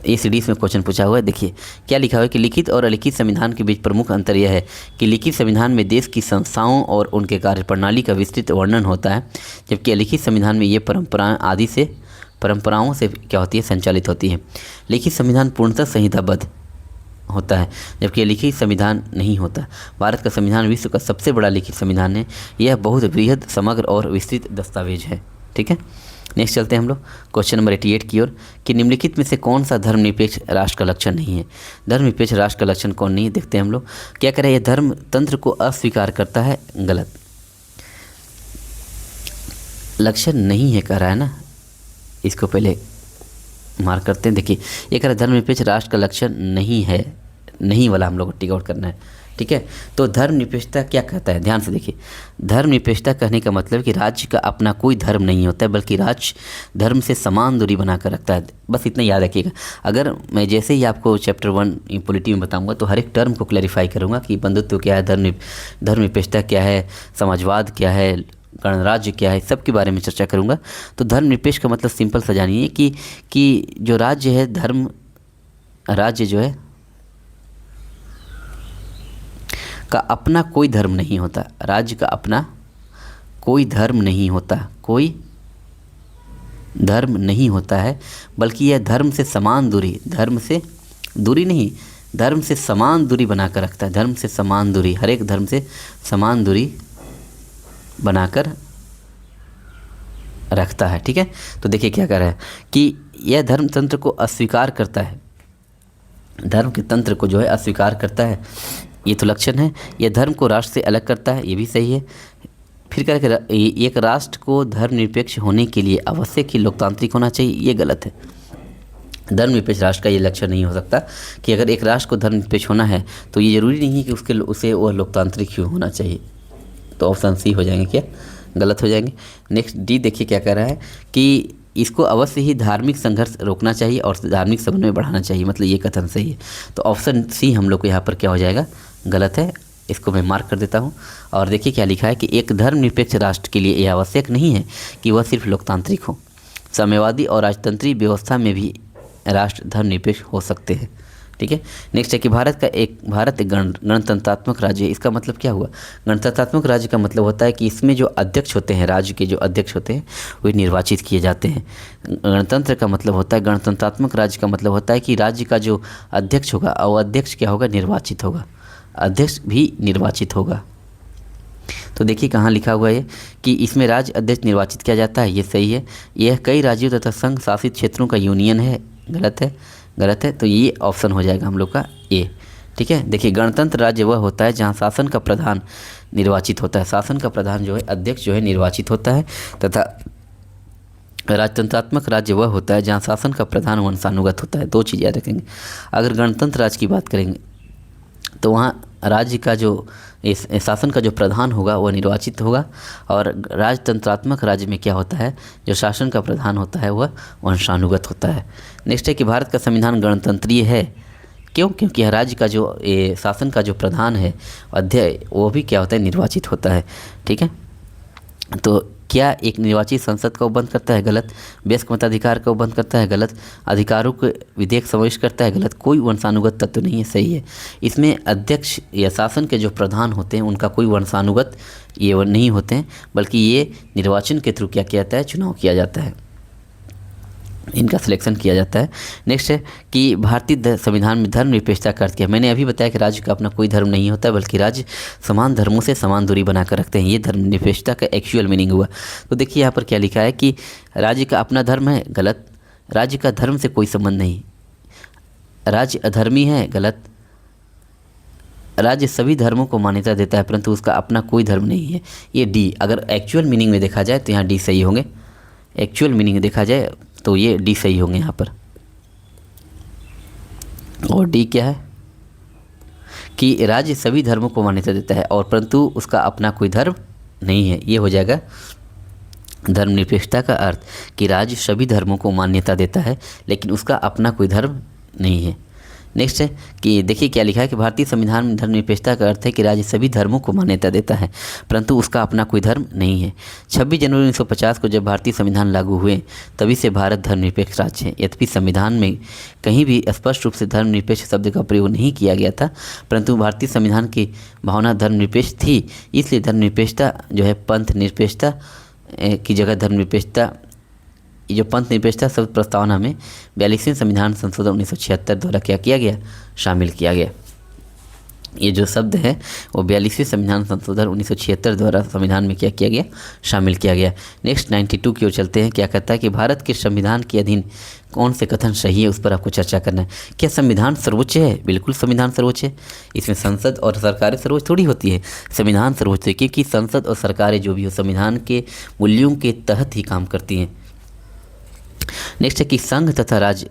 ACDs में क्वेश्चन पूछा हुआ है, देखिए क्या लिखा हुआ है कि लिखित और अलिखित संविधान के बीच प्रमुख अंतर यह है कि लिखित संविधान में देश की संस्थाओं और उनके कार्यप्रणाली का विस्तृत वर्णन होता है, जबकि अलिखित संविधान में ये परंपराओं से क्या होती है, संचालित होती है। लिखित संविधान पूर्णतः संहिताबद्ध होता है जबकि लिखित संविधान नहीं होता। भारत का संविधान विश्व का सबसे बड़ा लिखित संविधान है, यह बहुत बृहद, समग्र और विस्तृत दस्तावेज है। ठीक है, नेक्स्ट चलते हैं हम लोग क्वेश्चन नंबर 88 की ओर कि निम्नलिखित में से कौन सा धर्मनिरपेक्ष राष्ट्र का लक्षण नहीं है। धर्मनिरपेक्ष राष्ट्र का लक्षण कौन नहीं है, देखते हैं हम लोग। क्या करें, यह धर्म तंत्र को अस्वीकार करता है, गलत। लक्षण नहीं है कह रहा है ना, इसको पहले मार्क करते हैं। देखिए ये कह रहा है धर्मनिरपेक्ष राष्ट्र का लक्षण नहीं है, नहीं वाला हम लोग को टिक आउट करना है। ठीक है, तो धर्मनिरपेक्षता क्या कहता है, ध्यान से देखिए। धर्मनिरपेक्षता कहने का मतलब कि राज्य का अपना कोई धर्म नहीं होता है, बल्कि राज्य धर्म से समान दूरी बनाकर रखता है। बस इतना याद रखिएगा। अगर मैं जैसे ही आपको चैप्टर 1 पॉलिटी में बताऊंगा तो हर एक टर्म को क्लैरिफाई करूंगा कि बंधुत्व क्या है, धर्मनिरपेक्षता क्या है, समाजवाद क्या है, गणराज्य क्या है, सब के बारे में चर्चा करूंगा। तो धर्मनिरपेक्ष का मतलब सिंपल सा जानिए कि जो राज्य है, राज्य जो है का अपना कोई धर्म नहीं होता, राज्य का अपना कोई धर्म नहीं होता, कोई धर्म नहीं होता है, बल्कि यह धर्म से समान दूरी, धर्म से दूरी नहीं, धर्म से समान दूरी बनाकर रखता है। धर्म से समान दूरी, हर एक धर्म से समान दूरी बनाकर रखता है। ठीक है, तो देखिए क्या कह रहा है कि यह धर्म तंत्र को अस्वीकार करता है, धर्म के तंत्र को जो है अस्वीकार करता है, ये तो लक्षण है। यह धर्म को राष्ट्र से अलग करता है, ये भी सही है। फिर कह रहा है एक राष्ट्र को धर्मनिरपेक्ष होने के लिए आवश्यक ही लोकतांत्रिक होना चाहिए, ये गलत है। धर्मनिरपेक्ष राष्ट्र का ये लक्षण नहीं हो सकता कि अगर एक राष्ट्र को धर्मनिरपेक्ष होना है तो ये ज़रूरी नहीं है कि उसे वह लोकतांत्रिक ही होना चाहिए। तो ऑप्शन सी हो जाएंगे, क्या गलत हो जाएंगे। नेक्स्ट डी देखिए क्या कह रहा है कि इसको अवश्य ही धार्मिक संघर्ष रोकना चाहिए और धार्मिक समन्वय बढ़ाना चाहिए, मतलब ये कथन सही है। तो ऑप्शन सी हम लोग को यहाँ पर क्या हो जाएगा, गलत है। इसको मैं मार्क कर देता हूँ। और देखिए क्या लिखा है कि एक धर्मनिरपेक्ष राष्ट्र के लिए यह आवश्यक नहीं है कि वह सिर्फ लोकतांत्रिक हो, साम्यवादी और राजतंत्रीय व्यवस्था में भी राष्ट्र धर्मनिरपेक्ष हो सकते हैं। ठीक है, नेक्स्ट है कि भारत एक गणतंत्रात्मक राज्य है। इसका मतलब क्या हुआ, गणतंत्रात्मक राज्य का मतलब होता है कि इसमें जो अध्यक्ष होते हैं, राज्य के जो अध्यक्ष होते हैं वे निर्वाचित किए जाते हैं। गणतंत्र का मतलब होता है, गणतंत्रात्मक राज्य का मतलब होता है कि राज्य का जो अध्यक्ष होगा और अध्यक्ष क्या होगा, निर्वाचित होगा, अध्यक्ष भी निर्वाचित होगा। तो देखिए कहाँ लिखा हुआ है कि इसमें राज्य अध्यक्ष निर्वाचित किया जाता है, ये सही है। यह कई राज्यों तथा संघ शासित क्षेत्रों का यूनियन है, गलत है, गलत है। तो ये ऑप्शन हो जाएगा हम लोग का ए। ठीक है, देखिए गणतंत्र राज्य वह होता है जहाँ शासन का प्रधान निर्वाचित होता है, शासन का प्रधान जो है, अध्यक्ष जो है निर्वाचित होता है, तथा राजतंत्रात्मक राज्य वह होता है जहाँ शासन का प्रधान वंशानुगत होता है। दो चीज़ याद रखेंगे। अगर गणतंत्र राज्य की बात करेंगे तो वहाँ राज्य का जो इस शासन का जो प्रधान होगा वह निर्वाचित होगा, और राजतंत्रात्मक राज्य में क्या होता है, जो शासन का प्रधान होता है वह वंशानुगत होता है। नेक्स्ट है कि भारत का संविधान गणतंत्रीय है, क्यों, क्योंकि यह राज्य का जो शासन का जो प्रधान है, अध्यक्ष, वो भी क्या होता है, निर्वाचित होता है। ठीक है, तो क्या एक निर्वाचित संसद को बंद करता है, गलत। वयस्क मताधिकार को बंद करता है, गलत। अधिकारों को विधेयक समाविष्ट करता है, गलत। कोई वंशानुगत तत्व नहीं है, सही है। इसमें अध्यक्ष या शासन के जो प्रधान होते हैं उनका कोई वंशानुगत ये नहीं होते हैं, बल्कि ये निर्वाचन के थ्रू क्या किया जाता है, चुनाव किया जाता है। इनका सिलेक्शन किया जाता है। नेक्स्ट है कि भारतीय संविधान में धर्मनिरपेक्षता का अर्थ क्या है। मैंने अभी बताया कि राज्य का अपना कोई धर्म नहीं होता, बल्कि राज्य समान धर्मों से समान दूरी बनाकर रखते हैं। ये धर्मनिरपेक्षता का एक्चुअल मीनिंग हुआ। तो देखिए यहाँ पर क्या लिखा है कि राज्य का अपना धर्म है, गलत। राज्य का धर्म से कोई संबंध नहीं। राज्य अधर्मी है, गलत। राज्य सभी धर्मों को मान्यता देता है परंतु उसका अपना कोई धर्म नहीं है। ये डी। अगर एक्चुअल मीनिंग में देखा जाए तो यहाँ डी सही होंगे। एक्चुअल मीनिंग देखा जाए तो ये डी सही होंगे यहाँ पर। और डी क्या है कि राज्य सभी धर्मों को मान्यता देता है और परंतु उसका अपना कोई धर्म नहीं है। ये हो जाएगा धर्मनिरपेक्षता का अर्थ, कि राज्य सभी धर्मों को मान्यता देता है लेकिन उसका अपना कोई धर्म नहीं है। नेक्स्ट है कि देखिए क्या लिखा है कि भारतीय संविधान में धर्मनिरपेक्षता का अर्थ है कि राज्य सभी धर्मों को मान्यता देता है परंतु उसका अपना कोई धर्म नहीं है। 26 जनवरी 1950 को जब भारतीय संविधान लागू हुए तभी से भारत धर्मनिरपेक्ष राज्य है। यद्यपि संविधान में कहीं भी स्पष्ट रूप से धर्मनिरपेक्ष शब्द का प्रयोग नहीं किया गया था परंतु भारतीय संविधान की भावना धर्मनिरपेक्ष थी, इसलिए धर्मनिरपेक्षता जो है पंथ निरपेक्षता की जगह धर्मनिरपेक्षता, ये जो पंथ निरपेक्षता शब्द प्रस्तावना में 42वें संविधान संशोधन 1976 द्वारा क्या किया गया, शामिल किया गया। ये जो शब्द है वो 42वें संविधान संशोधन 1976 द्वारा संविधान में क्या किया गया, शामिल किया गया। नेक्स्ट 92 की ओर चलते हैं। क्या कहता है कि भारत के संविधान के अधीन कौन से कथन सही है, उस पर आपको चर्चा करना है। क्या संविधान सर्वोच्च है? बिल्कुल संविधान सर्वोच्च है। इसमें संसद और सरकारें सर्वोच्च थोड़ी होती है, संविधान सर्वोच्च है, क्योंकि संसद और सरकारें जो भी हो संविधान के मूल्यों के तहत ही काम करती हैं। नेक्स्ट है कि संघ तथा राज्य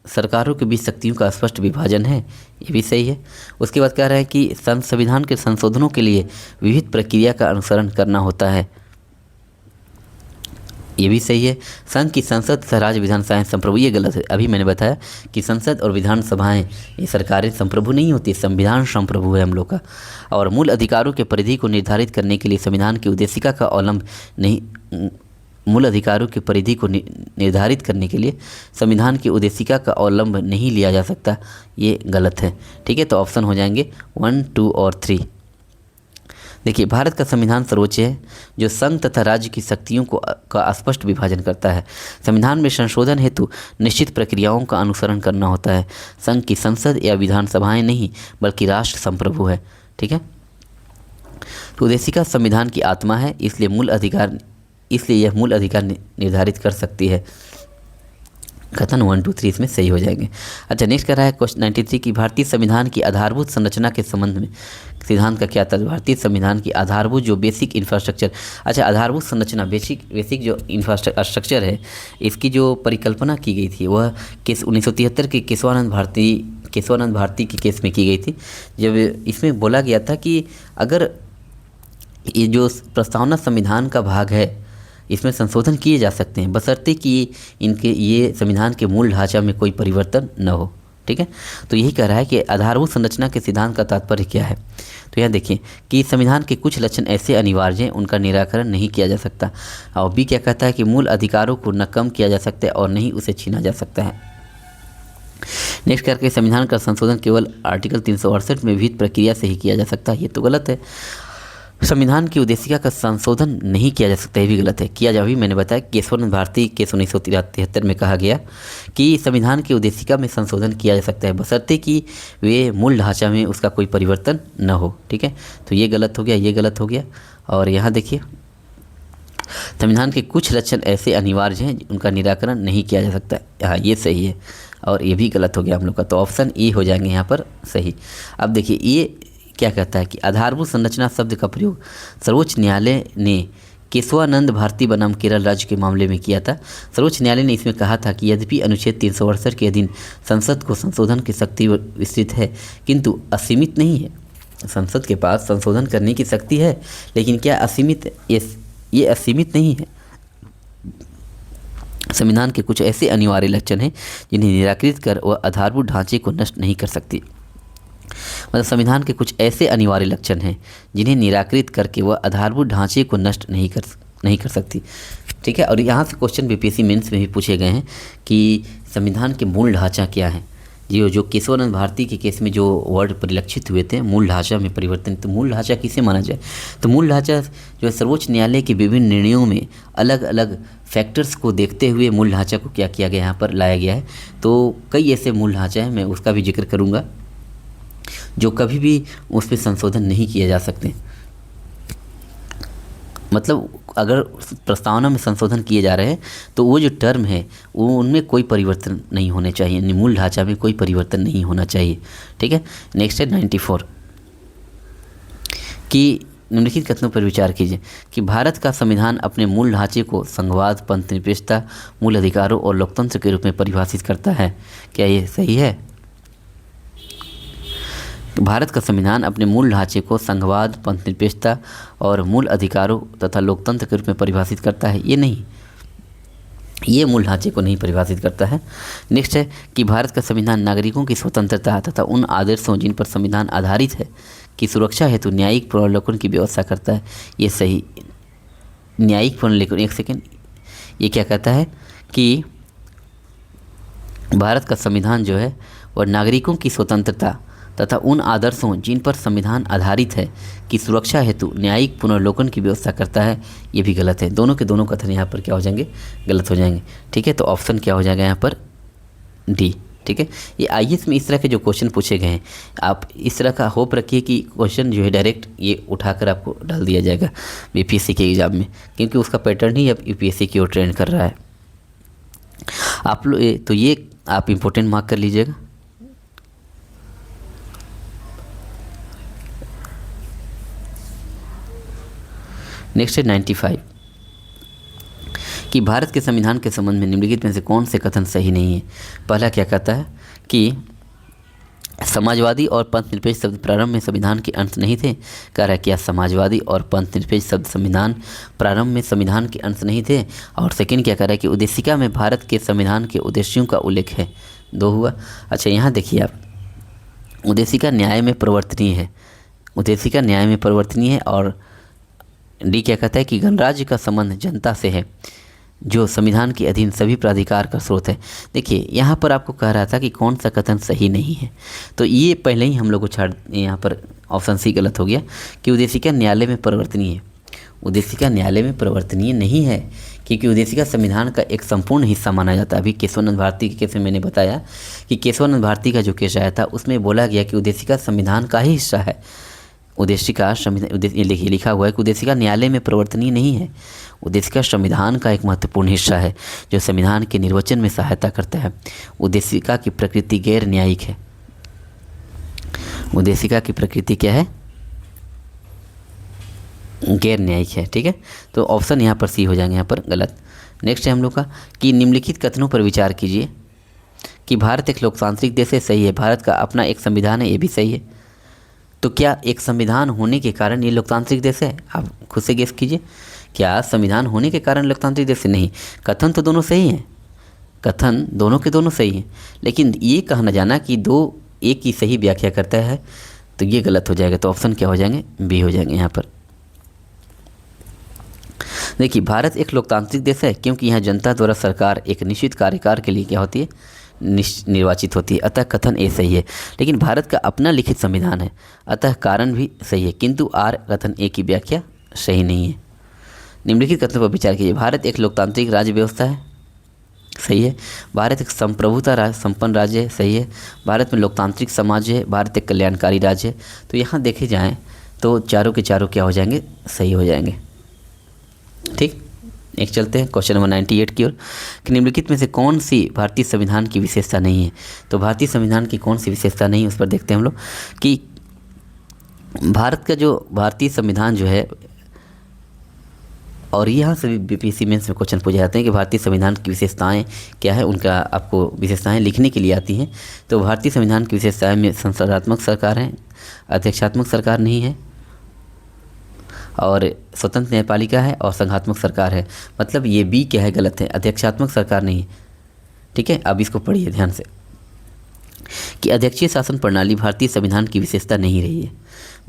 सरकारों के बीच शक्तियों का स्पष्ट विभाजन है, ये भी सही है। उसके बाद कह रहा है कि संविधान के संशोधनों के लिए विविध प्रक्रिया का अनुसरण करना होता है, ये भी सही है। संघ की संसद तथा राज्य विधानसभाएं संप्रभु, ये गलत है। अभी मैंने बताया कि संसद और विधानसभाएं ये सरकारें संप्रभु नहीं होती, संविधान संप्रभु है हम लोग का। और मूल अधिकारों के परिधि को निर्धारित करने के लिए संविधान की उद्देशिका का अवलंब नहीं, मूल अधिकारों की परिधि को निर्धारित करने के लिए संविधान की उद्देशिका का अवलंब नहीं लिया जा सकता, ये गलत है। ठीक है, तो ऑप्शन हो जाएंगे 1, 2 और 3। देखिए भारत का संविधान सर्वोच्च है जो संघ तथा राज्य की शक्तियों का स्पष्ट विभाजन करता है। संविधान में संशोधन हेतु निश्चित प्रक्रियाओं का अनुसरण करना होता है। संघ की संसद या विधानसभाएं नहीं बल्कि राष्ट्र संप्रभु है। ठीक है, तो उद्देशिका संविधान की आत्मा है, इसलिए यह मूल अधिकार निर्धारित कर सकती है। कथन 1, 2, 3 इसमें सही हो जाएंगे। अच्छा, नेक्स्ट कर रहा है क्वेश्चन 93 की भारतीय संविधान की आधारभूत संरचना के संबंध में सिद्धांत का क्या था। भारतीय संविधान की आधारभूत जो बेसिक इंफ्रास्ट्रक्चर, अच्छा आधारभूत संरचना बेसिक जो इंफ्रास्ट्रक्चर है, इसकी जो परिकल्पना की गई थी वह 1973 के केशवानंद भारती के केस में की गई थी। जब इसमें बोला गया था कि अगर ये जो प्रस्तावना संविधान का भाग है इसमें संशोधन किए जा सकते हैं बशर्ते कि इनके ये संविधान के मूल ढांचा में कोई परिवर्तन न हो। ठीक है, तो यही कह रहा है कि आधारभूत संरचना के सिद्धांत का तात्पर्य क्या है। तो यहाँ देखिए कि संविधान के कुछ लक्षण ऐसे अनिवार्य हैं उनका निराकरण नहीं किया जा सकता। और बी क्या कहता है कि मूल अधिकारों को न कम किया जा सकता है और नहीं उसे छीना जा सकता है। नेक्स्ट करके संविधान का संशोधन केवल आर्टिकल 368 में विविध प्रक्रिया से ही किया जा सकता है, ये तो गलत है। संविधान की उद्देशिका का संशोधन नहीं किया जा सकता, ये भी गलत है। किया जा भी मैंने बताया केशवानंद भारती केस 1973 में कहा गया कि संविधान की उद्देशिका में संशोधन किया जा सकता है बशर्ते कि वे मूल ढांचा में उसका कोई परिवर्तन न हो। ठीक है, तो ये गलत हो गया, ये गलत हो गया। और यहाँ देखिए संविधान के कुछ लक्षण ऐसे अनिवार्य हैं उनका निराकरण नहीं किया जा सकता, हाँ ये सही है। और ये भी गलत हो गया हम लोग का, तो ऑप्शन ए हो जाएंगे यहाँ पर सही। अब देखिए ये क्या कहता है कि आधारभूत संरचना शब्द का प्रयोग सर्वोच्च न्यायालय ने केशवानंद भारती बनाम केरल राज्य के मामले में किया था। सर्वोच्च न्यायालय ने इसमें कहा था कि यद्यपि अनुच्छेद 368 के अधीन संसद को संशोधन की शक्ति विस्तृत है किंतु असीमित नहीं है। संसद के पास संशोधन करने की शक्ति है लेकिन क्या असीमित, ये असीमित नहीं है। संविधान के कुछ ऐसे अनिवार्य लक्षण हैं जिन्हें निराकृत कर वह आधारभूत ढांचे को नष्ट नहीं कर सकती। मतलब संविधान के कुछ ऐसे अनिवार्य लक्षण हैं जिन्हें निराकृत करके वह आधारभूत ढांचे को नष्ट नहीं कर सकती। ठीक है, और यहाँ से क्वेश्चन बीपीएससी मेंस में भी पूछे गए हैं कि संविधान के मूल ढांचा क्या है। जो केशवानंद भारती के केस में जो वर्ड परिलक्षित हुए थे मूल ढांचा में परिवर्तन, तो मूल ढांचा किसे माना जाए? तो मूल ढांचा जो है सर्वोच्च न्यायालय के विभिन्न निर्णयों में अलग अलग फैक्टर्स को देखते हुए मूल ढांचा को क्या किया गया, यहाँ पर लाया गया है। तो कई ऐसे मूल ढांचा है, मैं उसका भी जिक्र करूँगा, जो कभी भी उस पर संशोधन नहीं किए जा सकते। मतलब अगर प्रस्तावना में संशोधन किए जा रहे हैं तो वो जो टर्म है वो उनमें कोई परिवर्तन नहीं होने चाहिए, यानी मूल ढांचा में कोई परिवर्तन नहीं होना चाहिए। ठीक है, नेक्स्ट है 94 कि निम्नलिखित कथनों पर विचार कीजिए कि भारत का संविधान अपने मूल ढांचे को संघवाद, पंथनिरपेक्षता, मूल अधिकारों और लोकतंत्र के रूप में परिभाषित करता है। क्या ये सही है? भारत का संविधान अपने मूल ढांचे को संघवाद, पंथनिरपेक्षता और मूल अधिकारों तथा लोकतंत्र के रूप में परिभाषित करता है। ये नहीं, ये मूल ढांचे को नहीं परिभाषित करता है। नेक्स्ट है कि भारत का संविधान नागरिकों की स्वतंत्रता तथा उन आदर्शों जिन पर संविधान आधारित है की सुरक्षा हेतु न्यायिक पुनर्विलोकन की व्यवस्था करता है। ये सही, न्यायिक पुनर्विलोकन, एक सेकेंड, ये क्या कहता है कि भारत का संविधान जो है वह नागरिकों की स्वतंत्रता तथा उन आदर्शों जिन पर संविधान आधारित है की सुरक्षा हेतु न्यायिक पुनर्विलोकन की व्यवस्था करता है। ये भी गलत है, दोनों के दोनों कथन यहाँ पर क्या हो जाएंगे? गलत हो जाएंगे। ठीक है, तो ऑप्शन क्या हो जाएगा यहाँ पर? डी। ठीक है, ये आईएएस में इस तरह के जो क्वेश्चन पूछे गए हैं, आप इस तरह का होप रखिए कि क्वेश्चन जो है डायरेक्ट ये उठाकर आपको डाल दिया जाएगा बीपीएससी के एग्ज़ाम में, क्योंकि उसका पैटर्न ही अब यूपीएससी की ओर ट्रेंड कर रहा है। आप लोग तो ये आप इम्पोर्टेंट मार्क कर लीजिएगा। नेक्स्ट है 95 कि भारत के संविधान के संबंध में निम्नलिखित में से कौन से कथन सही नहीं है। पहला क्या कहता है कि समाजवादी और पंथनिरपेक्ष शब्द प्रारंभ में संविधान के अंश नहीं थे। कह रहा है क्या समाजवादी और पंथनिरपेक्ष शब्द संविधान प्रारंभ में संविधान के अंश नहीं थे। और सेकंड क्या कह रहा है कि उद्देशिका में भारत के संविधान के उद्देश्यों का उल्लेख है। दो हुआ। अच्छा, यहाँ देखिए आप, उद्देशिका न्याय में परिवर्तनीय है, उद्देशिका न्याय में परिवर्तनीय है। और डी क्या कहता है कि गणराज्य का संबंध जनता से है जो संविधान के अधीन सभी प्राधिकार का स्रोत है। देखिए यहाँ पर आपको कह रहा था कि कौन सा कथन सही नहीं है, तो ये पहले ही हम लोग को छाड़, यहाँ पर ऑप्शन सी गलत हो गया कि उद्देशिका न्यायालय में परिवर्तनीय है। उद्देशिका न्यायालय में परिवर्तनीय नहीं है, क्योंकि उद्देशिका संविधान का एक संपूर्ण हिस्सा माना जाता है। अभी केशवानंद भारती के केस में मैंने बताया कि केशवानंद भारती का जो केस आया था उसमें बोला गया कि उद्देशिका संविधान का ही हिस्सा है। उद्देशिका संविधान, लिखा हुआ है कि उद्देशिका न्यायालय में परिवर्तनीय नहीं है, उद्देशिका संविधान का एक महत्वपूर्ण हिस्सा है जो संविधान के निर्वचन में सहायता करता है। उद्देशिका की प्रकृति गैर न्यायिक है। उद्देशिका की प्रकृति क्या है? गैर न्यायिक है। ठीक है, तो ऑप्शन यहाँ पर सी हो जाएंगे, यहाँ पर गलत। नेक्स्ट है हम लोग का कि निम्नलिखित कथनों पर विचार कीजिए कि भारत एक लोकतांत्रिक देश है। सही है, भारत का अपना एक संविधान है, ये भी सही है। तो क्या एक संविधान होने के कारण ये लोकतांत्रिक देश है? आप खुद से गेस कीजिए, क्या संविधान होने के कारण लोकतांत्रिक देश है? नहीं, कथन तो दोनों सही हैं, कथन दोनों के दोनों सही हैं, लेकिन ये कहना जाना कि दो एक ही सही व्याख्या करता है तो ये गलत हो जाएगा। तो ऑप्शन क्या हो जाएंगे? बी हो जाएंगे यहाँ पर। देखिए, भारत एक लोकतांत्रिक देश है क्योंकि यहाँ जनता द्वारा सरकार एक निश्चित कार्यकाल के लिए क्या होती है? निर्वाचित होती है, अतः कथन ए सही है। लेकिन भारत का अपना लिखित संविधान है, अतः कारण भी सही है, किंतु आर कथन ए की व्याख्या सही नहीं है। निम्नलिखित कथनों पर विचार कीजिए। भारत एक लोकतांत्रिक राज्य व्यवस्था है। सही है। भारत एक संप्रभुता संपन्न राज्य है। सही है। भारत में लोकतांत्रिक समाज है। भारत एक कल्याणकारी राज्य है। तो यहाँ देखे जाएँ तो चारों के चारों क्या हो जाएंगे? सही हो जाएंगे। ठीक, एक चलते हैं क्वेश्चन नंबर 98 की ओर कि निम्नलिखित में से कौन सी भारतीय संविधान की विशेषता नहीं है। तो भारतीय संविधान की कौन सी विशेषता नहीं है उस पर देखते हैं हम लोग कि भारत का जो भारतीय संविधान जो है, और यहाँ से भी बीपीएससी मेंस में क्वेश्चन पूछे जाते हैं कि भारतीय संविधान की विशेषताएं क्या है, उनका आपको विशेषताएं लिखने के लिए आती हैं। तो भारतीय संविधान की विशेषताएं में संसदात्मक सरकार है, अध्यक्षात्मक सरकार नहीं है, और स्वतंत्र न्यायपालिका है, और संघात्मक सरकार है। मतलब ये बी क्या है? गलत है, अध्यक्षात्मक सरकार नहीं है। ठीक है, अब इसको पढ़िए ध्यान से कि अध्यक्षीय शासन प्रणाली भारतीय संविधान की विशेषता नहीं रही है।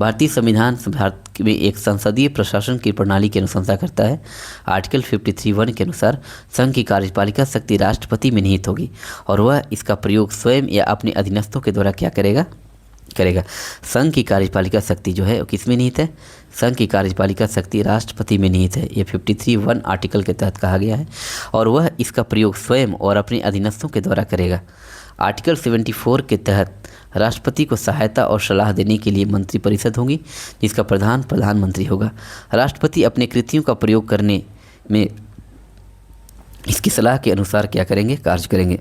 भारतीय संविधान भारत में एक संसदीय प्रशासन की प्रणाली की अनुशंसा करता है। आर्टिकल 53(1) के अनुसार संघ की कार्यपालिका शक्ति राष्ट्रपति में निहित होगी और वह इसका प्रयोग स्वयं या अपने अधीनस्थों के द्वारा क्या करेगा। संघ की कार्यपालिका शक्ति जो है वो किस में निहित है। संघ की कार्यपालिका शक्ति राष्ट्रपति में निहित है। ये 53(1) आर्टिकल के तहत कहा गया है और वह इसका प्रयोग स्वयं और अपने अधीनस्थों के द्वारा करेगा। आर्टिकल 74 के तहत राष्ट्रपति को सहायता और सलाह देने के लिए मंत्रिपरिषद होगी जिसका प्रधान प्रधानमंत्री होगा। राष्ट्रपति अपने कृतियों का प्रयोग करने में इसकी सलाह के अनुसार क्या करेंगे, कार्य करेंगे।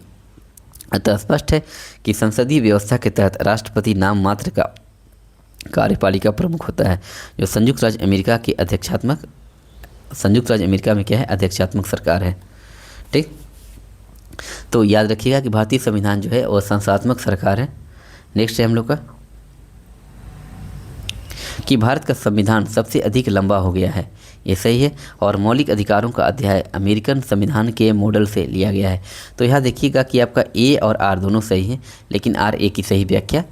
अतः स्पष्ट है कि संसदीय व्यवस्था के तहत राष्ट्रपति नाम मात्र का कार्यपालिका प्रमुख होता है जो संयुक्त राज्य अमेरिका में क्या है, अध्यक्षात्मक सरकार है। ठीक, तो याद रखिएगा कि भारतीय संविधान जो है वो संस्थात्मक सरकार है। नेक्स्ट है हम लोग का कि भारत का संविधान सबसे अधिक लंबा हो गया है। ये सही है और मौलिक अधिकारों का अध्याय अमेरिकन संविधान के मॉडल से लिया गया है। तो यहाँ देखिएगा कि आपका ए और आर दोनों सही हैं लेकिन आर ए की सही व्याख्या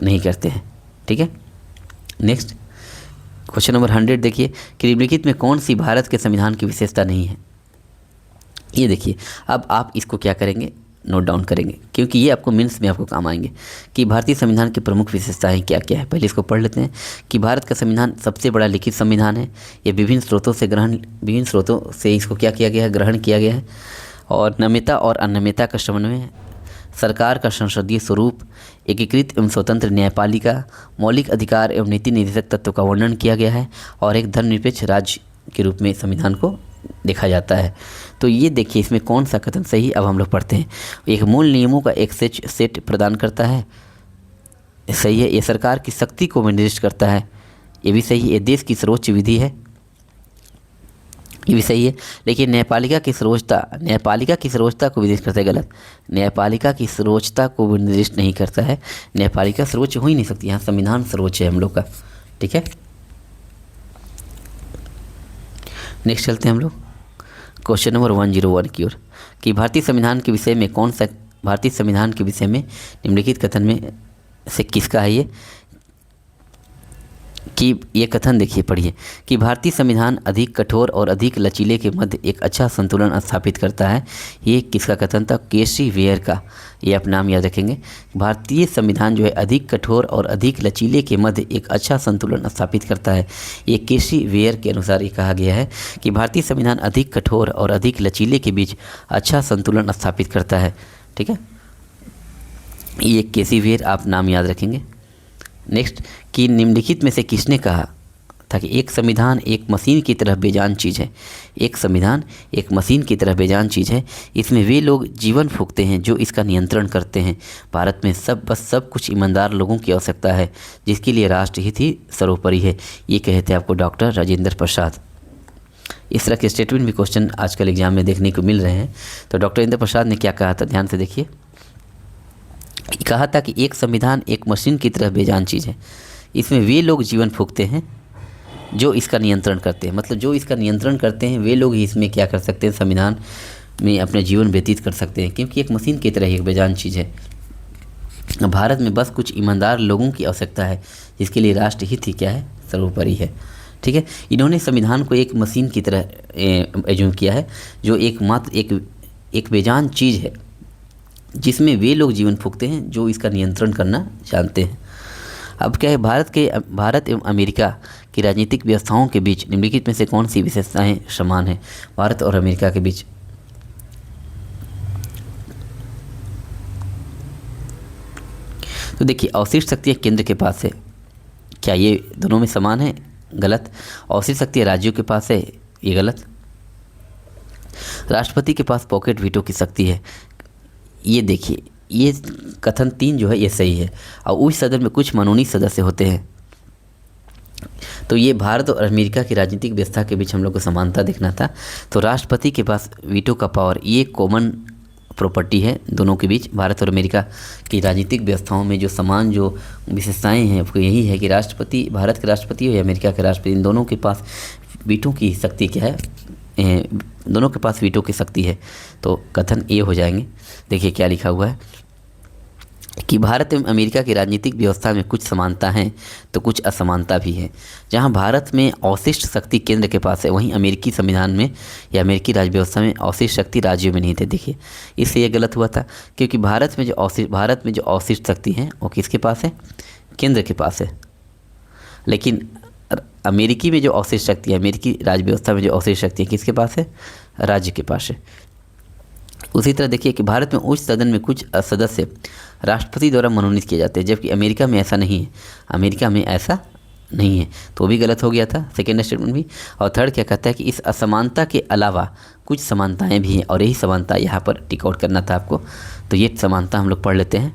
नहीं करते हैं। ठीक है, नेक्स्ट क्वेश्चन नंबर 100 देखिए कि निम्नलिखित में कौन सी भारत के संविधान की विशेषता नहीं है। ये देखिए, अब आप इसको क्या करेंगे, नोट डाउन करेंगे क्योंकि ये आपको मेंस में आपको काम आएंगे कि भारतीय संविधान की प्रमुख विशेषताएं क्या क्या है। पहले इसको पढ़ लेते हैं कि भारत का संविधान सबसे बड़ा लिखित संविधान है। ये विभिन्न स्रोतों से इसको क्या किया गया है, ग्रहण किया गया है और नम्यता और अनम्यता का समन्वय है। सरकार का संसदीय स्वरूप, एकीकृत एवं स्वतंत्र न्यायपालिका, मौलिक अधिकार एवं नीति निर्देशक तत्व का वर्णन किया गया है और एक धर्मनिरपेक्ष राज्य के रूप में संविधान को देखा जाता है। तो ये देखिए इसमें कौन सा कथन सही, अब हम लोग पढ़ते हैं। एक मूल नियमों का एक सेट प्रदान करता है, सही है। ये सरकार की शक्ति को निर्दिष्ट करता है, ये भी सही है। ये देश की सर्वोच्च विधि है, ये भी सही है। लेकिन न्यायपालिका की सर्वोच्चता को निर्दिष्ट करता है, गलत। न्यायपालिका की सर्वोच्चता को निर्दिष्ट नहीं करता है। न्यायपालिका सर्वोच्च हो ही नहीं सकती, यहाँ संविधान सर्वोच्च है हम लोग का। ठीक है, नेक्स्ट चलते हैं हम लोग क्वेश्चन नंबर 101 की ओर कि भारतीय संविधान के विषय में निम्नलिखित कथन में से किसका है ये, कि ये कथन देखिए, पढ़िए कि भारतीय संविधान अधिक कठोर और अधिक लचीले के मध्य एक अच्छा संतुलन स्थापित करता है। ये किसका कथन था, केसी वेयर का। ये आप नाम याद रखेंगे। भारतीय संविधान जो है अधिक कठोर और अधिक लचीले के मध्य एक अच्छा संतुलन स्थापित करता है। ये केसी वेयर के अनुसार ये कहा गया है कि भारतीय संविधान अधिक कठोर और अधिक लचीले के बीच अच्छा संतुलन स्थापित करता है। ठीक है, ये केसी वेयर आप नाम याद रखेंगे। नेक्स्ट कि निम्नलिखित में से किसने कहा था कि एक संविधान एक मशीन की तरह बेजान चीज़ है। एक संविधान एक मशीन की तरह बेजान चीज़ है, इसमें वे लोग जीवन फूंकते हैं जो इसका नियंत्रण करते हैं। भारत में सब कुछ ईमानदार लोगों की आवश्यकता है जिसके लिए राष्ट्रहित ही सर्वोपरि है। ये कहे थे आपको डॉक्टर राजेंद्र प्रसाद। इस तरह के स्टेटमेंट भी क्वेश्चन आजकल एग्जाम में देखने को मिल रहे हैं। तो डॉक्टर राजेंद्र प्रसाद ने क्या कहा था, ध्यान से देखिए। कहा था कि एक संविधान एक मशीन की तरह बेजान चीज़ है, इसमें वे लोग जीवन फूंकते हैं जो इसका नियंत्रण करते हैं। मतलब जो इसका नियंत्रण करते हैं वे लोग ही इसमें क्या कर सकते हैं, संविधान में अपने जीवन व्यतीत कर सकते हैं, क्योंकि एक मशीन की तरह एक बेजान चीज़ है। भारत में बस कुछ ईमानदार लोगों की आवश्यकता है जिसके लिए राष्ट्रहित ही क्या है, सर्वोपरि है। ठीक है, इन्होंने संविधान को एक मशीन की तरह एज्यूम किया है जो एक बेजान चीज़ है जिसमें वे लोग जीवन फूंकते हैं जो इसका नियंत्रण करना जानते हैं। अब क्या है, भारत एवं अमेरिका की राजनीतिक व्यवस्थाओं के बीच निम्नलिखित में से कौन सी विशेषताएं समान हैं भारत और अमेरिका के बीच। तो देखिए, अवशिष्ट शक्तियाँ केंद्र के पास है, क्या ये दोनों में समान है, गलत। अवशिष्ट शक्तियाँ राज्यों के पास है, ये गलत। राष्ट्रपति के पास पॉकेट वीटो की शक्ति है, ये देखिए, ये कथन 3 जो है ये सही है। और उस सदन में कुछ मनोनीत सदस्य होते हैं। तो ये भारत और अमेरिका की राजनीतिक व्यवस्था के बीच हम लोग को समानता देखना था। तो राष्ट्रपति के पास वीटो का पावर, ये कॉमन प्रॉपर्टी है दोनों के बीच। भारत और अमेरिका की राजनीतिक व्यवस्थाओं में जो समान जो विशेषताएं हैं वो यही है कि राष्ट्रपति, भारत के राष्ट्रपति हो या अमेरिका के राष्ट्रपति, इन दोनों के पास वीटो की शक्ति क्या है, दोनों के पास वीटो की शक्ति है। तो कथन ए हो जाएंगे। देखिए क्या लिखा हुआ है, कि भारत एवं अमेरिका की राजनीतिक व्यवस्था में कुछ समानता हैं तो कुछ असमानता भी है। जहां भारत में अवशिष्ट शक्ति केंद्र के पास है, वहीं अमेरिकी संविधान में या अमेरिकी राज्य व्यवस्था में अवशिष्ट शक्ति राज्यों में नहीं थे। देखिए, इससे ये गलत हुआ था, क्योंकि भारत में जो अवशिष्ट शक्ति है वो किसके पास है? केंद्र के पास है। लेकिन अमेरिकी में जो अवशिष्ट शक्ति है, अमेरिकी राज्य व्यवस्था में जो अवशिष्ट शक्ति है, किसके पास है? राज्य के पास है। उसी तरह देखिए कि भारत में उच्च सदन में कुछ सदस्य राष्ट्रपति द्वारा मनोनीत किए जाते हैं, जबकि अमेरिका में ऐसा नहीं है। अमेरिका में ऐसा नहीं है, तो वो भी गलत हो गया था, सेकेंड स्टेटमेंट भी। और थर्ड क्या कहता है कि इस असमानता के अलावा कुछ समानताएं भी हैं, और यही समानता यहाँ पर टिक आउट करना था आपको। तो ये समानता हम लोग पढ़ लेते हैं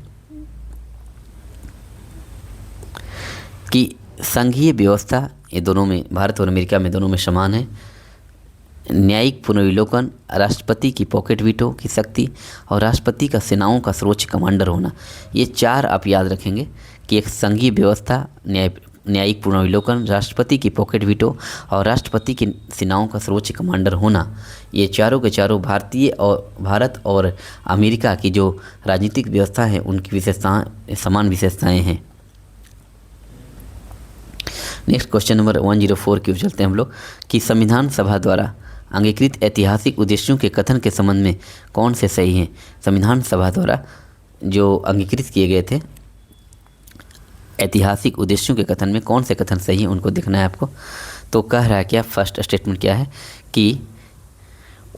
कि संघीय व्यवस्था ये दोनों में, भारत और अमेरिका में दोनों में समान है। न्यायिक पुनर्विलोकन, राष्ट्रपति की पॉकेट वीटो की शक्ति और राष्ट्रपति का सेनाओं का सर्वोच्च कमांडर होना, ये चार आप याद रखेंगे कि एक संघीय व्यवस्था, न्यायिक पुनर्विलोकन, राष्ट्रपति की पॉकेट वीटो और राष्ट्रपति की सेनाओं का सर्वोच्च कमांडर होना, ये चारों के चारों भारत और अमेरिका की जो राजनीतिक व्यवस्था है उनकी विशेषताएं, समान विशेषताएँ हैं। नेक्स्ट क्वेश्चन नंबर 104 की ओर चलते हैं हम लोग कि संविधान सभा द्वारा अंगीकृत ऐतिहासिक उद्देश्यों के कथन के संबंध में कौन से सही हैं? संविधान सभा द्वारा जो अंगीकृत किए गए थे ऐतिहासिक उद्देश्यों के कथन में कौन से कथन सही हैं, उनको देखना है आपको। तो कह रहा है क्या, फर्स्ट स्टेटमेंट क्या है कि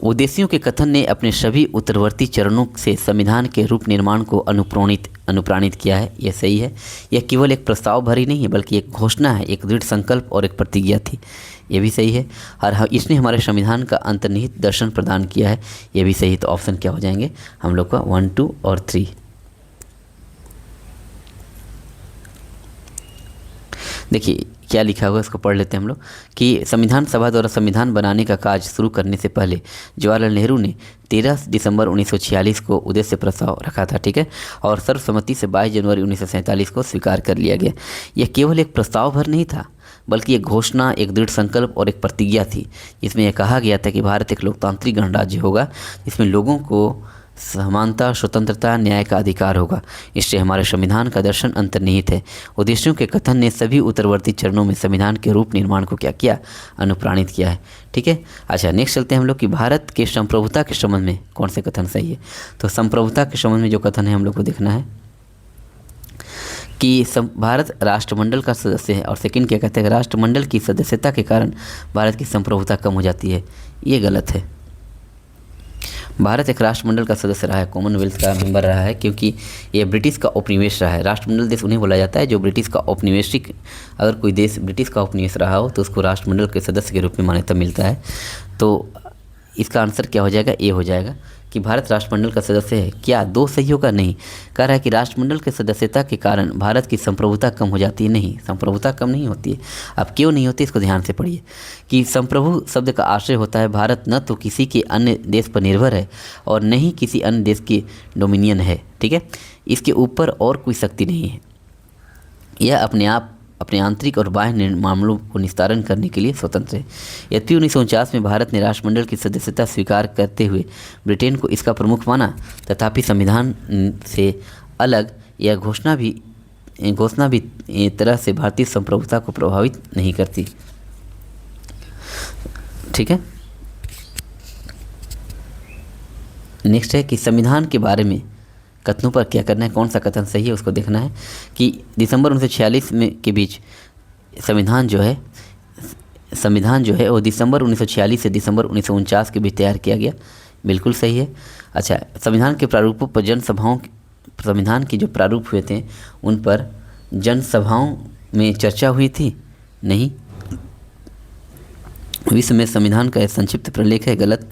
उद्देश्यों के कथन ने अपने सभी उत्तरवर्ती चरणों से संविधान के रूप निर्माण को अनुप्राणित किया है। यह सही है। यह केवल एक प्रस्ताव भर ही नहीं है, बल्कि एक घोषणा है, एक दृढ़ संकल्प और एक प्रतिज्ञा थी। ये भी सही है। और इसने हमारे संविधान का अंतर्निहित दर्शन प्रदान किया है। ये भी सही है। तो ऑप्शन क्या हो जाएंगे हम लोग का 1, 2 और 3। देखिए क्या लिखा हुआ है, इसको पढ़ लेते हैं हम लोग कि संविधान सभा द्वारा संविधान बनाने का कार्य शुरू करने से पहले जवाहरलाल नेहरू ने 13 दिसंबर 1946 को उद्देश्य प्रस्ताव रखा था, ठीक है, और सर्वसम्मति से 22 जनवरी 1947 को स्वीकार कर लिया गया। यह केवल एक प्रस्ताव भर नहीं था, बल्कि एक घोषणा, एक दृढ़ संकल्प और एक प्रतिज्ञा थी। इसमें यह कहा गया था कि भारत एक लोकतांत्रिक गणराज्य होगा जिसमें लोगों को समानता, स्वतंत्रता, न्याय का अधिकार होगा। इससे हमारे संविधान का दर्शन अंतर्निहित है। उद्देश्यों के कथन ने सभी उत्तरवर्ती चरणों में संविधान के रूप निर्माण को क्या किया? अनुप्राणित किया है, ठीक है। अच्छा, नेक्स्ट चलते हैं हम लोग कि भारत के संप्रभुता के संबंध में कौन से कथन सही है। तो संप्रभुता के संबंध में जो कथन है हम लोग को देखना है कि भारत राष्ट्रमंडल का सदस्य है, और सेकंड क्या कहते हैं, राष्ट्रमंडल की सदस्यता के कारण भारत की संप्रभुता कम हो जाती है। ये गलत है। भारत एक राष्ट्रमंडल का सदस्य रहा है, कॉमनवेल्थ का मेंबर रहा है, क्योंकि ये ब्रिटिश का उपनिवेश रहा है। राष्ट्रमंडल देश उन्हें बोला जाता है जो ब्रिटिश का औपनिवेशिक, अगर कोई देश ब्रिटिश का उपनिवेश रहा हो तो उसको राष्ट्रमंडल के सदस्य के रूप में मान्यता मिलता है। तो इसका आंसर क्या हो जाएगा? ए हो जाएगा कि भारत राष्ट्रमंडल का सदस्य है। क्या दो सही होगा? नहीं। कह रहा है कि राष्ट्रमंडल के सदस्यता के कारण भारत की संप्रभुता कम हो जाती है। नहीं, संप्रभुता कम नहीं होती है। अब क्यों नहीं होती, इसको ध्यान से पढ़िए कि संप्रभु शब्द का आशय होता है भारत न तो किसी के अन्य देश पर निर्भर है और न ही किसी अन्य देश की डोमिनियन है, ठीक है। इसके ऊपर और कोई शक्ति नहीं है। यह अपने आंतरिक और बाह्य मामलों को निस्तारण करने के लिए स्वतंत्र है। यद्यपि 1949 में भारत ने राष्ट्रमंडल की सदस्यता स्वीकार करते हुए ब्रिटेन को इसका प्रमुख माना, तथापि संविधान से अलग यह घोषणा भी तरह से भारतीय संप्रभुता को प्रभावित नहीं करती, ठीक है। नेक्स्ट है कि संविधान के बारे में कथनों पर क्या करना है, कौन सा कथन सही है उसको देखना है कि दिसंबर 1946 में के बीच संविधान जो है वो दिसंबर 1946 से दिसंबर 1949 के बीच तैयार किया गया। बिल्कुल सही है। अच्छा, संविधान के प्रारूपों पर संविधान के जो प्रारूप हुए थे उन पर जनसभाओं में चर्चा हुई थी? नहीं। विश्व में संविधान का एक संक्षिप्त प्रलेख है। गलत।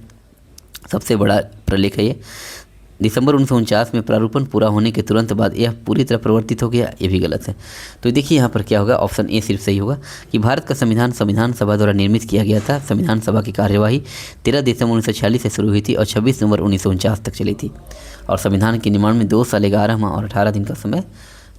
सबसे बड़ा प्रलेख है ये। दिसंबर 1949 में प्रारूपण पूरा होने के तुरंत बाद यह पूरी तरह परिवर्तित हो गया। ये भी गलत है। तो देखिए यहाँ पर क्या होगा, ऑप्शन ए सिर्फ सही होगा कि भारत का संविधान सभा द्वारा निर्मित किया गया था। संविधान सभा की कार्यवाही 13 दिसंबर 1946 से शुरू हुई थी और 26 नवंबर 1949 तक चली थी, और संविधान के निर्माण में 2 साल 11 माह और 18 दिन का समय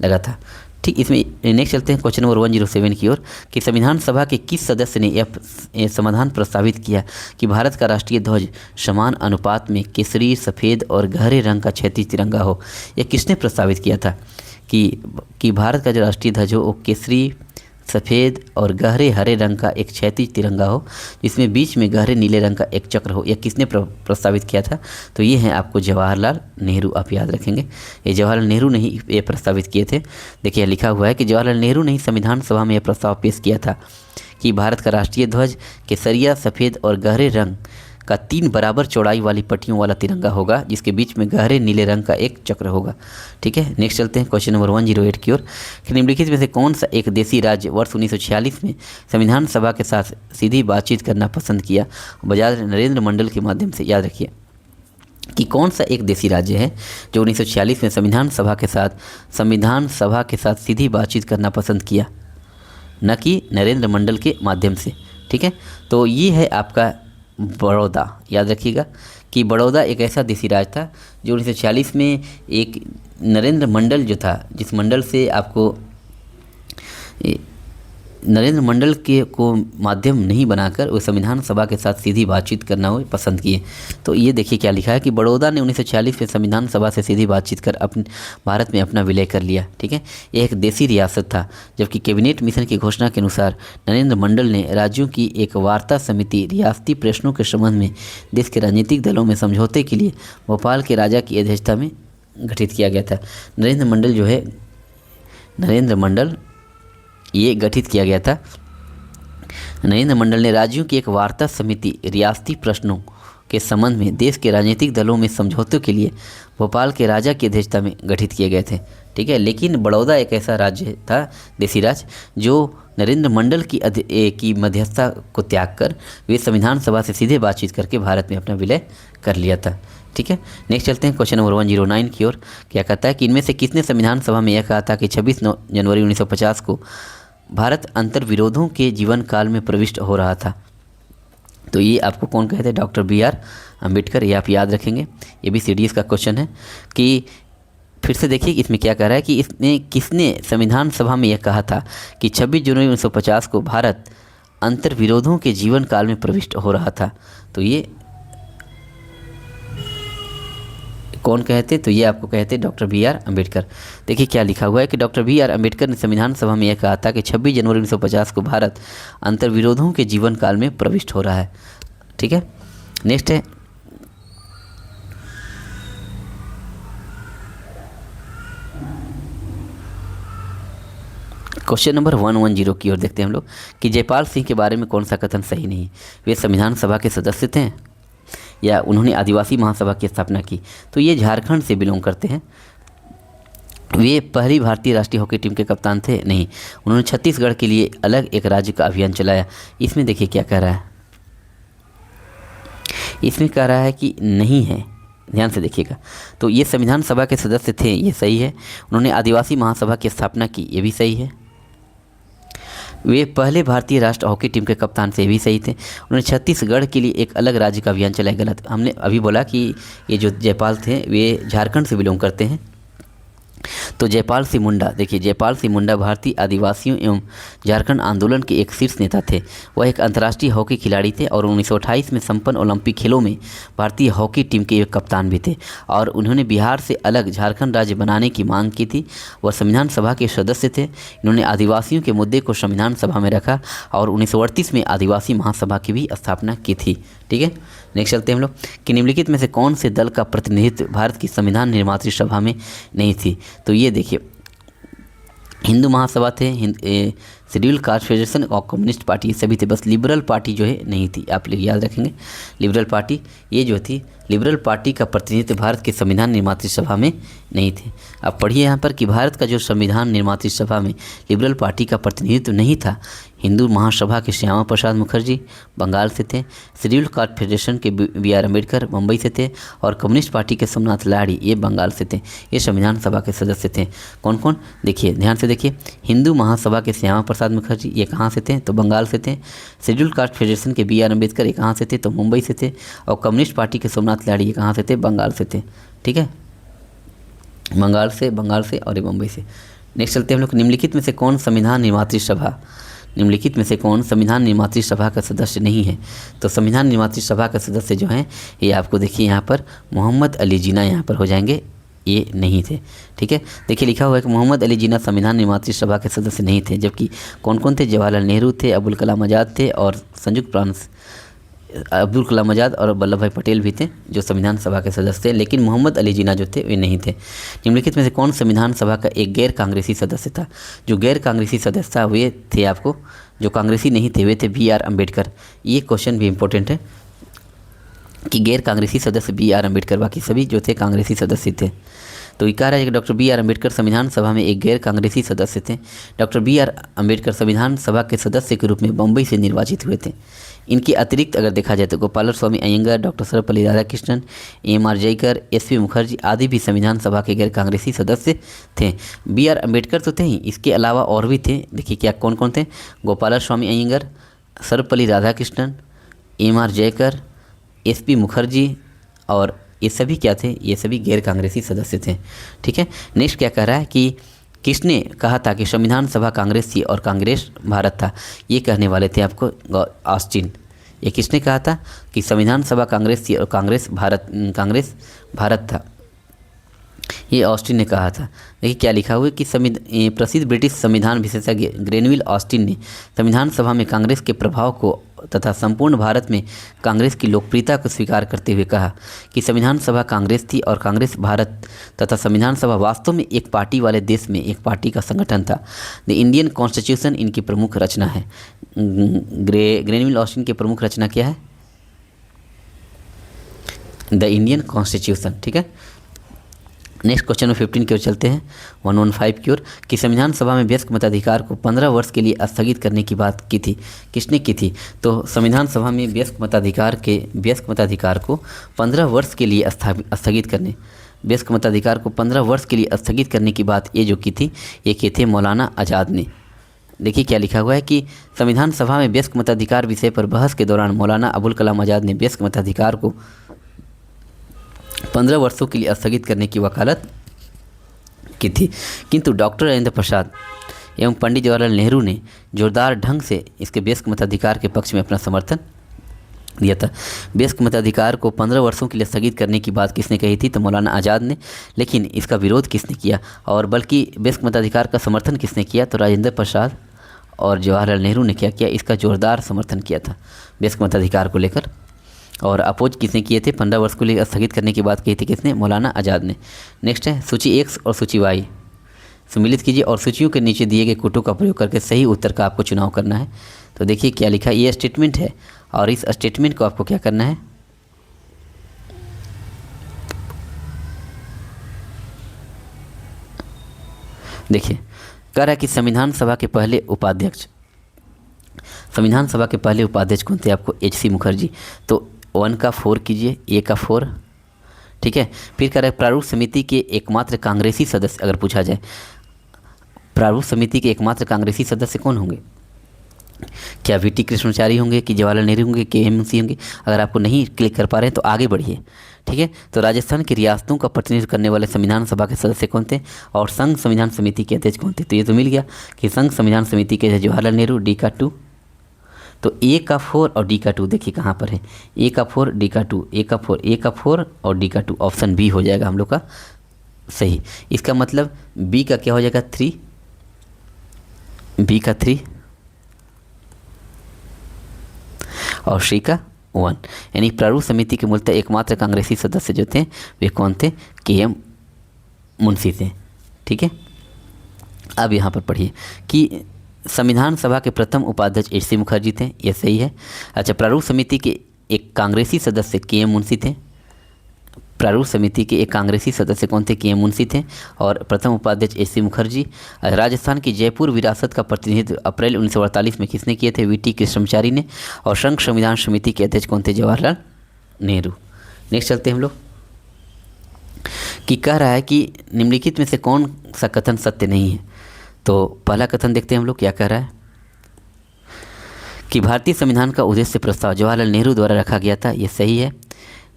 लगा था। ठीक, इसमें नेक्स्ट चलते हैं क्वेश्चन नंबर 107 की ओर कि संविधान सभा के किस सदस्य ने यह समाधान प्रस्तावित किया कि भारत का राष्ट्रीय ध्वज समान अनुपात में केसरी, सफ़ेद और गहरे रंग का क्षैतिज तिरंगा हो। यह किसने प्रस्तावित किया था कि भारत का जो राष्ट्रीय ध्वज हो वो केसरी, सफ़ेद और गहरे हरे रंग का एक क्षैतिज तिरंगा हो, जिसमें बीच में गहरे नीले रंग का एक चक्र हो। यह किसने प्रस्तावित किया था? तो ये हैं आपको जवाहरलाल नेहरू, आप याद रखेंगे। ये जवाहरलाल नेहरू ने ही ये प्रस्तावित किए थे। देखिए लिखा हुआ है कि जवाहरलाल नेहरू ने ही संविधान सभा में यह प्रस्ताव पेश किया था कि भारत का राष्ट्रीय ध्वज केसरिया, सफ़ेद और गहरे रंग का 3 बराबर चौड़ाई वाली पट्टियों वाला तिरंगा होगा, जिसके बीच में गहरे नीले रंग का एक चक्र होगा। ठीक है, नेक्स्ट चलते हैं क्वेश्चन नंबर 108 की ओर कि निम्नलिखित में से कौन सा एक देशी राज्य वर्ष 1946 में संविधान सभा के साथ सीधी बातचीत करना पसंद किया? बजाय नरेंद्र मंडल के माध्यम से। याद रखिए कि कौन सा एक देशी राज्य है जो 1946 में संविधान सभा के साथ सीधी बातचीत करना पसंद किया, न कि नरेंद्र मंडल के माध्यम से। ठीक है, तो ये है आपका बड़ौदा। याद रखिएगा कि बड़ौदा एक ऐसा देशी राज था जो 1946 में एक नरेंद्र मंडल जो था, जिस मंडल से आपको नरेंद्र मंडल के को माध्यम नहीं बनाकर वो संविधान सभा के साथ सीधी बातचीत करना वो पसंद किए। तो ये देखिए क्या लिखा है कि बड़ौदा ने 1946 में संविधान सभा से सीधी बातचीत कर अपने भारत में अपना विलय कर लिया। ठीक है, यह एक देशी रियासत था, जबकि कैबिनेट मिशन की घोषणा के अनुसार नरेंद्र मंडल ने राज्यों की एक वार्ता समिति रियासती प्रश्नों के संबंध में देश के राजनीतिक दलों में समझौते के लिए भोपाल के राजा की अध्यक्षता में गठित किया गया था। नरेंद्र मंडल ये गठित किया गया था। नरेंद्र मंडल ने राज्यों की एक वार्ता समिति रियासती प्रश्नों के संबंध में देश के राजनीतिक दलों में समझौतों के लिए भोपाल के राजा की अध्यक्षता में गठित किए गए थे। ठीक है, लेकिन बड़ौदा एक ऐसा राज्य था, देशी राज्य, जो नरेंद्र मंडल की मध्यस्थता को त्याग कर वे संविधान सभा से सीधे बातचीत करके भारत में अपना विलय कर लिया था। ठीक है, नेक्स्ट चलते हैं क्वेश्चन नंबर 109 की ओर। क्या कहता है कि इनमें से किसने संविधान सभा में यह कहा था कि 26 जनवरी 1950 को भारत अंतर्विरोधों के जीवन काल में प्रविष्ट हो रहा था? तो ये आपको कौन कहते हैं? Doctor BR Ambedkar. ये आप याद रखेंगे, ये भी CDS का क्वेश्चन है। कि फिर से देखिए इसमें क्या कह रहा है कि किसने संविधान सभा में यह कहा था कि 26 जनवरी 1950 को भारत अंतर्विरोधों के जीवन काल में प्रविष्ट हो रहा था? तो ये कौन कहते? तो ये आपको कहते हैं डॉक्टर BR अम्बेडकर। देखिए क्या लिखा हुआ है कि डॉक्टर BR अम्बेडकर ने संविधान सभा में यह कहा था कि 26 जनवरी 1950 को भारत अंतर्विरोधों के जीवन काल में प्रविष्ट हो रहा है। ठीक है, नेक्स्ट है क्वेश्चन नंबर 110 की ओर देखते हैं हम लोग कि जयपाल सिंह के बारे में कौन सा कथन सही नहीं? वे संविधान सभा के सदस्य थे या उन्होंने आदिवासी महासभा की स्थापना की? तो ये झारखंड से बिलोंग करते हैं। वे पहली भारतीय राष्ट्रीय हॉकी टीम के कप्तान थे? नहीं। उन्होंने छत्तीसगढ़ के लिए अलग एक राज्य का अभियान चलाया? इसमें देखिए क्या कह रहा है, इसमें कह रहा है कि नहीं है, ध्यान से देखिएगा। तो ये संविधान सभा के सदस्य थे, ये सही है। उन्होंने आदिवासी महासभा की स्थापना की, ये भी सही है। वे पहले भारतीय राष्ट्रीय हॉकी टीम के कप्तान से भी सही थे। उन्होंने छत्तीसगढ़ के लिए एक अलग राज्य का अभियान चलाया, गलत। हमने अभी बोला कि ये जो जयपाल थे वे झारखंड से बिलोंग करते हैं। तो जयपाल सिंह मुंडा, देखिए जयपाल सिंह मुंडा भारतीय आदिवासियों एवं झारखंड आंदोलन के एक शीर्ष नेता थे। वह एक अंतर्राष्ट्रीय हॉकी खिलाड़ी थे और 1928 में संपन्न ओलंपिक खेलों में भारतीय हॉकी टीम के एक कप्तान भी थे और उन्होंने बिहार से अलग झारखंड राज्य बनाने की मांग की थी। वह संविधान सभा के सदस्य थे। इन्होंने आदिवासियों के मुद्दे को संविधान सभा में रखा और 1938 में आदिवासी महासभा की भी स्थापना की थी। ठीक है, नेक्स्ट चलते हैं हम लोग कि निम्नलिखित में से कौन से दल का प्रतिनिधित्व भारत की संविधान निर्मात्री सभा में नहीं थी? तो ये देखिए हिंदू महासभा थे, शेड्यूल कास्ट फेडरेशन और कम्युनिस्ट पार्टी, सभी थे। बस लिबरल पार्टी जो है नहीं थी। आप लोग याद रखेंगे लिबरल पार्टी, ये जो थी लिबरल पार्टी का प्रतिनिधित्व भारत के संविधान निर्मात्री सभा में नहीं थे। अब पढ़िए यहाँ पर कि भारत का जो संविधान निर्मात्री सभा में लिबरल पार्टी का प्रतिनिधित्व नहीं था। हिंदू महासभा के श्यामा प्रसाद मुखर्जी बंगाल से थे, शेड्यूल कास्ट फेडरेशन के BR अम्बेडकर मुंबई से थे और कम्युनिस्ट पार्टी के सोमनाथ लाहिड़ी ये बंगाल से थे। ये संविधान सभा के सदस्य थे। कौन कौन? देखिए ध्यान से देखिए, हिंदू महासभा के श्यामा प्रसाद मुखर्जी ये कहाँ से थे? तो बंगाल से थे। शेड्यूल कास्ट फेडरेशन के BR अम्बेडकर ये कहाँ से थे? तो मुंबई से थे। और कम्युनिस्ट पार्टी के सोमनाथ लाहिड़ी ये कहाँ से थे? बंगाल से थे। ठीक है, बंगाल से और ये मुंबई से। नेक्स्ट चलते हैं हम लोग, निम्नलिखित में से कौन संविधान निर्मात्री सभा, निम्नलिखित में से कौन संविधान निर्मात्री सभा का सदस्य नहीं है। तो संविधान निर्मात्री सभा का सदस्य जो हैं ये आपको देखिए यहाँ पर मोहम्मद अली जिन्ना यहाँ पर हो जाएंगे, ये नहीं थे। ठीक है, देखिए लिखा हुआ है कि मोहम्मद अली जिन्ना संविधान निर्मात्री सभा के सदस्य नहीं थे। जबकि कौन कौन थे, जवाहरलाल नेहरू थे, अबुल कलाम आज़ाद थे और संयुक्त प्रांत अब्दुल कलाम आज़ाद और वल्लभ भाई पटेल भी थे जो संविधान सभा के सदस्य थे, लेकिन मोहम्मद अली जिन्ना जो थे वे नहीं थे। निम्नलिखित में से कौन संविधान सभा का एक गैर कांग्रेसी सदस्य था। जो गैर कांग्रेसी सदस्य था वे थे आपको, जो कांग्रेसी नहीं थे वे थे बी.आर. अम्बेडकर। ये क्वेश्चन भी इम्पोर्टेंट है कि गैर कांग्रेसी सदस्य बी.आर. अम्बेडकर, बाकी सभी जो थे कांग्रेसी सदस्य थे। तो ये कह रहा है कि डॉक्टर बी.आर. अम्बेडकर संविधान सभा में एक गैर कांग्रेसी सदस्य थे। Doctor B R. अम्बेडकर संविधान सभा के सदस्य के रूप में बम्बई से निर्वाचित हुए थे। इनके अतिरिक्त अगर देखा जाए तो Gopalaswami Ayyangar, doctor Sarvepalli Radhakrishnan, M R. Jayakar, S P. Mukherjee आदि भी संविधान सभा के गैर कांग्रेसी सदस्य थे। बी.आर. अम्बेडकर तो थे ही, इसके अलावा और भी थे। देखिए क्या कौन कौन थे, गोपाल स्वामी अयंगर, सर्वपल्ली राधाकृष्णन, एम.आर. जयकर, एस.पी. मुखर्जी, और ये सभी क्या थे, ये सभी गैर कांग्रेसी सदस्य थे। ठीक है, नेक्स्ट क्या कह रहा है कि किसने कहा था कि संविधान सभा कांग्रेस थी और कांग्रेस भारत था। ये कहने वाले थे आपको ऑस्टिन। ये किसने कहा था कि संविधान सभा कांग्रेस थी और कांग्रेस भारत था, ये ऑस्टिन ने कहा था। देखिए क्या लिखा हुआ है कि प्रसिद्ध ब्रिटिश संविधान विशेषज्ञ ग्रेनविल ऑस्टिन ने संविधान सभा में कांग्रेस के प्रभाव को तथा संपूर्ण भारत में कांग्रेस की लोकप्रियता को स्वीकार करते हुए कहा कि संविधान सभा कांग्रेस थी और कांग्रेस भारत तथा संविधान सभा वास्तव में एक पार्टी वाले देश में एक पार्टी का संगठन था। द इंडियन कॉन्स्टिट्यूशन इनकी प्रमुख रचना है। ग्रेनविल ऑस्टिन की प्रमुख रचना क्या है, द इंडियन कॉन्स्टिट्यूशन। ठीक है, नेक्स्ट क्वेश्चन नंबर 15 की ओर चलते हैं, 115 की ओर, कि संविधान सभा में वयस्क मताधिकार को 15 वर्ष के लिए स्थगित करने की बात की थी। किसने की थी, तो संविधान सभा में वयस्क मताधिकार को 15 वर्ष के लिए स्थगित करने, वयस्क मताधिकार को 15 वर्ष के लिए स्थगित करने की बात ये जो की थी, ये किए थे मौलाना आज़ाद ने। देखिए क्या लिखा हुआ है कि संविधान सभा में वयस्क मताधिकार विषय पर बहस के दौरान मौलाना अबुल कलाम आज़ाद ने वयस्क मताधिकार को 15 वर्षों के लिए स्थगित करने की वकालत की थी, किंतु डॉक्टर राजेंद्र प्रसाद एवं पंडित जवाहरलाल नेहरू ने जोरदार ढंग से इसके वयस्क मताधिकार के पक्ष में अपना समर्थन दिया था। वयस्क मताधिकार को 15 वर्षों के लिए स्थगित करने की बात किसने कही थी, तो मौलाना आज़ाद ने। लेकिन इसका विरोध किसने किया और बल्कि वयस्क मताधिकार का समर्थन किसने किया, तो राजेंद्र प्रसाद और जवाहरलाल नेहरू ने क्या किया, इसका जोरदार समर्थन किया था वयस्क मताधिकार को लेकर। और अपोज किसने किए थे, 15 वर्ष को लेकर स्थगित करने की बात कही थी किसने, मौलाना आज़ाद ने। नेक्स्ट है सूची एक्स और सूची वाई सम्मिलित कीजिए और सूचियों के नीचे दिए गए कोटों का प्रयोग करके सही उत्तर का आपको चुनाव करना है। तो देखिए क्या लिखा है, ये स्टेटमेंट है और इस स्टेटमेंट को आपको क्या करना है, देखिए कह रहा है कि संविधान सभा के पहले उपाध्यक्ष कौन थे, आपको एच.सी. मुखर्जी। तो 1 का 4 कीजिए, ए का 4। ठीक है, फिर कह रहा है प्रारूप समिति के एकमात्र कांग्रेसी सदस्य, अगर पूछा जाए प्रारूप समिति के एकमात्र कांग्रेसी सदस्य कौन होंगे, क्या वी.टी. कृष्णाचारी होंगे कि जवाहरलाल नेहरू होंगे, के.एम. मुंशी होंगे। अगर आपको नहीं क्लिक कर पा रहे हैं तो आगे बढ़िए। ठीक है, तो राजस्थान की रियासतों का प्रतिनिधित्व करने वाले संविधान सभा के सदस्य कौन थे और संघ संविधान समिति के अध्यक्ष कौन थे। तो ये तो मिल गया कि संघ संविधान समिति के जवाहरलाल नेहरू, डी का 2। तो ए का 4 और डी का 2 देखिए कहाँ पर है, ए का 4 डी का 2, ए का 4 और डी का 2, ऑप्शन बी हो जाएगा हम लोग का सही। इसका मतलब बी का क्या हो जाएगा 3, बी का 3 और सी का 1। यानी प्रारूप समिति के मूलतः एकमात्र कांग्रेसी सदस्य जो थे वे कौन थे, के.एम. मुंशी थे। ठीक है, अब यहाँ पर पढ़िए कि संविधान सभा के प्रथम उपाध्यक्ष एच.सी. मुखर्जी थे, ये सही है। अच्छा, प्रारूप समिति के एक कांग्रेसी सदस्य के.एम. मुंशी थे। प्रारूप समिति के एक कांग्रेसी सदस्य कौन थे, के.एम. मुंशी थे और प्रथम उपाध्यक्ष एच.सी. मुखर्जी। राजस्थान की जयपुर विरासत का प्रतिनिधित्व अप्रैल 1948 में किसने किए थे, वी.टी. कृष्णाचारी ने। और संघ संविधान समिति के अध्यक्ष कौन थे, जवाहरलाल नेहरू। नेक्स्ट चलते हैं हम लोग कि कह रहा है कि निम्नलिखित में से कौन सा कथन सत्य नहीं है। तो पहला कथन देखते हैं हम लोग क्या कह रहा है कि भारतीय संविधान का उद्देश्य प्रस्ताव जवाहरलाल नेहरू द्वारा रखा गया था, ये सही है।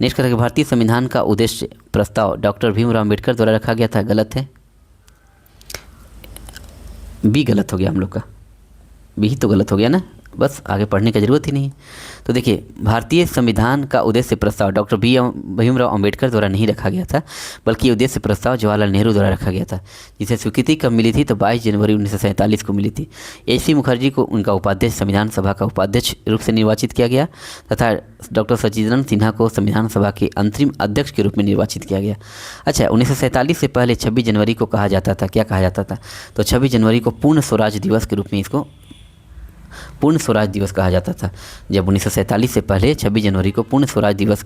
नेक्स्ट कह रहा है कि भारतीय संविधान का उद्देश्य प्रस्ताव डॉक्टर भीमराव अम्बेडकर द्वारा रखा गया था, गलत है। बी गलत हो गया हम लोग का, बी ही तो गलत हो गया ना, बस आगे पढ़ने की ज़रूरत ही नहीं है। तो देखिए, भारतीय संविधान का उद्देश्य प्रस्ताव डॉक्टर भीमराव अंबेडकर द्वारा नहीं रखा गया था, बल्कि उद्देश्य प्रस्ताव जवाहरलाल नेहरू द्वारा रखा गया था, जिसे स्वीकृति कब मिली थी? तो 22 जनवरी 1947 को मिली थी। AC मुखर्जी को उनका उपाध्यक्ष संविधान सभा का उपाध्यक्ष रूप से निर्वाचित किया गया तथा डॉक्टर सचिदानंद सिन्हा को संविधान सभा के अंतरिम अध्यक्ष के रूप में निर्वाचित किया गया। अच्छा, 1947 से पहले 26 जनवरी को कहा जाता था, क्या कहा जाता था? तो 26 जनवरी को पूर्ण स्वराज दिवस के रूप में इसको पूर्ण स्वराज दिवस कहा जाता था। जब 1947 से पहले 26 जनवरी को पूर्ण स्वराज दिवस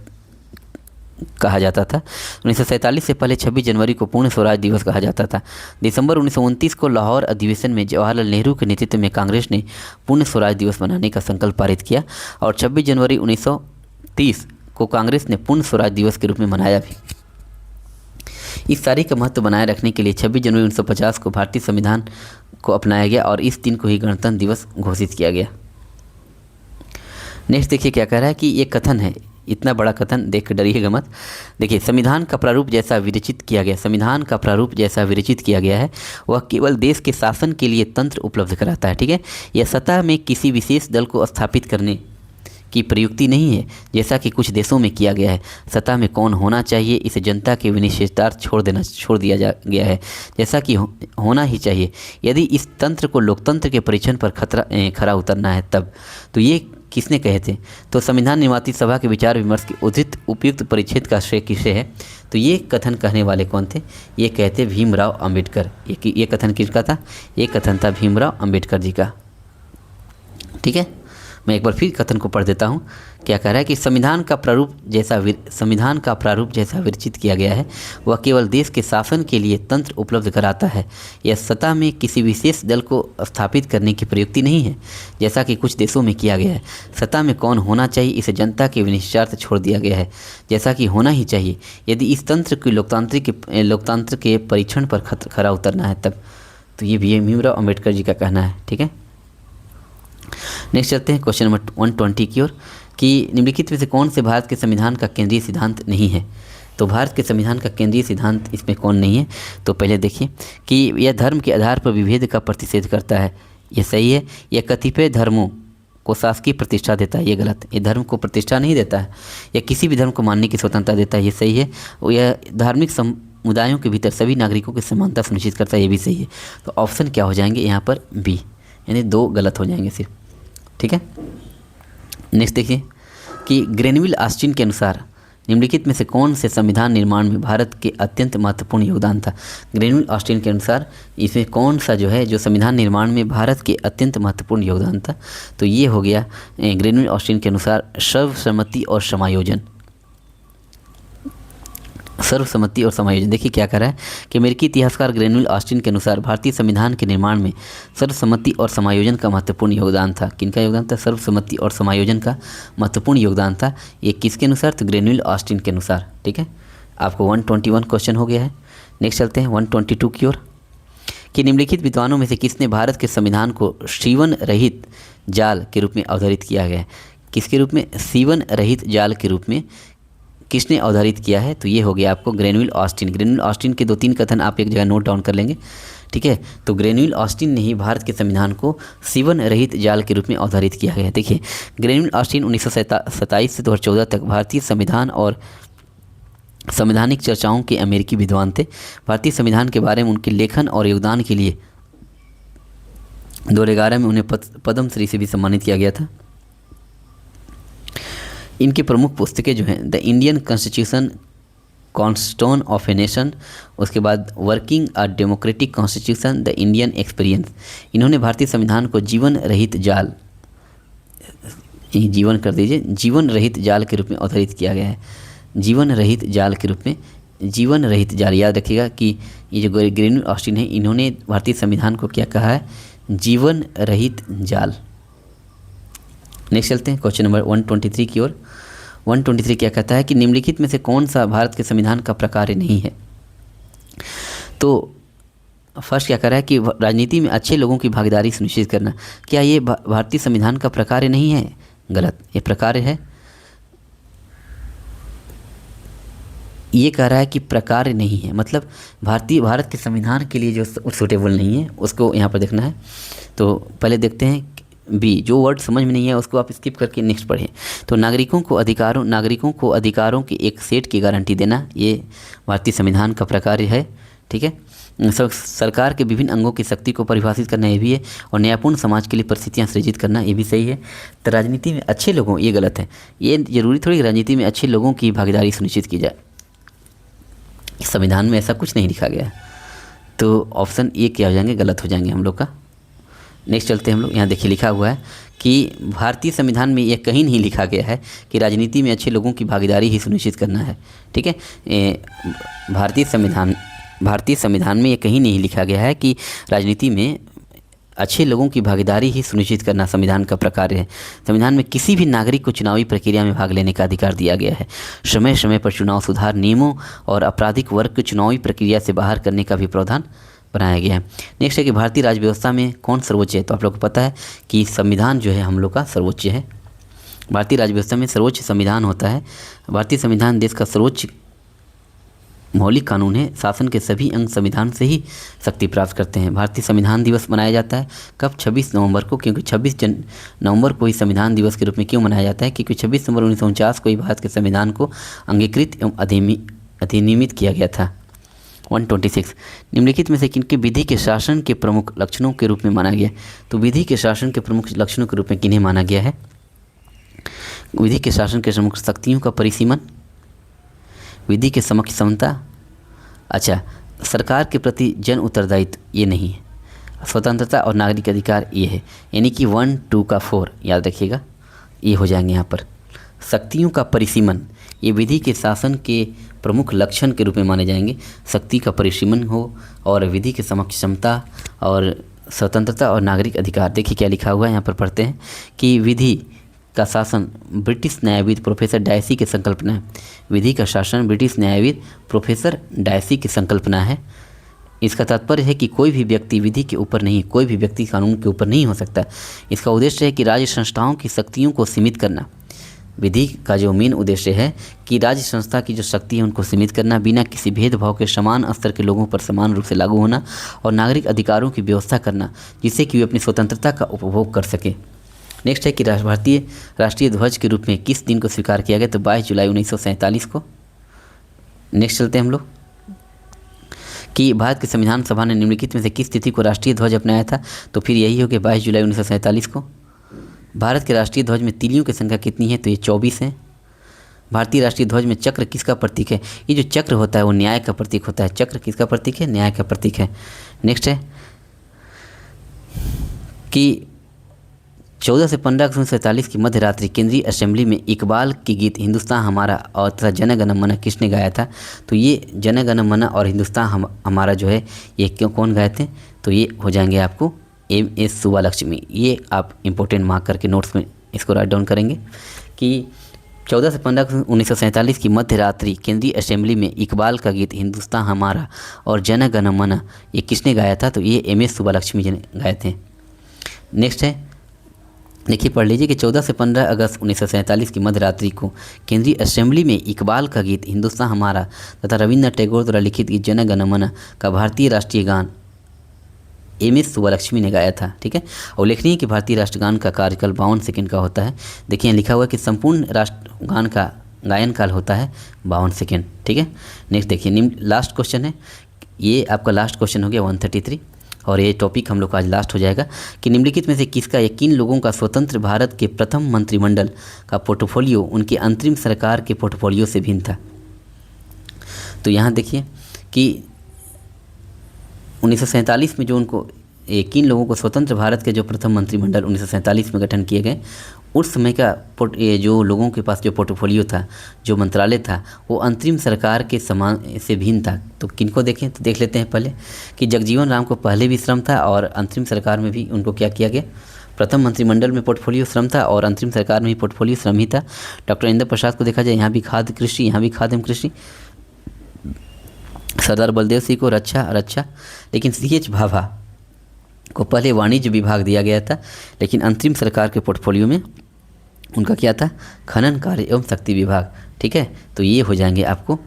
कहा जाता था, 1947 से पहले 26 जनवरी को पूर्ण स्वराज दिवस कहा जाता था। दिसंबर 1929 को लाहौर अधिवेशन में जवाहरलाल नेहरू के नेतृत्व में कांग्रेस ने पूर्ण स्वराज दिवस मनाने का संकल्प पारित किया और 26 जनवरी 1930 को कांग्रेस ने पूर्ण स्वराज दिवस के रूप में मनाया भी। इस तारीख का महत्व बनाए रखने के लिए 26 जनवरी 1950 को भारतीय संविधान को अपनाया गया और इस दिन को ही गणतंत्र दिवस घोषित किया गया। नेक्स्ट देखिए क्या कह रहा है कि ये कथन है, इतना बड़ा कथन देख डरिएगा मत। देखिए, संविधान का प्रारूप जैसा विरचित किया गया, संविधान का प्रारूप जैसा विरचित किया गया है वह केवल देश के शासन के लिए तंत्र उपलब्ध कराता है, ठीक है। यह सत्ता में किसी विशेष दल को स्थापित करने की प्रयुक्ति नहीं है, जैसा कि कुछ देशों में किया गया है। सत्ता में कौन होना चाहिए इसे जनता के विनिश्चितार्थ छोड़ दिया गया है, जैसा कि होना ही चाहिए। यदि इस तंत्र को लोकतंत्र के परीक्षण पर खरा उतरना है तब। तो ये किसने कहे थे? तो संविधान निर्माती सभा के विचार विमर्श के उद्धृत उपयुक्त परिच्छेद का श्रेय किसे है? तो ये कथन कहने वाले कौन थे? ये कहते भीमराव अंबेडकर। ये कथन किसका था? ये कथन था भीमराव अंबेडकर जी का, ठीक है। मैं एक बार फिर कथन को पढ़ देता हूँ। क्या कह रहा है कि संविधान का प्रारूप जैसा विरचित किया गया है वह केवल देश के शासन के लिए तंत्र उपलब्ध कराता है। यह सत्ता में किसी विशेष दल को स्थापित करने की प्रयुक्ति नहीं है, जैसा कि कुछ देशों में किया गया है। सत्ता में कौन होना चाहिए इसे जनता के विनिश्चितार्थ छोड़ दिया गया है, जैसा कि होना ही चाहिए। यदि इस तंत्र की लोकतंत्र के परीक्षण पर खरा उतरना है तब। तो ये भी भीमराव अंबेडकर जी का कहना है, ठीक है। नेक्स्ट चलते हैं क्वेश्चन नंबर 120 की ओर कि निम्नलिखित में से कौन से भारत के संविधान का केंद्रीय सिद्धांत नहीं है? तो भारत के संविधान का केंद्रीय सिद्धांत इसमें कौन नहीं है? तो पहले देखिए कि यह धर्म के आधार पर विभेद का प्रतिषेध करता है, यह सही है। यह कतिपय धर्मों को शासकीय प्रतिष्ठा देता है, ये गलत। ये धर्म को प्रतिष्ठा नहीं देता है। यह किसी भी धर्म को मानने की स्वतंत्रता देता है, ये सही है। और यह धार्मिक समुदायों के भीतर सभी नागरिकों की समानता सुनिश्चित करता है, ये भी सही है। तो ऑप्शन क्या हो जाएंगे यहाँ पर? बी, यानी 2 गलत हो जाएंगे सिर्फ, ठीक है। नेक्स्ट देखिए कि ग्रेनविल ऑस्टिन के अनुसार निम्नलिखित में से कौन से संविधान निर्माण में भारत के अत्यंत महत्वपूर्ण योगदान था? ग्रेनविल ऑस्टिन के अनुसार इसमें कौन सा जो है जो संविधान निर्माण में भारत के अत्यंत महत्वपूर्ण योगदान था? तो ये हो गया ग्रेनविल ऑस्टिन के अनुसार सर्वसम्मति और समायोजन। सर्वसम्मति और समायोजन। देखिए क्या कर रहा है कि अमेरिकी इतिहासकार ग्रेनविल ऑस्टिन के अनुसार भारतीय संविधान के निर्माण में सर्वसम्मति और समायोजन का महत्वपूर्ण योगदान था। किनका योगदान था? सर्वसम्मति और समायोजन का महत्वपूर्ण योगदान था। ये किसके अनुसार? तो ग्रेनविल ऑस्टिन के अनुसार, ठीक है। आपको 121 क्वेश्चन हो गया है। नेक्स्ट चलते हैं 122 की ओर कि निम्नलिखित विद्वानों में से किसने भारत के संविधान को सीवन रहित जाल के रूप में अवधारित किया गया है? किसके रूप में? सीवन रहित जाल के रूप में किसने अवधारित किया है? तो ये हो गया आपको ग्रेनविल ऑस्टिन। ग्रेनविल ऑस्टिन के 2-3 कथन आप एक जगह नोट डाउन कर लेंगे, ठीक है। तो ग्रेनविल ऑस्टिन ने ही भारत के संविधान को सीवन रहित जाल के रूप में अवधारित किया गया है। देखिए, ग्रेनविल ऑस्टिन 1927 से 2014 तक भारतीय संविधान और संवैधानिक चर्चाओं के अमेरिकी विद्वान थे। भारतीय संविधान के बारे में उनके लेखन और योगदान के लिए 2011 में उन्हें पद्मश्री से भी सम्मानित किया गया था। इनकी प्रमुख पुस्तकें जो हैं the Indian constitution, cornerstone of a nation, उसके बाद working a democratic constitution, the Indian experience. इन्होंने भारतीय संविधान को जीवन रहित जाल, जीवन कर दीजिए, जीवन रहित जाल के रूप में अवधारित किया गया है। जीवन रहित जाल के रूप में, जीवन रहित जाल, याद रखिएगा कि ये जो ग्रेनविल ऑस्टिन है इन्होंने भारतीय संविधान को क्या कहा है? जीवन रहित जाल। नेक्स्ट चलते हैं क्वेश्चन नंबर 123 की ओर। 123 क्या कहता है कि निम्नलिखित में से कौन सा भारत के संविधान का प्रकार नहीं है? तो फर्स्ट क्या कर रहा है कि राजनीति में अच्छे लोगों की भागीदारी सुनिश्चित करना। क्या ये भारतीय संविधान का प्रकार नहीं है? गलत, ये प्रकार है। ये कह रहा है कि प्रकार नहीं है, मतलब भारत के संविधान के लिए जो सूटेबल नहीं है उसको यहाँ पर देखना है। तो पहले देखते हैं बी, जो वर्ड समझ में नहीं है उसको आप स्किप करके नेक्स्ट पढ़ें। तो नागरिकों को अधिकारों के एक सेट की गारंटी देना, ये भारतीय संविधान का प्रकार है। ठीक है। सरकार के विभिन्न अंगों की शक्ति को परिभाषित करना ये भी है, और न्यायपूर्ण समाज के लिए परिस्थितियाँ सृजित करना ये भी सही है। तो राजनीति में अच्छे लोगों, ये गलत है, ये जरूरी थोड़ी राजनीति में अच्छे लोगों की भागीदारी सुनिश्चित की जाए, संविधान में ऐसा कुछ नहीं लिखा गया है। तो ऑप्शन ए क्या हो जाएंगे, गलत हो जाएंगे हम लोग का। नेक्स्ट चलते हैं हम लोग। यहाँ देखिए लिखा हुआ है कि भारतीय संविधान में यह कहीं नहीं लिखा गया है कि राजनीति में अच्छे लोगों की भागीदारी ही सुनिश्चित करना है। ठीक है। भारतीय संविधान में यह कहीं नहीं लिखा गया है कि राजनीति में अच्छे लोगों की भागीदारी ही सुनिश्चित करना संविधान का प्रकार है। संविधान में किसी भी नागरिक को चुनावी प्रक्रिया में भाग लेने का अधिकार दिया गया है। समय समय पर चुनाव सुधार नियमों और आपराधिक वर्ग को चुनावी प्रक्रिया से बाहर करने का भी प्रावधान बनाया गया है। नेक्स्ट है कि भारतीय राज्य व्यवस्था में कौन सर्वोच्च है। तो आप लोग को पता है कि संविधान जो है हम लोग का सर्वोच्च है। भारतीय राज्य व्यवस्था में सर्वोच्च संविधान होता है। भारतीय संविधान देश का सर्वोच्च मौलिक कानून है। शासन के सभी अंग संविधान से ही शक्ति प्राप्त करते हैं। भारतीय संविधान दिवस मनाया जाता है कब, 26 नवंबर को, क्योंकि 26 नवंबर को ही संविधान दिवस के रूप में क्यों मनाया जाता है, क्योंकि 26 नवंबर 1949 को ही भारत के संविधान को अंगीकृत एवं अधिनियमित किया गया था। 126 निम्नलिखित में से किनके विधि के शासन के प्रमुख लक्षणों के रूप में माना गया है। तो विधि के शासन के प्रमुख लक्षणों के रूप में किन्हें माना गया है, विधि के शासन के प्रमुख शक्तियों का परिसीमन, विधि के समक्ष समता, अच्छा सरकार के प्रति जन उत्तरदायित्व ये नहीं है, स्वतंत्रता और नागरिक अधिकार ये है। यानी कि 1, 2 का 4 याद रखिएगा, ये हो जाएंगे यहाँ पर। शक्तियों का परिसीमन ये विधि के शासन के प्रमुख लक्षण के रूप में माने जाएंगे। शक्ति का परिसीमन हो और विधि के समक्ष क्षमता और स्वतंत्रता और नागरिक अधिकार। देखिए क्या लिखा हुआ है यहाँ पर, पढ़ते हैं कि विधि का शासन ब्रिटिश न्यायविद प्रोफेसर डायसी की संकल्पना है। विधि का शासन ब्रिटिश न्यायविद प्रोफेसर डायसी की संकल्पना है। इसका तात्पर्य है कि कोई भी व्यक्ति विधि के ऊपर नहीं, कोई भी व्यक्ति कानून के ऊपर नहीं हो सकता। इसका उद्देश्य है कि राज्य संस्थाओं की शक्तियों को सीमित करना। विधि का जो मेन उद्देश्य है कि राज्य संस्था की जो शक्ति है उनको सीमित करना, बिना किसी भेदभाव के समान स्तर के लोगों पर समान रूप से लागू होना और नागरिक अधिकारों की व्यवस्था करना जिससे कि वे अपनी स्वतंत्रता का उपभोग कर सके। नेक्स्ट है कि भारतीय राष्ट्रीय ध्वज के रूप में किस दिन को स्वीकार किया गया, तो 22 जुलाई 1947 को। नेक्स्ट चलते हैं हम लोग कि भारत की संविधान सभा ने निम्नलिखित में से किस तिथि को राष्ट्रीय ध्वज अपनाया था, तो फिर यही हो गया 22 जुलाई 1947 को। भारत के राष्ट्रीय ध्वज में तीलियों की संख्या कितनी है, तो ये 24 है। भारतीय राष्ट्रीय ध्वज में चक्र किसका प्रतीक है, ये जो चक्र होता है वो न्याय का प्रतीक होता है। चक्र किसका प्रतीक है, न्याय का प्रतीक है। नेक्स्ट है कि 14 से 15 अगस्त 1947 की मध्य रात्रि केंद्रीय असेंबली में इकबाल की गीत हिंदुस्तान हमारा और तथा जन गण मन किसने गाया था, तो ये जन गण मन और हिंदुस्तान हमारा जो है ये क्यों कौन गाए थे, तो ये हो जाएंगे आपको MS सुब्बालक्ष्मी। ये आप इंपॉर्टेंट मार्क करके नोट्स में इसको राइट डाउन करेंगे कि 14 से 15 अगस्त 1947 की मध्य रात्रि केंद्रीय असेंबली में इकबाल का गीत हिंदुस्तान हमारा और जन गण मन ये किसने गाया था, तो ये MS सुब्बालक्ष्मी जी ने गाए थे। नेक्स्ट है, देखिए पढ़ लीजिए कि 14 से 15 अगस्त 1947 की मध्य रात्रि को केंद्रीय असेंबली में इकबाल का गीत हिंदुस्तान हमारा तथा रविंद्रनाथ टैगोर द्वारा लिखित गीत जन गण मन का भारतीय राष्ट्रीय गान MS सुब्बालक्ष्मी ने गाया था। ठीक है। और उल्लेखनीय कि भारतीय राष्ट्रगान का कार्यकाल 52 सेकंड का होता है। देखिए लिखा हुआ है कि संपूर्ण राष्ट्रगान का गायन काल होता है 52 सेकंड। ठीक है। नेक्स्ट देखिए लास्ट क्वेश्चन है, ये आपका लास्ट क्वेश्चन हो गया 133 और ये टॉपिक हम लोग का आज लास्ट हो जाएगा कि निम्नलिखित में से किसका या किन लोगों का स्वतंत्र भारत के प्रथम मंत्रिमंडल का पोर्टफोलियो उनके अंतरिम सरकार के पोर्टफोलियो से भिन्न था। तो यहाँ देखिए कि 1947 में जो उनको किन लोगों को स्वतंत्र भारत के जो प्रथम मंत्रिमंडल 1947 में गठन किए गए, उस समय का जो लोगों के पास जो पोर्टफोलियो था, जो मंत्रालय था, वो अंतरिम सरकार के समान से भिन्न था। तो किनको देखें, तो देख लेते हैं पहले कि जगजीवन राम को पहले भी श्रम था और अंतरिम सरकार में भी उनको क्या किया गया, प्रथम मंत्रिमंडल में पोर्टफोलियो श्रम था और अंतरिम सरकार में भी पोर्टफोलियो श्रम ही था। डॉक्टर इंद्र प्रसाद को देखा जाए, यहाँ भी खाद्य कृषि, यहाँ भी खाद्य कृषि। सरदार बलदेव सिंह को रक्षा, लेकिन CH भाभा को पहले वाणिज्य विभाग दिया गया था, लेकिन अंतरिम सरकार के पोर्टफोलियो में उनका क्या था, खनन कार्य एवं शक्ति विभाग। ठीक है। तो ये हो जाएंगे आपको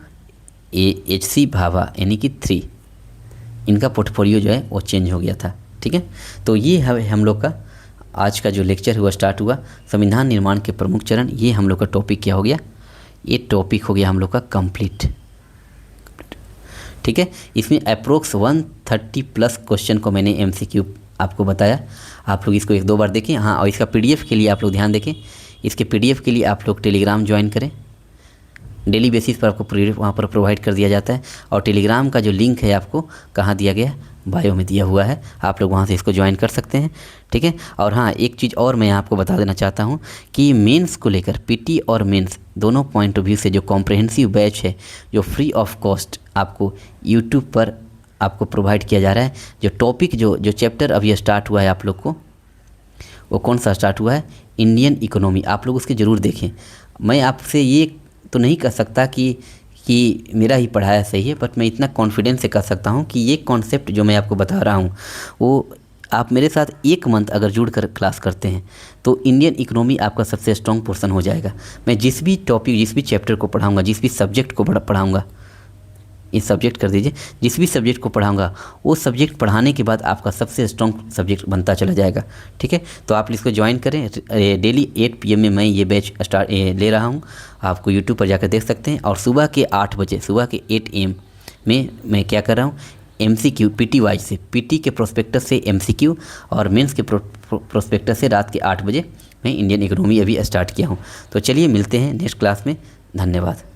HC भाभा यानी कि 3, इनका पोर्टफोलियो जो है वो चेंज हो गया था। ठीक है, तो ये है हम लोग का आज का जो लेक्चर हुआ स्टार्ट हुआ संविधान निर्माण के प्रमुख चरण। ये हम लोग का टॉपिक क्या हो गया, ये टॉपिक हो गया हम लोग का कंप्लीट। ठीक है, इसमें अप्रोक्स 130 प्लस क्वेश्चन को मैंने MCQ आपको बताया। आप लोग इसको 1-2 बार देखें। हाँ, और इसका PDF के लिए आप लोग ध्यान देखें, इसके PDF के लिए आप लोग टेलीग्राम ज्वाइन करें। डेली बेसिस पर आपको PDF वहाँ पर प्रोवाइड कर दिया जाता है। और टेलीग्राम का जो लिंक है आपको कहाँ दिया गया, बायो में दिया हुआ है, आप लोग वहाँ से इसको ज्वाइन कर सकते हैं। ठीक है, और हाँ, एक चीज़ और मैं आपको बता देना चाहता हूँ कि मेंस को लेकर PT और मेंस दोनों पॉइंट ऑफ व्यू से जो कॉम्प्रहेंसिव बैच है, जो फ्री ऑफ कॉस्ट आपको यूट्यूब पर आपको प्रोवाइड किया जा रहा है। जो टॉपिक जो चैप्टर अभी स्टार्ट हुआ है आप लोग को, वो कौन सा स्टार्ट हुआ है, इंडियन इकोनॉमी। आप लोग उसके ज़रूर देखें। मैं आपसे ये तो नहीं कह सकता कि मेरा ही पढ़ाया सही है, बट मैं इतना कॉन्फिडेंस से कह सकता हूँ कि ये कॉन्सेप्ट जो मैं आपको बता रहा हूँ वो आप मेरे साथ 1 मंथ अगर जुड़कर क्लास करते हैं तो इंडियन इकोनॉमी आपका सबसे स्ट्रॉन्ग पोर्शन हो जाएगा। मैं जिस भी टॉपिक, जिस भी चैप्टर को पढ़ाऊँगा, जिस भी सब्जेक्ट को पढ़ाऊँगा, इस सब्जेक्ट कर दीजिए, जिस भी सब्जेक्ट को पढ़ाऊंगा वो सब्जेक्ट पढ़ाने के बाद आपका सबसे स्ट्रॉन्ग सब्जेक्ट बनता चला जाएगा। ठीक है, तो आप इसको ज्वाइन करें। डेली 8 PM में मैं ये बैच ले रहा हूँ, आपको यूट्यूब पर जाकर देख सकते हैं। और सुबह के 8 बजे, सुबह के 8 AM में मैं क्या कर रहा हूँ, MCQ PT वाइज से, PT के प्रोस्पेक्टस से MCQ और मेंस के प्रोस्पेक्टस से रात के 8 बजे मैं इंडियन इकोनॉमी अभी स्टार्ट किया हूँ। तो चलिए मिलते हैं नेक्स्ट क्लास में। धन्यवाद।